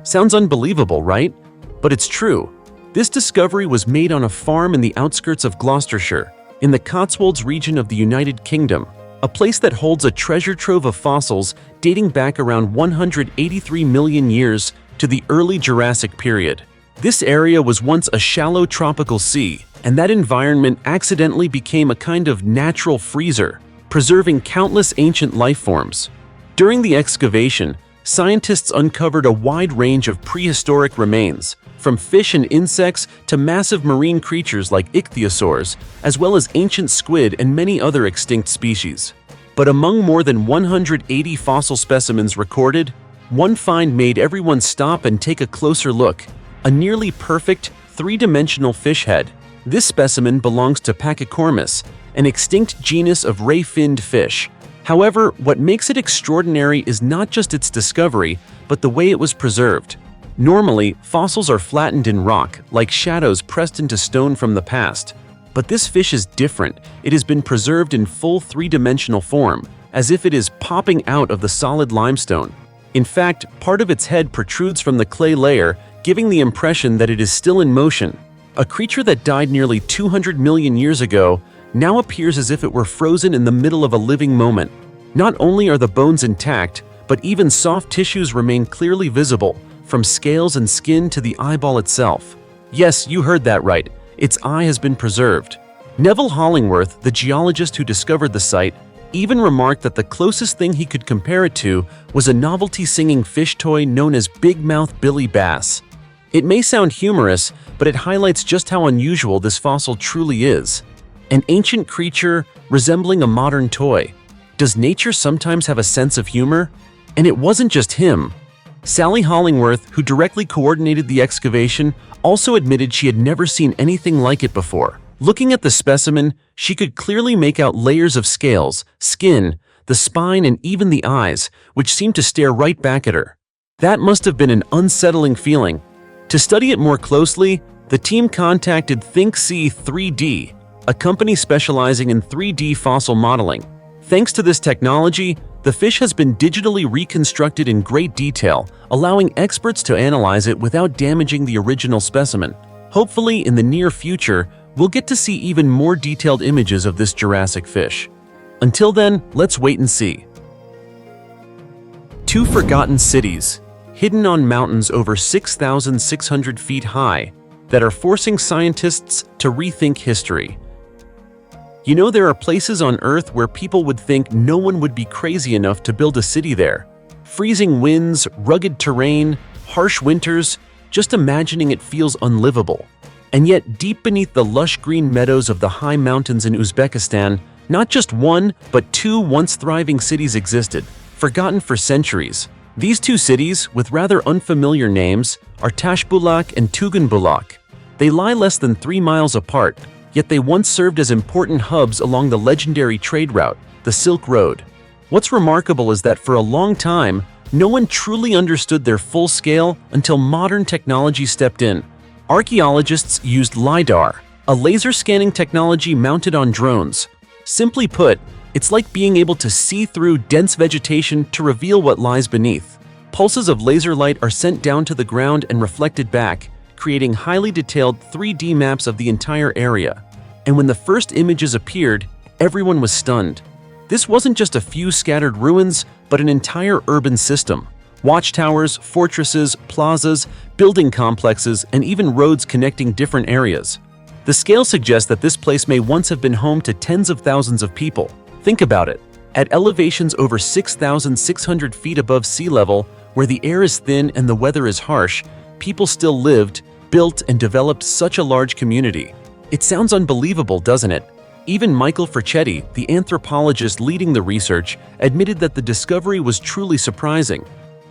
Sounds unbelievable, right? But it's true. This discovery was made on a farm in the outskirts of Gloucestershire, in the Cotswolds region of the United Kingdom, a place that holds a treasure trove of fossils dating back around 183 million years to the early Jurassic period. This area was once a shallow tropical sea, and that environment accidentally became a kind of natural freezer, preserving countless ancient life forms. During the excavation, scientists uncovered a wide range of prehistoric remains, from fish and insects to massive marine creatures like ichthyosaurs, as well as ancient squid and many other extinct species. But among more than 180 fossil specimens recorded, one find made everyone stop and take a closer look: a nearly perfect, three-dimensional fish head. This specimen belongs to Pacal, an extinct genus of ray-finned fish. However, what makes it extraordinary is not just its discovery, but the way it was preserved. Normally, fossils are flattened in rock, like shadows pressed into stone from the past. But this fish is different. It has been preserved in full three-dimensional form, as if it is popping out of the solid limestone. In fact, part of its head protrudes from the clay layer, giving the impression that it is still in motion. A creature that died nearly 200 million years ago now appears as if it were frozen in the middle of a living moment. Not only are the bones intact, but even soft tissues remain clearly visible, from scales and skin to the eyeball itself. Yes, you heard that right. Its eye has been preserved. Neville Hollingworth, the geologist who discovered the site, even remarked that the closest thing he could compare it to was a novelty singing fish toy known as Big Mouth Billy Bass. It may sound humorous, but it highlights just how unusual this fossil truly is. An ancient creature resembling a modern toy. Does nature sometimes have a sense of humor? And it wasn't just him. Sally Hollingworth, who directly coordinated the excavation, also admitted she had never seen anything like it before. Looking at the specimen, she could clearly make out layers of scales, skin, the spine, and even the eyes, which seemed to stare right back at her. That must have been an unsettling feeling. To study it more closely, the team contacted ThinkC 3D, a company specializing in 3D fossil modeling. Thanks to this technology, the fish has been digitally reconstructed in great detail, allowing experts to analyze it without damaging the original specimen. Hopefully, in the near future, we'll get to see even more detailed images of this Jurassic fish. Until then, let's wait and see. 2 forgotten cities, hidden on mountains over 6,600 feet high, that are forcing scientists to rethink history. You know, there are places on Earth where people would think no one would be crazy enough to build a city there. Freezing winds, rugged terrain, harsh winters, just imagining it feels unlivable. And yet, deep beneath the lush green meadows of the high mountains in Uzbekistan, not just one, but 2 once thriving cities existed, forgotten for centuries. These two cities, with rather unfamiliar names, are Tashbulak and Tugunbulak. They lie less than 3 miles apart, yet they once served as important hubs along the legendary trade route, the Silk Road. What's remarkable is that for a long time, no one truly understood their full scale until modern technology stepped in. Archaeologists used LiDAR, a laser scanning technology mounted on drones. Simply put, it's like being able to see through dense vegetation to reveal what lies beneath. Pulses of laser light are sent down to the ground and reflected back, creating highly detailed 3D maps of the entire area. And when the first images appeared, everyone was stunned. This wasn't just a few scattered ruins, but an entire urban system. Watchtowers, fortresses, plazas, building complexes, and even roads connecting different areas. The scale suggests that this place may once have been home to tens of thousands of people. Think about it. At elevations over 6,600 feet above sea level, where the air is thin and the weather is harsh, people still lived, built, and developed such a large community. It sounds unbelievable, doesn't it? Even Michael Fricchetti, the anthropologist leading the research, admitted that the discovery was truly surprising.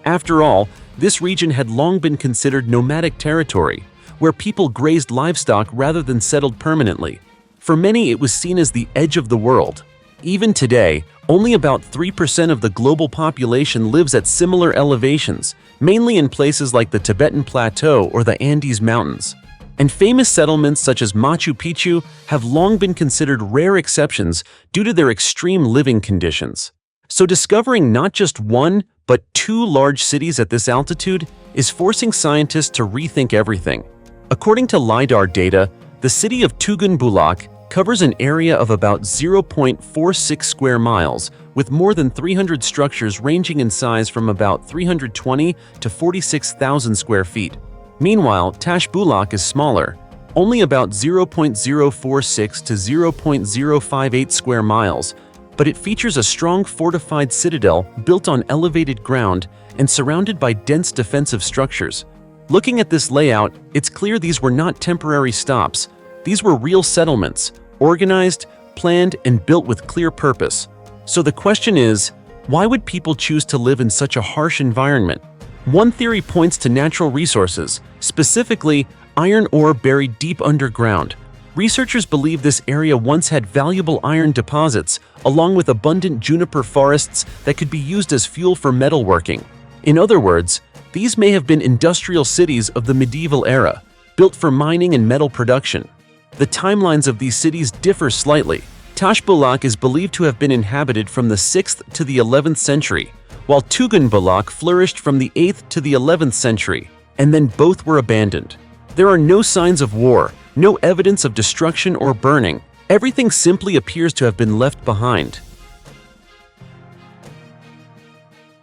After all, this region had long been considered nomadic territory, where people grazed livestock rather than settled permanently. For many, it was seen as the edge of the world. Even today, only about 3% of the global population lives at similar elevations, mainly in places like the Tibetan Plateau or the Andes Mountains. And famous settlements such as Machu Picchu have long been considered rare exceptions due to their extreme living conditions. So discovering not just one, but 2 large cities at this altitude is forcing scientists to rethink everything. According to LiDAR data, the city of Tugunbulak covers an area of about 0.46 square miles, with more than 300 structures ranging in size from about 320 to 46,000 square feet. Meanwhile, Tashbulak is smaller, only about 0.046 to 0.058 square miles, but it features a strong fortified citadel built on elevated ground and surrounded by dense defensive structures. Looking at this layout, it's clear these were not temporary stops. These were real settlements, organized, planned, and built with clear purpose. So the question is, why would people choose to live in such a harsh environment? One theory points to natural resources, specifically iron ore buried deep underground. Researchers believe this area once had valuable iron deposits, along with abundant juniper forests that could be used as fuel for metalworking. In other words, these may have been industrial cities of the medieval era, built for mining and metal production. The timelines of these cities differ slightly. Tashbulak is believed to have been inhabited from the 6th to the 11th century, while Tugunbulak flourished from the 8th to the 11th century, and then both were abandoned. There are no signs of war, no evidence of destruction or burning. Everything simply appears to have been left behind.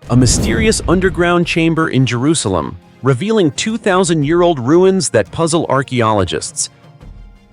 A mysterious underground chamber in Jerusalem, revealing 2,000-year-old ruins that puzzle archaeologists.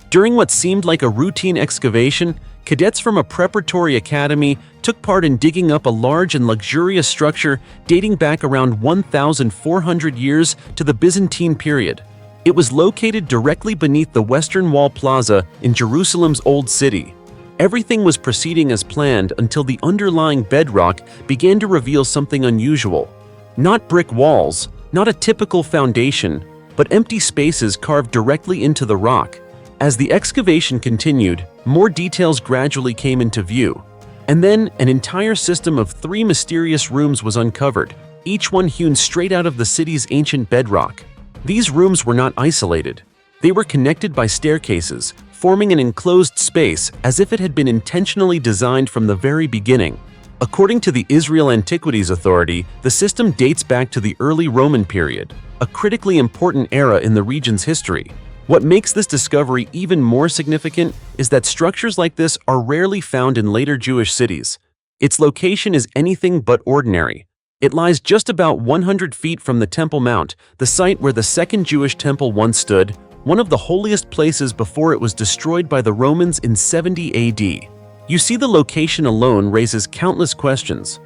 During what seemed like a routine excavation, cadets from a preparatory academy took part in digging up a large and luxurious structure dating back around 1,400 years to the Byzantine period. It was located directly beneath the Western Wall Plaza in Jerusalem's Old City. Everything was proceeding as planned until the underlying bedrock began to reveal something unusual. Not brick walls, not a typical foundation, but empty spaces carved directly into the rock. As the excavation continued, more details gradually came into view. And then, an entire system of 3 mysterious rooms was uncovered, each one hewn straight out of the city's ancient bedrock. These rooms were not isolated. They were connected by staircases, forming an enclosed space as if it had been intentionally designed from the very beginning. According to the Israel Antiquities Authority, the system dates back to the early Roman period, a critically important era in the region's history. What makes this discovery even more significant is that structures like this are rarely found in later Jewish cities. Its location is anything but ordinary. It lies just about 100 feet from the Temple Mount, the site where the Second Jewish Temple once stood, one of the holiest places before it was destroyed by the Romans in 70 AD. You see, the location alone raises countless questions.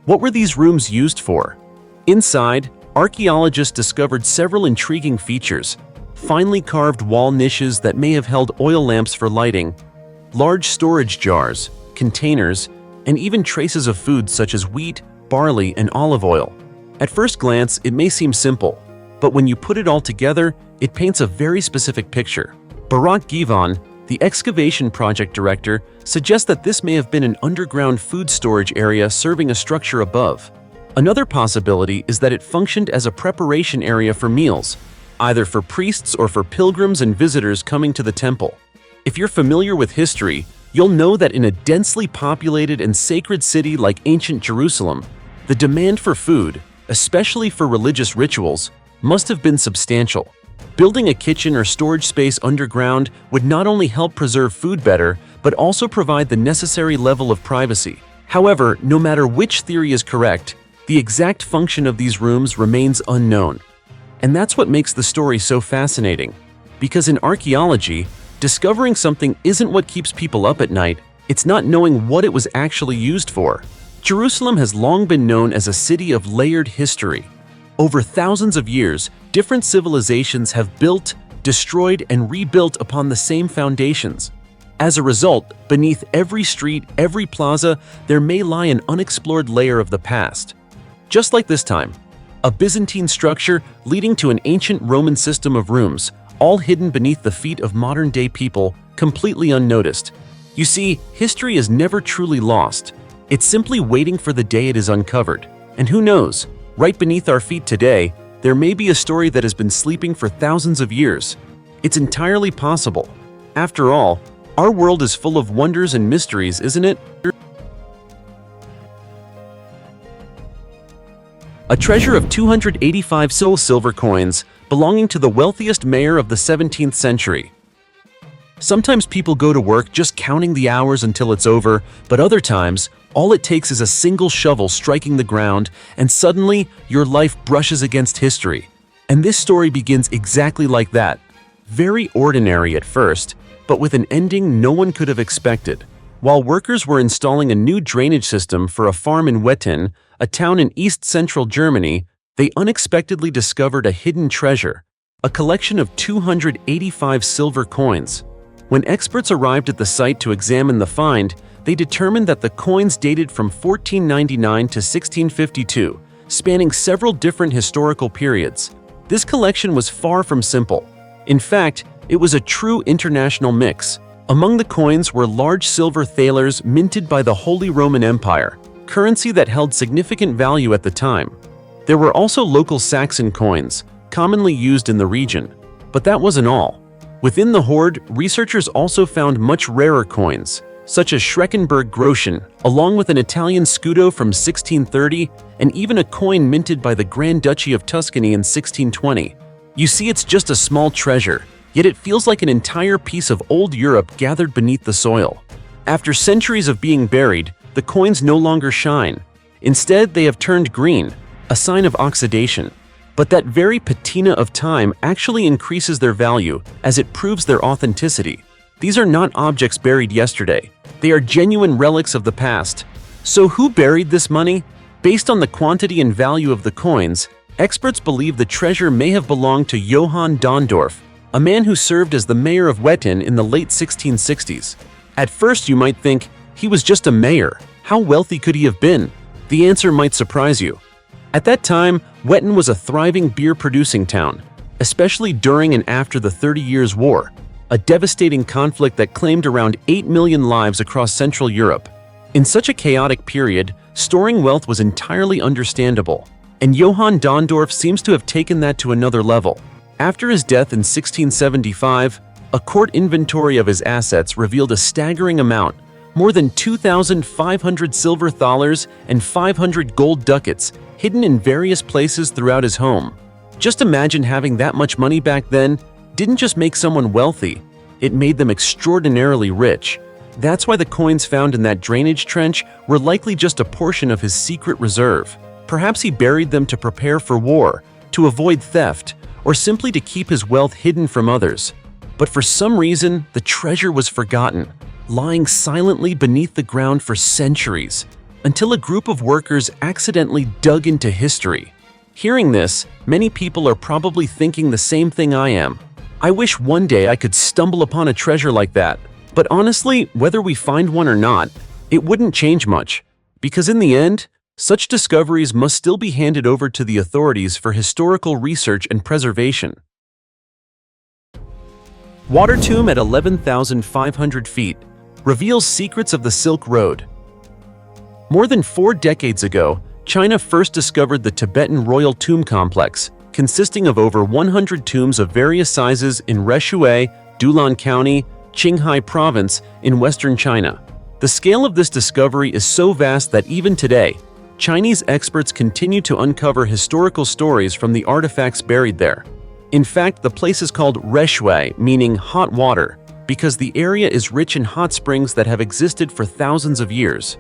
What were these rooms used for? Inside, archaeologists discovered several intriguing features: finely carved wall niches that may have held oil lamps for lighting, large storage jars, containers, and even traces of foods such as wheat, barley, and olive oil. At first glance, it may seem simple, but when you put it all together, it paints a very specific picture. Barak Givon, the excavation project director, suggests that this may have been an underground food storage area serving a structure above. Another possibility is that it functioned as a preparation area for meals, either for priests or for pilgrims and visitors coming to the temple. If you're familiar with history, you'll know that in a densely populated and sacred city like ancient Jerusalem, the demand for food, especially for religious rituals, must have been substantial. Building a kitchen or storage space underground would not only help preserve food better, but also provide the necessary level of privacy. However, no matter which theory is correct, the exact function of these rooms remains unknown. And that's what makes the story so fascinating. Because in archaeology, discovering something isn't what keeps people up at night, it's not knowing what it was actually used for. Jerusalem has long been known as a city of layered history. Over thousands of years, different civilizations have built, destroyed, and rebuilt upon the same foundations. As a result, beneath every street, every plaza, there may lie an unexplored layer of the past. Just like this time, a Byzantine structure leading to an ancient Roman system of rooms, all hidden beneath the feet of modern-day people, completely unnoticed. You see, history is never truly lost. It's simply waiting for the day it is uncovered. And who knows, right beneath our feet today, there may be a story that has been sleeping for thousands of years. It's entirely possible. After all, our world is full of wonders and mysteries, isn't it? A treasure of 285 silver coins belonging to the wealthiest mayor of the 17th century. Sometimes people go to work just counting the hours until it's over, but other times, all it takes is a single shovel striking the ground, and suddenly your life brushes against history. And this story begins exactly like that. Very ordinary at first, but with an ending no one could have expected. While workers were installing a new drainage system for a farm in Wettin, a town in east-central Germany, they unexpectedly discovered a hidden treasure, a collection of 285 silver coins. When experts arrived at the site to examine the find, they determined that the coins dated from 1499 to 1652, spanning several different historical periods. This collection was far from simple. In fact, it was a true international mix. Among the coins were large silver thalers minted by the Holy Roman Empire, currency that held significant value at the time. There were also local Saxon coins, commonly used in the region. But that wasn't all. Within the hoard, researchers also found much rarer coins, such as Schreckenberg Groschen, along with an Italian scudo from 1630, and even a coin minted by the Grand Duchy of Tuscany in 1620. You see, it's just a small treasure, yet it feels like an entire piece of old Europe gathered beneath the soil. After centuries of being buried, the coins no longer shine. Instead, they have turned green, a sign of oxidation. But that very patina of time actually increases their value as it proves their authenticity. These are not objects buried yesterday. They are genuine relics of the past. So who buried this money? Based on the quantity and value of the coins, experts believe the treasure may have belonged to Johann Dondorf, a man who served as the mayor of Wettin in the late 1660s. At first you might think, he was just a mayor. How wealthy could he have been? The answer might surprise you. At that time, Wettin was a thriving beer-producing town, especially during and after the 30 Years' War, a devastating conflict that claimed around 8 million lives across Central Europe. In such a chaotic period, storing wealth was entirely understandable, and Johann Dondorf seems to have taken that to another level. After his death in 1675, a court inventory of his assets revealed a staggering amount, more than 2,500 silver thalers and 500 gold ducats, hidden in various places throughout his home. Just imagine having that much money back then didn't just make someone wealthy, it made them extraordinarily rich. That's why the coins found in that drainage trench were likely just a portion of his secret reserve. Perhaps he buried them to prepare for war, to avoid theft, or simply to keep his wealth hidden from others. But for some reason, the treasure was forgotten, lying silently beneath the ground for centuries, until a group of workers accidentally dug into history. Hearing this, many people are probably thinking the same thing I am. I wish one day I could stumble upon a treasure like that. But honestly, whether we find one or not, it wouldn't change much. Because in the end, Such discoveries must still be handed over to the authorities for historical research and preservation. Water tomb at 11,500 feet reveals secrets of the Silk Road. More than 4 decades ago, China first discovered the Tibetan royal tomb complex, consisting of over 100 tombs of various sizes in Reshui, Dulan County, Qinghai Province in western China. The scale of this discovery is so vast that even today, Chinese experts continue to uncover historical stories from the artifacts buried there. In fact, the place is called Reshui, meaning hot water, because the area is rich in hot springs that have existed for thousands of years.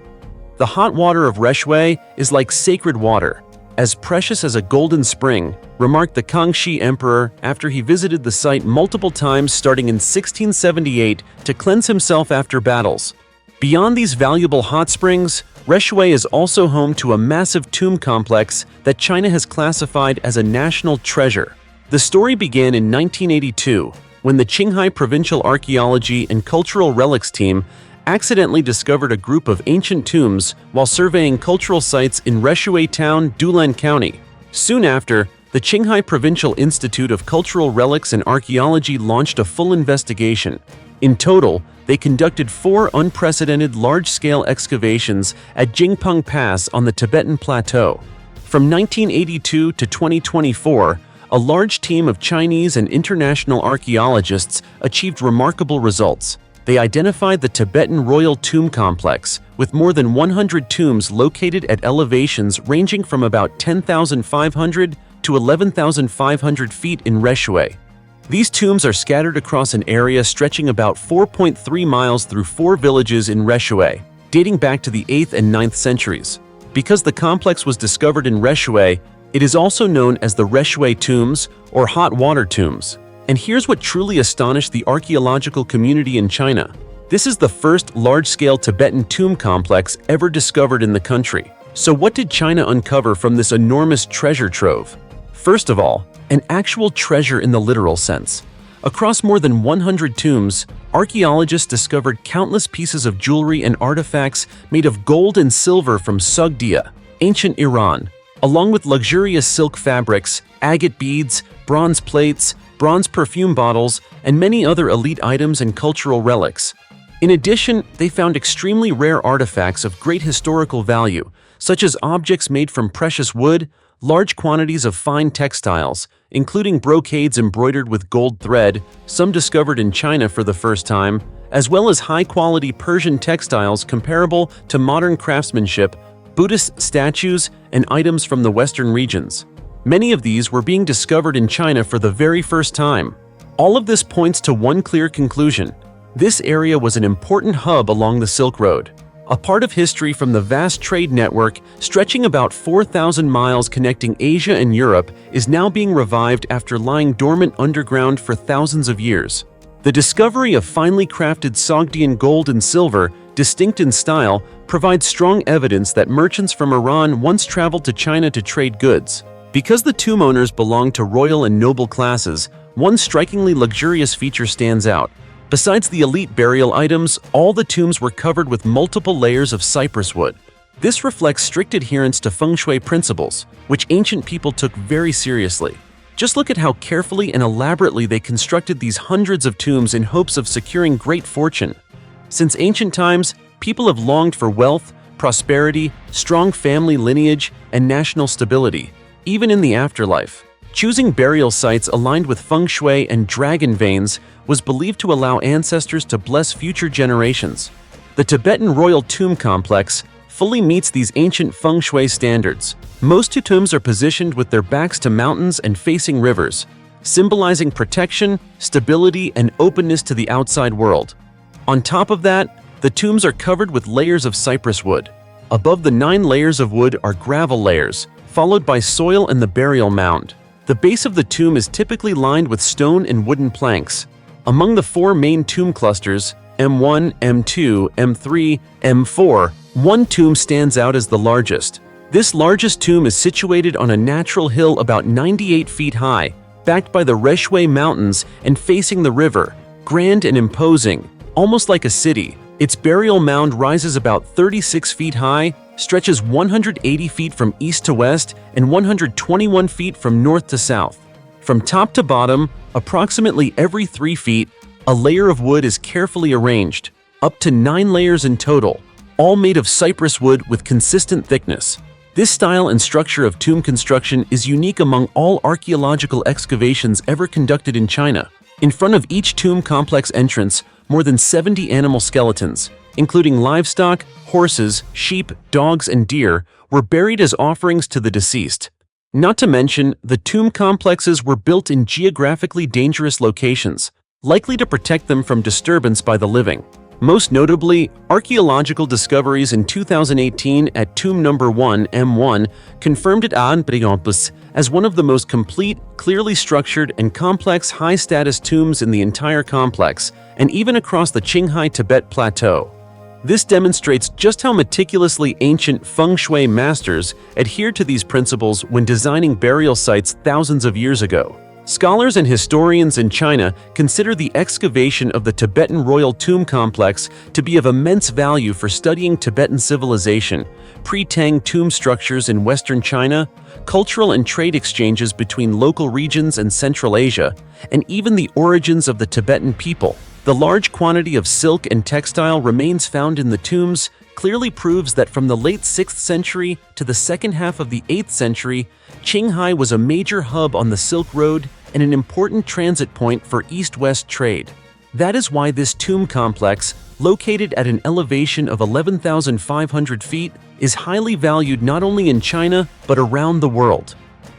The hot water of Reshui is like sacred water, as precious as a golden spring, remarked the Kangxi Emperor after he visited the site multiple times starting in 1678 to cleanse himself after battles. Beyond these valuable hot springs, Reshui is also home to a massive tomb complex that China has classified as a national treasure. The story began in 1982, when the Qinghai Provincial Archaeology and Cultural Relics team accidentally discovered a group of ancient tombs while surveying cultural sites in Reshui Town, Dulan County. Soon after, the Qinghai Provincial Institute of Cultural Relics and Archaeology launched a full investigation. In total, they conducted 4 unprecedented large-scale excavations at Jingpeng Pass on the Tibetan Plateau. From 1982 to 2024, a large team of Chinese and international archaeologists achieved remarkable results. They identified the Tibetan Royal Tomb Complex, with more than 100 tombs located at elevations ranging from about 10,500 to 11,500 feet in Reshui. These tombs are scattered across an area stretching about 4.3 miles through 4 villages in Reshui, dating back to the 8th and 9th centuries. Because the complex was discovered in Reshui, it is also known as the Reshui tombs or hot water tombs. And here's what truly astonished the archaeological community in China. This is the first large-scale Tibetan tomb complex ever discovered in the country. So what did China uncover from this enormous treasure trove? First of all, an actual treasure in the literal sense. Across more than 100 tombs, archaeologists discovered countless pieces of jewelry and artifacts made of gold and silver from Sogdia, ancient Iran, along with luxurious silk fabrics, agate beads, bronze plates, bronze perfume bottles, and many other elite items and cultural relics. In addition, they found extremely rare artifacts of great historical value, such as objects made from precious wood, large quantities of fine textiles, including brocades embroidered with gold thread, some discovered in China for the first time, as well as high-quality Persian textiles comparable to modern craftsmanship, Buddhist statues, and items from the Western regions. Many of these were being discovered in China for the very first time. All of this points to one clear conclusion. This area was an important hub along the Silk Road, a part of history from the vast trade network stretching about 4,000 miles connecting Asia and Europe is now being revived after lying dormant underground for thousands of years. The discovery of finely crafted Sogdian gold and silver, distinct in style, provides strong evidence that merchants from Iran once traveled to China to trade goods. Because the tomb owners belong to royal and noble classes, one strikingly luxurious feature stands out. Besides the elite burial items, all the tombs were covered with multiple layers of cypress wood. This reflects strict adherence to feng shui principles, which ancient people took very seriously. Just look at how carefully and elaborately they constructed these hundreds of tombs in hopes of securing great fortune. Since ancient times, people have longed for wealth, prosperity, strong family lineage, and national stability, even in the afterlife. Choosing burial sites aligned with feng shui and dragon veins was believed to allow ancestors to bless future generations. The Tibetan Royal Tomb Complex fully meets these ancient feng shui standards. Most tombs are positioned with their backs to mountains and facing rivers, symbolizing protection, stability, and openness to the outside world. On top of that, the tombs are covered with layers of cypress wood. Above the 9 layers of wood are gravel layers, followed by soil and the burial mound. The base of the tomb is typically lined with stone and wooden planks. Among the 4 main tomb clusters, M1, M2, M3, M4, one tomb stands out as the largest. This largest tomb is situated on a natural hill about 98 feet high, backed by the Reshui Mountains and facing the river, grand and imposing, almost like a city. Its burial mound rises about 36 feet high, stretches 180 feet from east to west and 121 feet from north to south. From top to bottom, approximately every 3 feet, a layer of wood is carefully arranged, up to 9 layers in total, all made of cypress wood with consistent thickness. This style and structure of tomb construction is unique among all archaeological excavations ever conducted in China. In front of each tomb complex entrance, more than 70 animal skeletons, including livestock, horses, sheep, dogs, and deer, were buried as offerings to the deceased. Not to mention, the tomb complexes were built in geographically dangerous locations, likely to protect them from disturbance by the living. Most notably, archaeological discoveries in 2018 at Tomb No. 1 M1 confirmed it as one of the most complete, clearly structured, and complex high-status tombs in the entire complex, and even across the Qinghai-Tibet Plateau. This demonstrates just how meticulously ancient feng shui masters adhered to these principles when designing burial sites thousands of years ago. Scholars and historians in China consider the excavation of the Tibetan royal tomb complex to be of immense value for studying Tibetan civilization, pre-Tang tomb structures in western China, cultural and trade exchanges between local regions and Central Asia, and even the origins of the Tibetan people. The large quantity of silk and textile remains found in the tombs clearly proves that from the late 6th century to the second half of the 8th century, Qinghai was a major hub on the Silk Road and an important transit point for east-west trade. That is why this tomb complex, located at an elevation of 11,500 feet, is highly valued not only in China but around the world.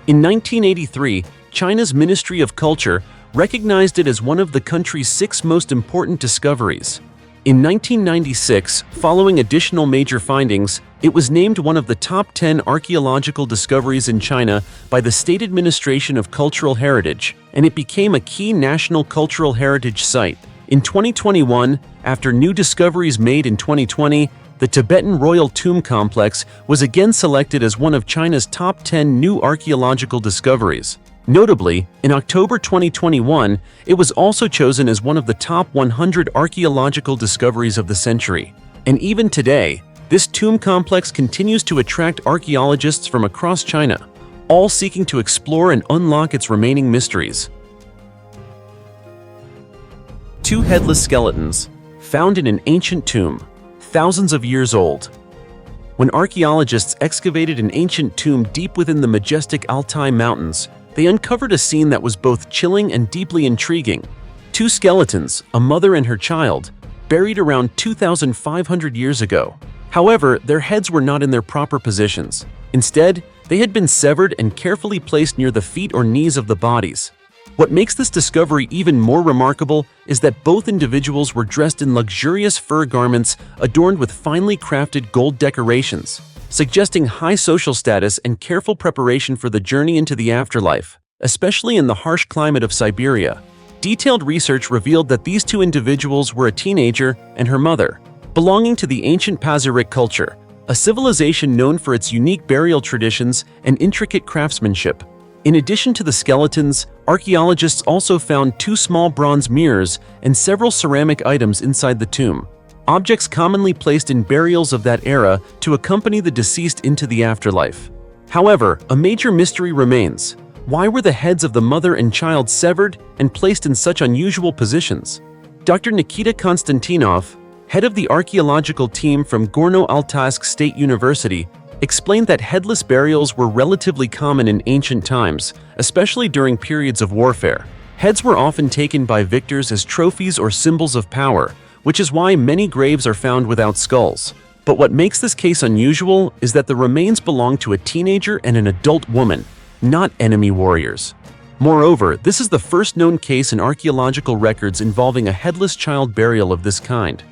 In 1983, China's Ministry of Culture recognized it as one of the country's 6 most important discoveries. In 1996, following additional major findings, it was named one of the top 10 archaeological discoveries in China by the State Administration of Cultural Heritage, and it became a key national cultural heritage site. In 2021, after new discoveries made in 2020, the Tibetan Royal Tomb Complex was again selected as one of China's top 10 new archaeological discoveries. Notably, in October 2021, it was also chosen as one of the top 100 archaeological discoveries of the century. And even today, this tomb complex continues to attract archaeologists from across China, all seeking to explore and unlock its remaining mysteries. 2 headless skeletons, found in an ancient tomb, thousands of years old. When archaeologists excavated an ancient tomb deep within the majestic Altai Mountains, they uncovered a scene that was both chilling and deeply intriguing. 2 skeletons, a mother and her child, buried around 2,500 years ago. However, their heads were not in their proper positions. Instead, they had been severed and carefully placed near the feet or knees of the bodies. What makes this discovery even more remarkable is that both individuals were dressed in luxurious fur garments adorned with finely crafted gold decorations, suggesting high social status and careful preparation for the journey into the afterlife, especially in the harsh climate of Siberia. Detailed research revealed that these 2 individuals were a teenager and her mother, belonging to the ancient Pazyryk culture, a civilization known for its unique burial traditions and intricate craftsmanship. In addition to the skeletons, archaeologists also found 2 small bronze mirrors and several ceramic items inside the tomb, objects commonly placed in burials of that era to accompany the deceased into the afterlife. However, a major mystery remains. Why were the heads of the mother and child severed and placed in such unusual positions? Dr. Nikita Konstantinov, head of the archaeological team from Gorno-Altaysk State University, explained that headless burials were relatively common in ancient times, especially during periods of warfare. Heads were often taken by victors as trophies or symbols of power, which is why many graves are found without skulls. But what makes this case unusual is that the remains belong to a teenager and an adult woman, not enemy warriors. Moreover, this is the first known case in archaeological records involving a headless child burial of this kind.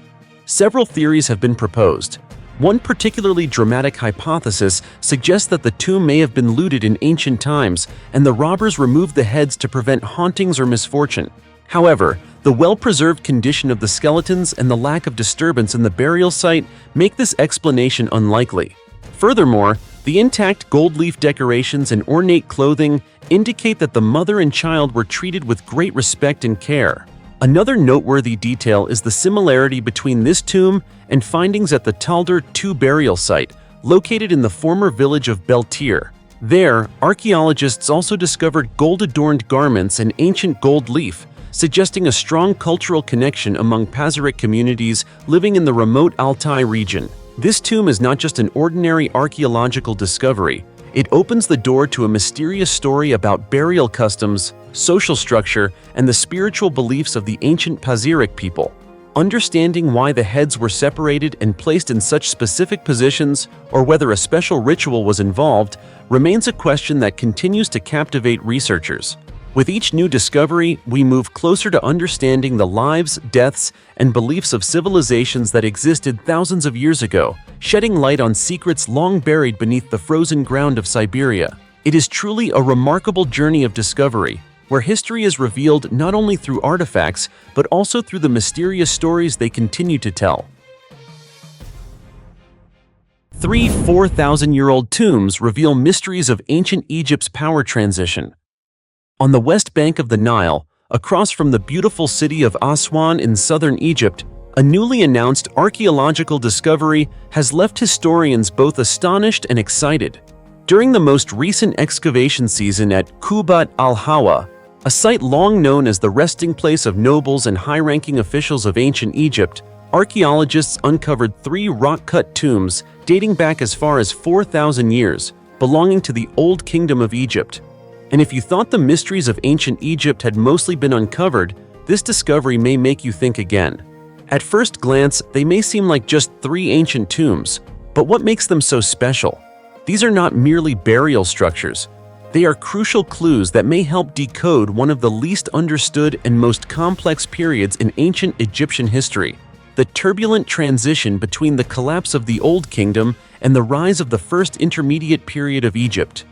Several theories have been proposed. One particularly dramatic hypothesis suggests that the tomb may have been looted in ancient times and the robbers removed the heads to prevent hauntings or misfortune. However, the well-preserved condition of the skeletons and the lack of disturbance in the burial site make this explanation unlikely. Furthermore, the intact gold leaf decorations and ornate clothing indicate that the mother and child were treated with great respect and care. Another noteworthy detail is the similarity between this tomb and findings at the Taldur II burial site, located in the former village of Beltir. There, archaeologists also discovered gold-adorned garments and ancient gold leaf, suggesting a strong cultural connection among Pazyryk communities living in the remote Altai region. This tomb is not just an ordinary archaeological discovery. It opens the door to a mysterious story about burial customs, social structure, and the spiritual beliefs of the ancient Pazyryk people. Understanding why the heads were separated and placed in such specific positions, or whether a special ritual was involved, remains a question that continues to captivate researchers. With each new discovery, we move closer to understanding the lives, deaths, and beliefs of civilizations that existed thousands of years ago, shedding light on secrets long buried beneath the frozen ground of Siberia. It is truly a remarkable journey of discovery, where history is revealed not only through artifacts, but also through the mysterious stories they continue to tell. 3 4,000-year-old tombs reveal mysteries of ancient Egypt's power transition. On the west bank of the Nile, across from the beautiful city of Aswan in southern Egypt, a newly announced archaeological discovery has left historians both astonished and excited. During the most recent excavation season at Kubat al-Hawa, a site long known as the resting place of nobles and high-ranking officials of ancient Egypt, archaeologists uncovered 3 rock-cut tombs dating back as far as 4,000 years, belonging to the Old Kingdom of Egypt. And if you thought the mysteries of ancient Egypt had mostly been uncovered, this discovery may make you think again. At first glance, they may seem like just 3 ancient tombs, but what makes them so special? These are not merely burial structures. They are crucial clues that may help decode one of the least understood and most complex periods in ancient Egyptian history, the turbulent transition between the collapse of the Old Kingdom and the rise of the first intermediate period of Egypt.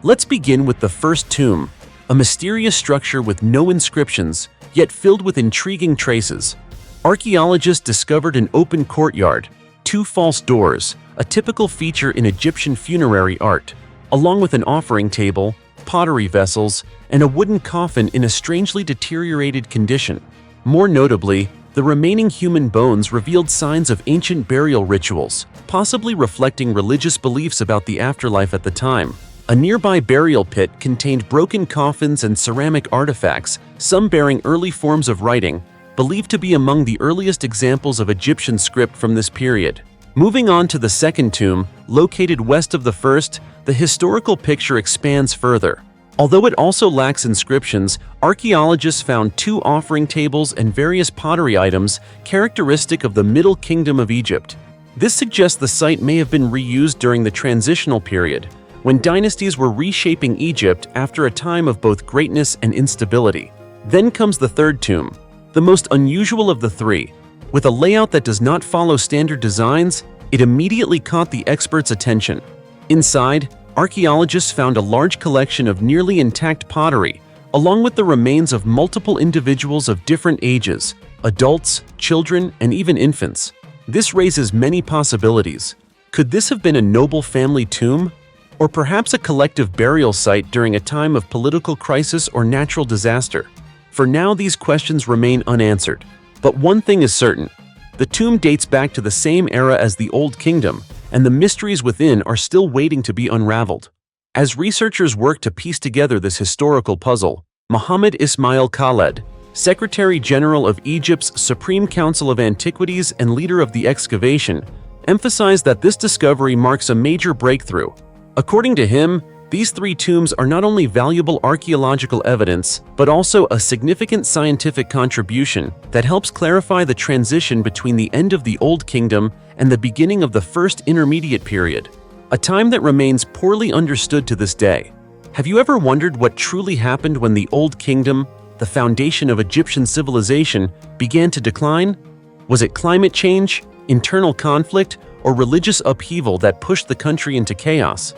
Let's begin with the first tomb, a mysterious structure with no inscriptions, yet filled with intriguing traces. Archaeologists discovered an open courtyard, 2 false doors, a typical feature in Egyptian funerary art, along with an offering table, pottery vessels, and a wooden coffin in a strangely deteriorated condition. More notably, the remaining human bones revealed signs of ancient burial rituals, possibly reflecting religious beliefs about the afterlife at the time. A nearby burial pit contained broken coffins and ceramic artifacts, some bearing early forms of writing, believed to be among the earliest examples of Egyptian script from this period. Moving on to the second tomb, located west of the first, the historical picture expands further. Although it also lacks inscriptions, archaeologists found 2 offering tables and various pottery items characteristic of the Middle Kingdom of Egypt. This suggests the site may have been reused during the transitional period, when dynasties were reshaping Egypt after a time of both greatness and instability. Then comes the third tomb, the most unusual of the 3. With a layout that does not follow standard designs, it immediately caught the experts' attention. Inside, archaeologists found a large collection of nearly intact pottery, along with the remains of multiple individuals of different ages, adults, children, and even infants. This raises many possibilities. Could this have been a noble family tomb? Or perhaps a collective burial site during a time of political crisis or natural disaster? For now, these questions remain unanswered. But one thing is certain: the tomb dates back to the same era as the Old Kingdom, and the mysteries within are still waiting to be unraveled. As researchers work to piece together this historical puzzle, Mohammed Ismail Khaled, Secretary General of Egypt's Supreme Council of Antiquities and leader of the excavation, emphasized that this discovery marks a major breakthrough. According to him, these 3 tombs are not only valuable archaeological evidence, but also a significant scientific contribution that helps clarify the transition between the end of the Old Kingdom and the beginning of the first intermediate period, a time that remains poorly understood to this day. Have you ever wondered what truly happened when the Old Kingdom, the foundation of Egyptian civilization, began to decline? Was it climate change, internal conflict, or religious upheaval that pushed the country into chaos?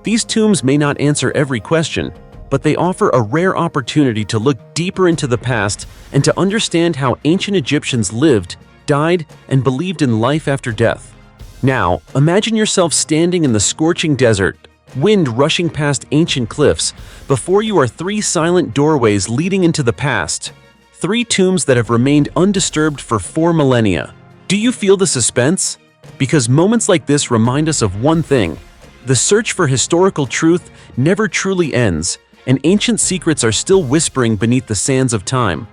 These tombs may not answer every question, but they offer a rare opportunity to look deeper into the past and to understand how ancient Egyptians lived, died, and believed in life after death. Now, imagine yourself standing in the scorching desert, wind rushing past ancient cliffs. Before you are 3 silent doorways leading into the past, 3 tombs that have remained undisturbed for 4 millennia. Do you feel the suspense? Because moments like this remind us of one thing: the search for historical truth never truly ends, and ancient secrets are still whispering beneath the sands of time.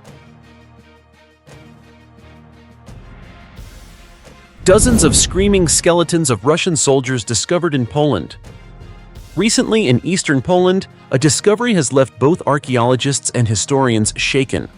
Dozens of screaming skeletons of Russian soldiers discovered in Poland. Recently, in eastern Poland, a discovery has left both archaeologists and historians shaken.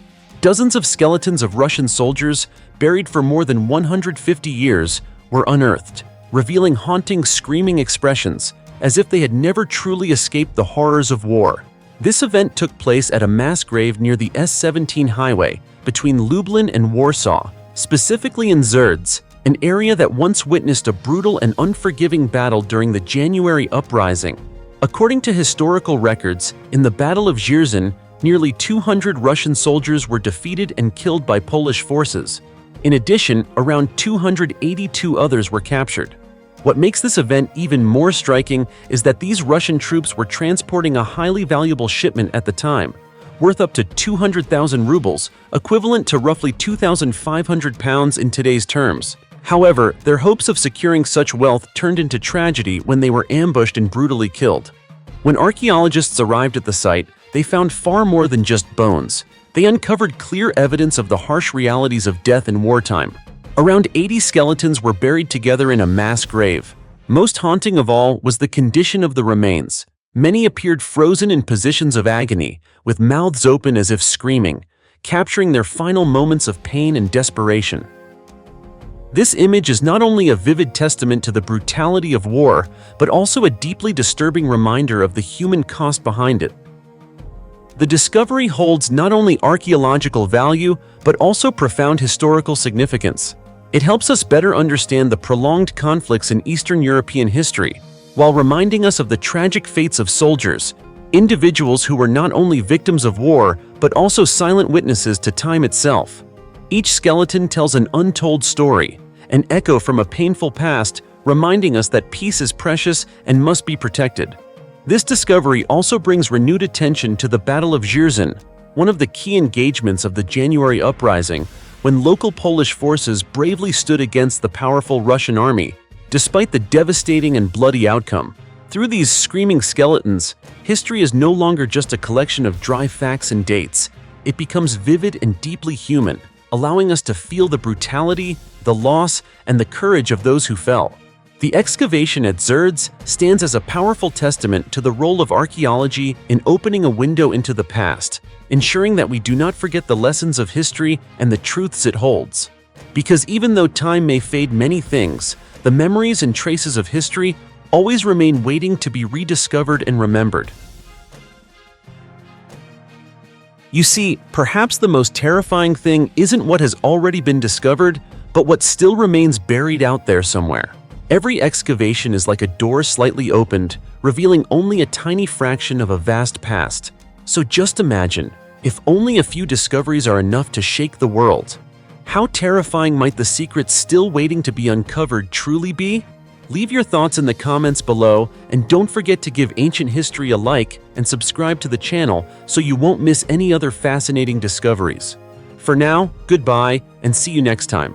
Dozens of skeletons of Russian soldiers, buried for more than 150 years, were unearthed, revealing haunting, screaming expressions, as if they had never truly escaped the horrors of war. This event took place at a mass grave near the S17 highway between Lublin and Warsaw, specifically in Zerdz, an area that once witnessed a brutal and unforgiving battle during the January uprising. According to historical records, in the Battle of Dzierżon, nearly 200 Russian soldiers were defeated and killed by Polish forces. In addition, around 282 others were captured. What makes this event even more striking is that these Russian troops were transporting a highly valuable shipment at the time, worth up to 200,000 rubles, equivalent to roughly 2,500 pounds in today's terms. However, their hopes of securing such wealth turned into tragedy when they were ambushed and brutally killed. When archaeologists arrived at the site, they found far more than just bones. They uncovered clear evidence of the harsh realities of death in wartime. Around 80 skeletons were buried together in a mass grave. Most haunting of all was the condition of the remains. Many appeared frozen in positions of agony, with mouths open as if screaming, capturing their final moments of pain and desperation. This image is not only a vivid testament to the brutality of war, but also a deeply disturbing reminder of the human cost behind it. The discovery holds not only archaeological value, but also profound historical significance. It helps us better understand the prolonged conflicts in Eastern European history, while reminding us of the tragic fates of soldiers, individuals who were not only victims of war, but also silent witnesses to time itself. Each skeleton tells an untold story, an echo from a painful past, reminding us that peace is precious and must be protected. This discovery also brings renewed attention to the Battle of Dzierżon, one of the key engagements of the January uprising, when local Polish forces bravely stood against the powerful Russian army, despite the devastating and bloody outcome. Through these screaming skeletons, history is no longer just a collection of dry facts and dates. It becomes vivid and deeply human, allowing us to feel the brutality, the loss, and the courage of those who fell. The excavation at Zerdz stands as a powerful testament to the role of archaeology in opening a window into the past, ensuring that we do not forget the lessons of history and the truths it holds. Because even though time may fade many things, the memories and traces of history always remain waiting to be rediscovered and remembered. You see, perhaps the most terrifying thing isn't what has already been discovered, but what still remains buried out there somewhere. Every excavation is like a door slightly opened, revealing only a tiny fraction of a vast past. So just imagine, if only a few discoveries are enough to shake the world. How terrifying might the secrets still waiting to be uncovered truly be? Leave your thoughts in the comments below, and don't forget to give ancient history a like and subscribe to the channel so you won't miss any other fascinating discoveries. For now, goodbye and see you next time.